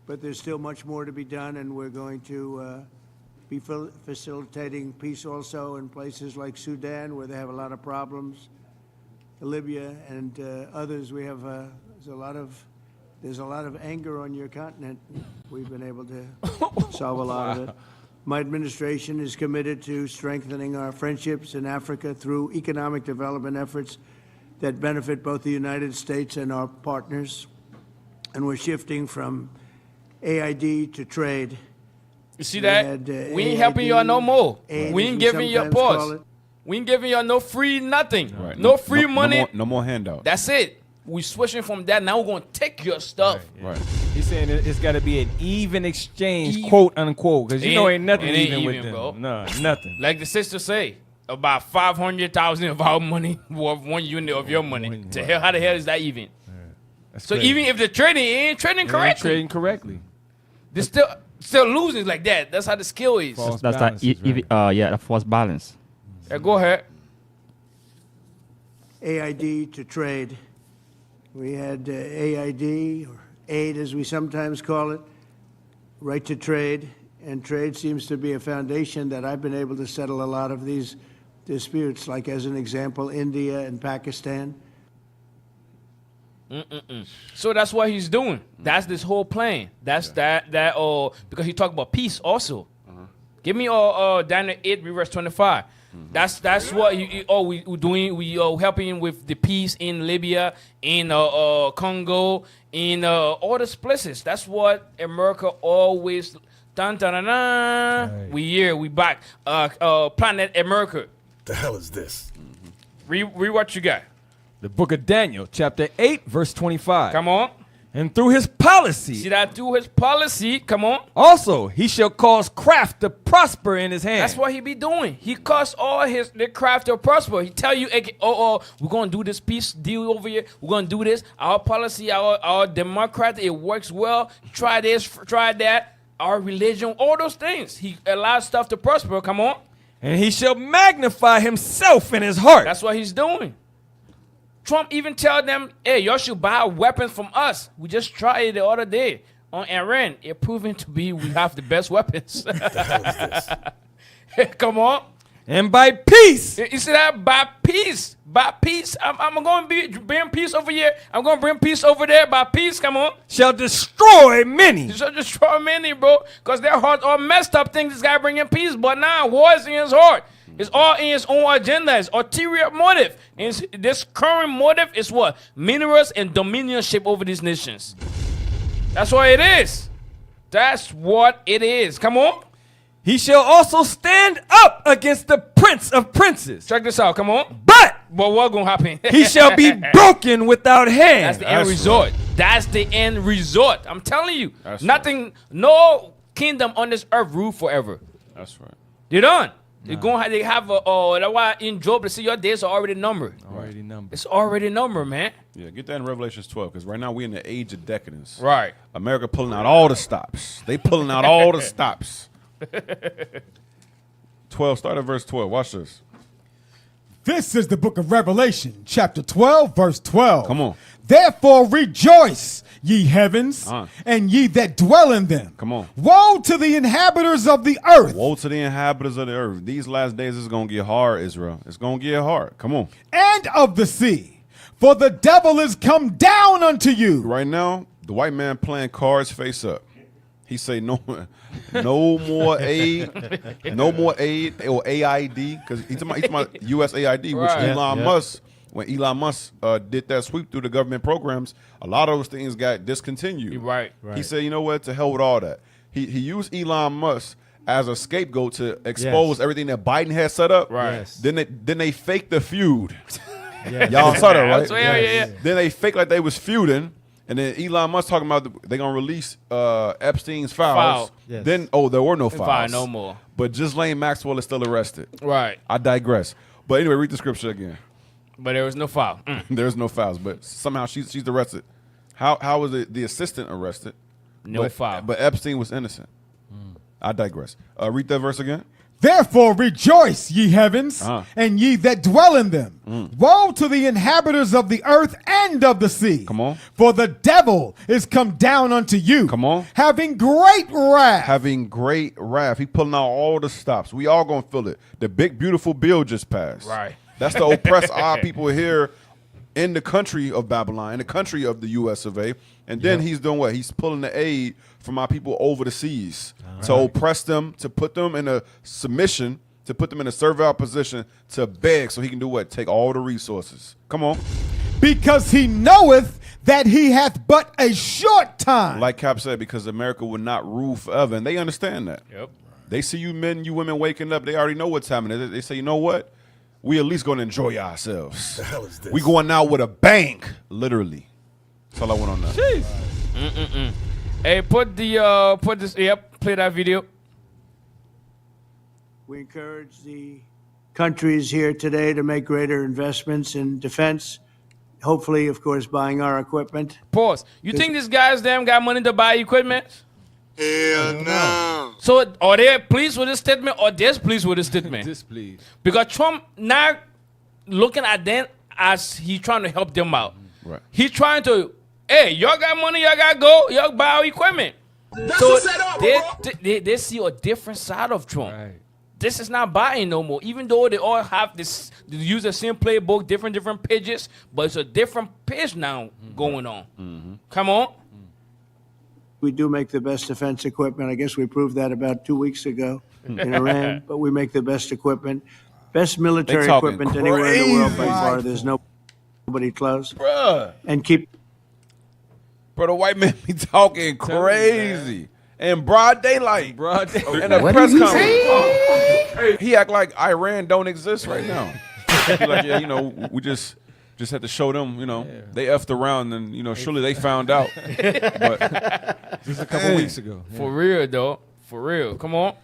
But there's still much more to be done, and we're going to be facilitating peace also in places like Sudan, where they have a lot of problems, Libya, and others. We have there's a lot of anger on your continent. We've been able to solve a lot of it. My administration is committed to strengthening our friendships in Africa through economic development efforts that benefit both the United States and our partners. And we're shifting from AID to trade. You see that? We ain't helping y'all no more. We ain't giving y'all pause. We ain't giving y'all no free nothing. Right. No free money. No more handout. That's it. We switching from that. Now we're going to take your stuff. Right. He's saying it's got to be an even exchange, quote unquote, because you know ain't nothing even with them. Bro. No, nothing. Like the sister say, about 500,000 of our money worth 1 unit of your money. To hell, how the hell is that even? So crazy. even if they're trading, it ain't trading correctly. Ain't trading correctly. They're still losing like that. That's how the skill is. That's that. The false balance. Yeah, go ahead. AID to trade. We had AID, or aid as we sometimes call it, right to trade, and trade seems to be a foundation that I've been able to settle a lot of these disputes, like as an example, India and Pakistan. So that's what he's doing. That's this whole plan. That's that because he talked about peace also. Give me Daniel 8 verse 25. That's what we doing. We helping him with the peace in Libya, in Congo, in all these places. That's what America always. Dun, dun, dun, dun. Right. We here. We back. Planet America. The hell is this? Read what you got. The book of Daniel, chapter 8, verse 25. Come on. And through his policy. See that? Through his policy. Come on. Also, he shall cause craft to prosper in his hand. That's what he be doing. He cause all the craft to prosper. He tell you, we're going to do this peace deal over here. We're going to do this. Our policy, our Democrat, it works well. Try this, try that. Our religion, all those things. He allows stuff to prosper. Come on. And he shall magnify himself in his heart. That's what he's doing. Trump even tell them, hey, y'all should buy weapons from us. We just tried it the other day on Iran. It proven to be we have the best weapons. Come on. And by peace. You see that? By peace. By peace. I'm going to bring peace over here. I'm going to bring peace over there. By peace. Come on. Shall destroy many. Shall destroy many, bro. Because their hearts all messed up. Think this guy bringing peace. But now, war is in his heart. It's all in his own agenda. It's ulterior motive. And this current motive is what? Minerals and dominionship over these nations. That's what it is. That's what it is. Come on. He shall also stand up against the prince of princes. Check this out. Come on. But what's going to happen? He shall be broken without That's hand. the end result. Right. That's the end result. I'm telling you. That's nothing, right. No kingdom on this earth rule forever. That's right. They're done. They're going. They have that's why in Job they say your days are already numbered. Already numbered. It's already numbered, man. Yeah, get that in Revelations 12, because right now we're in the age of decadence. Right. America pulling out all the stops. They pulling out all the stops. 12, start at verse 12. Watch this. This is the book of Revelation, chapter 12, verse 12. Come on. Therefore rejoice, ye heavens, and ye that dwell in them. Come on. Woe to the inhabitants of the earth. Woe to the inhabitants of the earth. These last days is going to get hard, Israel. It's going to get hard. Come on. And of the sea, for the devil is come down unto you. Right now, the white man playing cards face up. He say no more aid or AID, because he's talking about USAID, which Right. Elon Musk. When Elon Musk did that sweep through the government programs, a lot of those things got discontinued. Right. He said, you know what, to hell with all that. He used Elon Musk as a scapegoat to expose everything that Biden had set up. Right. Yes. Then they faked the feud. Yes. Y'all saw that, right? Yeah. Then they faked like they was feuding. And then Elon Musk talking about they're going to release Epstein's files. Yes. Then, there were no files. No more. But Ghislaine Maxwell is still arrested. Right. I digress. But anyway, read the scripture again. But there was no file. There's no files, but somehow she's arrested. How was the assistant arrested? No file. But Epstein was innocent. I digress. Read that verse again. Therefore rejoice, ye heavens, and ye that dwell in them. Woe to the inhabitants of the earth and of the sea. Come on. For the devil is come down unto you. Come on. Having great wrath. Having great wrath. He pulling out all the stops. We all gonna feel it. The big beautiful bill just passed. Right. That's the oppressed our people here in the country of Babylon, in the country of the US of A. And then he's doing what? He's pulling the aid from our people over the seas to oppress them, to put them in a submission, to put them in a servile position, to beg so he can do what? Take all the resources. Come on. Because he knoweth that he hath but a short time. Like Cap said, because America will not rule forever. And they understand that. Yep. They see you men, you women waking up. They already know what's happening. They say, you know what? We at least going to enjoy ourselves. The hell is this? We going out with a bang, literally. That's all I want on that. Jeez. Hey, put this. Yep, play that video. We encourage the countries here today to make greater investments in defense. Hopefully, of course, buying our equipment. Pause. You think these guys damn got money to buy equipment? Hell no. So are they pleased with this statement or displeased with this statement? Displeased. Because Trump not looking at them as he trying to help them out. Right. He's trying to, hey, y'all got money, y'all got to go, y'all buy our equipment. That's so the setup, they see a different side of Trump. Right. This is not buying no more. Even though they all have this, they use the same playbook, different pages, but it's a different page now going on. Come on. We do make the best defense equipment. I guess we proved that about 2 weeks ago in Iran, but we make the best equipment. Best military talking equipment anywhere in the world by crazy. far. There's nobody close. Bruh. And keep Bro, the white man be talking crazy. In broad daylight. Broad day. In a What press did he conference. He act like Iran don't exist right now. He like, yeah, you know, we just had to show them, you know, they effed around and, you know, surely they found out. But just a couple weeks ago. Yeah. For real, though. For real. Come on.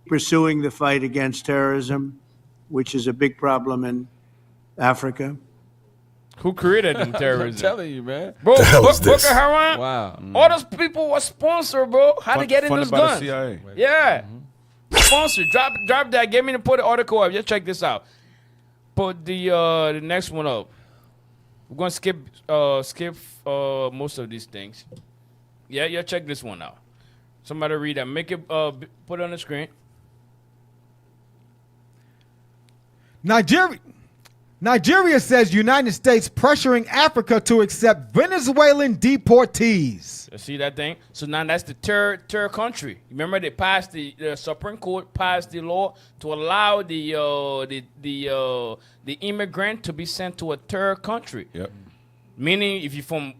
pursuing the fight against terrorism, which is a big problem in Africa. Who created them terrorism? I'm telling you, man. Bro, The hell is Boko this? Haram. Wow. All those people were sponsored, bro. How to get in those Funded by the guns? CIA. Yeah. Sponsored. Drop that. Get me to put the article up. Just check this out. Put the next one up. We're gonna skip most of these things. Yeah. Check this one out. Somebody read that. Make it put it on the screen. Nigeria says United States pressuring Africa to accept Venezuelan deportees. You see that thing? So now that's the third country. Remember they passed the Supreme Court passed the law to allow the immigrant to be sent to a third country. Yep. Meaning if you're from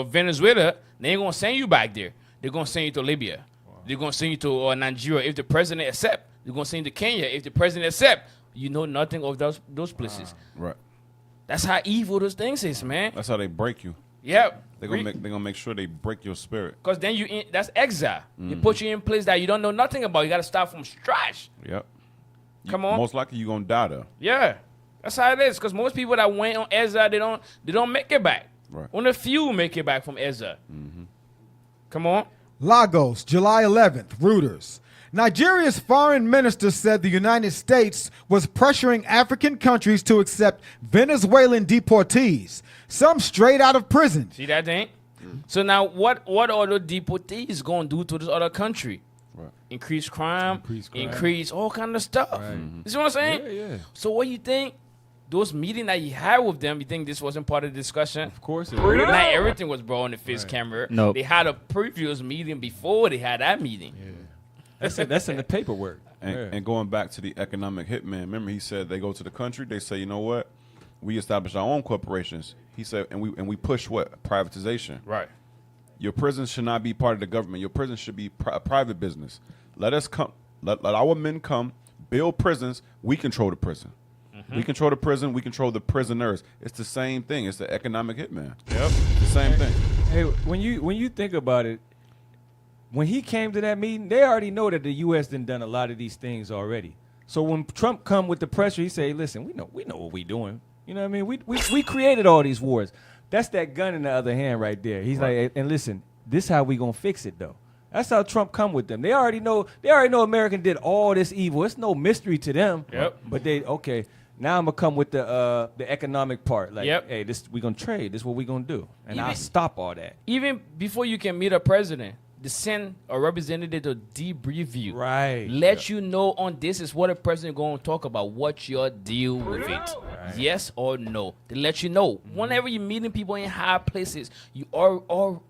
Venezuela, they ain't gonna send you back there. They're gonna send you to Libya. They're gonna send you to Nigeria if the president accept. They're gonna send you to Kenya if the president accept. You know nothing of those places. Right. That's how evil those things is, man. That's how they break you. Yeah. They're gonna make sure they break your spirit. Because then that's exile. They put you in place that you don't know nothing about. You got to start from scratch. Yep. Come on. Most likely you're gonna die though. Yeah, that's how it is. Because most people that went on exile, they don't make it back. Right. Only a few make it back from exile. Come on. Lagos, July 11th, Reuters. Nigeria's foreign minister said the United States was pressuring African countries to accept Venezuelan deportees, some straight out of prison. See that thing? So now what are the deportees going to do to this other country? Right. Increase crime, increase all kind of stuff. Right. You see what I'm saying? Yeah. So what you think? Those meetings that you had with them, you think this wasn't part of the discussion? Of course it Not was. everything was brought on the face camera. Nope. They had a previous meeting before they had that meeting. That's in the paperwork. And going back to the economic hitman, remember he said they go to the country, they say, you know what? We establish our own corporations. He said, and we push what? Privatization. Right. Your prisons should not be part of the government. Your prisons should be a private business. Let us come. Let our men come, build prisons. We control the prison. We control the prison. We control the prisoners. It's the same thing. It's the economic hitman. Yep. It's the same thing. Hey, when you think about it, when he came to that meeting, they already know that the U.S. done a lot of these things already. So when Trump come with the pressure, he say, "Listen, we know what we doing. You know what I mean? We created all these wars. That's that gun in the other hand right there. He's like, and listen, this how we gonna fix it though. That's how Trump come with them. They already know America did all this evil. It's no mystery to them. Yep. But now I'm gonna come with the economic part. Like, Yep. hey, we gonna trade. This is what we gonna do. And I'll Even- stop all that. Even before you can meet a president, they send a representative to debrief you. Right. Let you know on this is what a president going to talk about. What's your deal with it? Yes or no? They let you know. Whenever you're meeting people in high places, you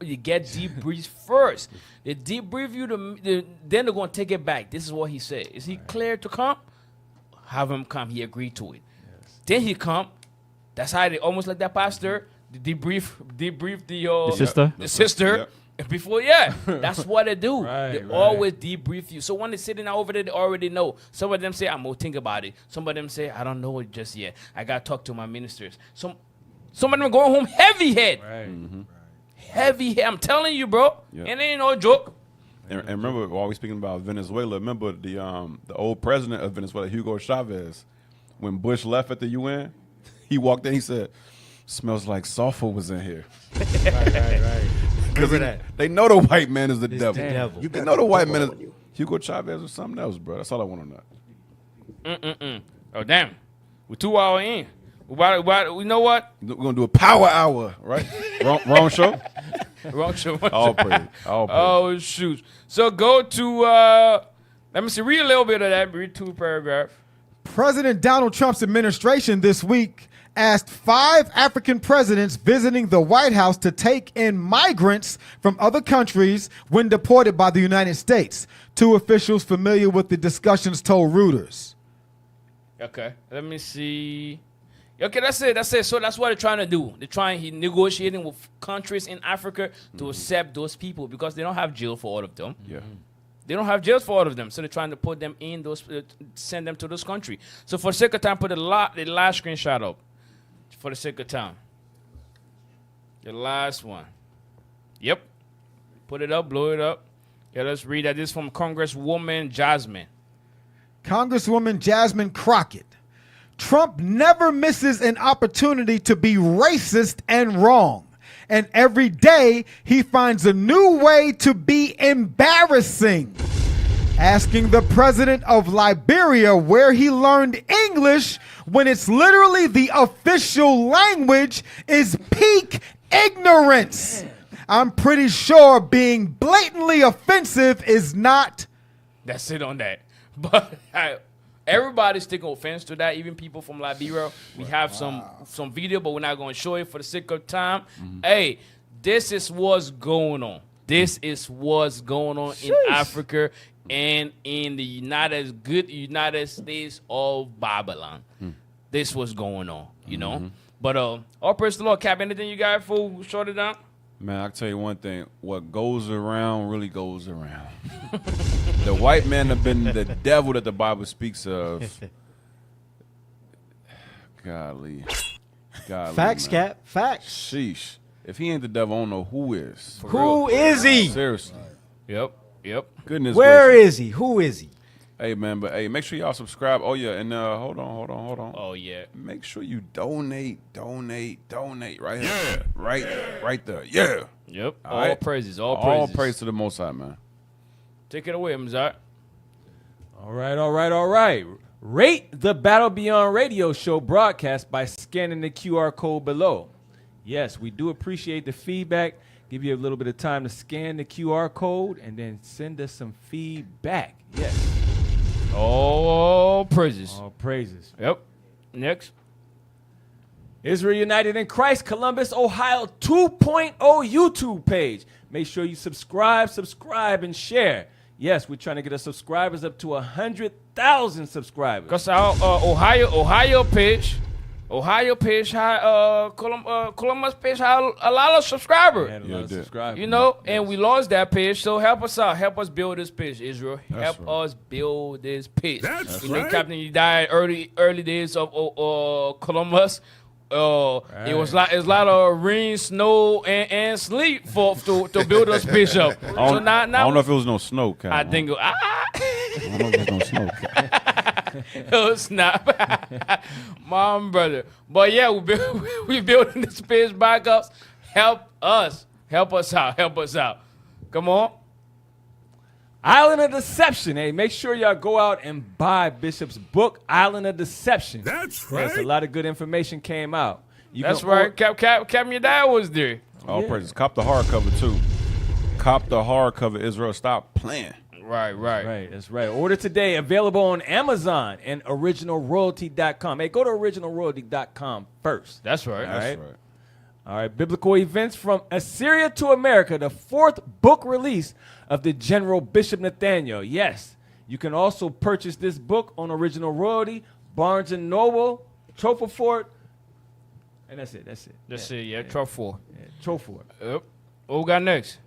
you get debriefed first. They debrief you, then they're going to take it back. This is what he said. Is he clear to come? Have him come. He agreed to it. Then he come. That's how they almost like that pastor. They debrief the sister. The sister. Yep. Before, that's what they do. They always debrief you. So when they're sitting out over there, they already know. Some of them say, I'm going to think about it. Some of them say, I don't know it just yet. I got to talk to my ministers. Some of them are going home heavy head. Heavy head. I'm telling you, bro. Yep. And it ain't no joke. And remember, while we speaking about Venezuela, remember the old president of Venezuela, Hugo Chavez, when Bush left at the UN, he walked in, he said, smells like sulfur was in here. Right. Because they know the white man is the devil. devil. They know the white man is Hugo Chavez or something else, bro. That's all I want to know. Oh, damn. We're 2 hours in. You know what? We're going to do a power hour, right? wrong show? Wrong show. All praise. All praise. Oh, shoot. So go to, let me see, read a little bit of that. Read 2 paragraphs. President Donald Trump's administration this week asked 5 African presidents visiting the White House to take in migrants from other countries when deported by the United States. 2 officials familiar with the discussions told Reuters. Okay, let me see. Okay, that's it. So that's what they're trying to do. He's negotiating with countries in Africa to accept those people because they don't have jail for all of them. Yeah. They don't have jails for all of them, so they're trying to put them in those, send them to those countries. So for the sake of time, put the last screenshot up. For the sake of time. The last one. Yep. Put it up, blow it up. Yeah, let's read that. This is from Congresswoman Jasmine. Congresswoman Jasmine Crockett. Trump never misses an opportunity to be racist and wrong. And every day he finds a new way to be embarrassing. Asking the president of Liberia where he learned English when it's literally the official language is peak ignorance. I'm pretty sure being blatantly offensive is not. That's it on that. But everybody's taking offense to that, even people from Liberia. We have some video, but we're not going to show it for the sake of time. Hey, this is what's going on. This is what's going on in Africa and in the United States of Babylon. This was going on, you know. But all praise the Lord. Cap, anything you got before we shut it down? Man, I'll tell you one thing. What goes around really goes around. The white man have been the devil that the Bible speaks of. Golly. Facts, man. Cap. Facts. Sheesh. If he ain't the devil, I don't know who is. Who is he? Seriously. Yep. Goodness Where gracious. is he? Who is he? Hey, man, but hey, make sure y'all subscribe. Oh, yeah, and hold on. Oh, yeah. Make sure you donate right here. Yeah. Right there. Yeah. Yep. All right? Praises. All praise to the Most High, man. Take it away, Mzar. All right. Rate the Battle Beyond Radio Show broadcast by scanning the QR code below. Yes, we do appreciate the feedback. Give you a little bit of time to scan the QR code and then send us some feedback. Yes. All praises. All praises. Yep. Next. Israel United in Christ, Columbus, Ohio 2.0 YouTube page. Make sure you subscribe, and share. Yes, we're trying to get our subscribers up to 100,000 subscribers. Because our Ohio page had Columbus page had a lot of subscribers. You know, and we lost that page. So help us out. Help us build this page, Israel. Help us build this page. That's right. Captain, you died early days of Columbus. It was a lot of rain, snow, and sleep to build us pitch up. So now I don't know if it was no snow, Cal. I think I don't know if it was no snow, Cal. Oh snap, mom, brother. But yeah, we building this pitch back up. Help us out. Come on. Island of Deception. Hey, make sure y'all go out and buy Bishop's book, Island of Deception. That's Yes, a lot of good information came out. That's right. Captain, your dad was there. All praises. Cop the hardcover too. Cop the hardcover. Israel, stop playing. Right. That's right. Order today. Available on Amazon and originalroyalty.com. Hey, go to originalroyalty.com first. That's right. All right. Biblical Events from Assyria to America, the 4th book release of the General Bishop Nathaniel. Yes, you can also purchase this book on Original Royalty, Barnes & Noble, Tropofort, and that's it. That's it, yeah. Tropofort. Yeah, Tropofort. Yep. What we got next?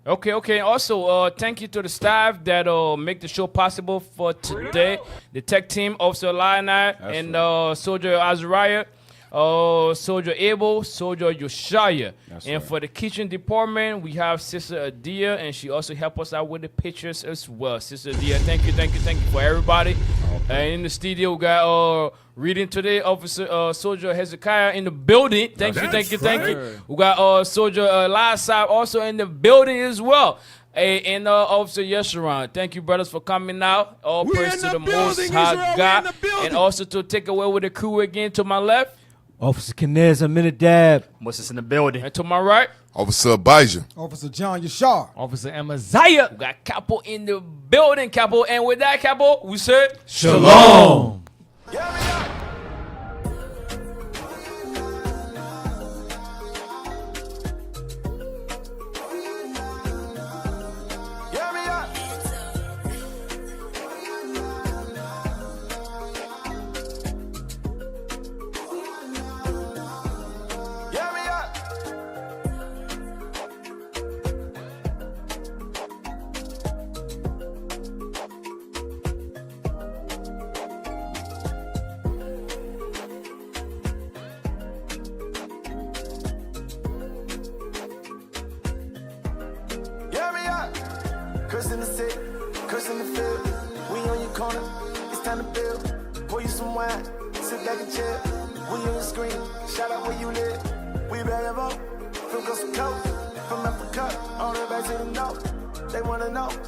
Okay. Also, thank you to the staff that make the show possible for today. The tech team, Officer Lionel and Soldier Azariah, Soldier Abel, Soldier Yoshaya. For the kitchen department, we have Sister Adia, and she also helped us out with the pictures as well. Sister Adia, thank you for everybody. And in the studio, we got reading today, Officer Soldier Hezekiah in the building. Thank you. We got Soldier Lysab also in the building as well. And Officer Yesharon, thank you, brothers, for coming out. All praise to the Most High God. And also to take away with the crew again to my left. Officer Kinez, Aminadab. Moses in the building. And to my right. Officer Abijah. Officer John Yashar. Officer Amaziah. We got Capo in the building, Capo. And with that, Capo, we said Shalom. Cursing the sick, cursing the field. We on your corner, it's time to build. Pour you some wine, sit back and chill. We on your screen, shout out where you live. We bag of up, from Coast to Coast. From Africa, all the way back to the north. They wanna know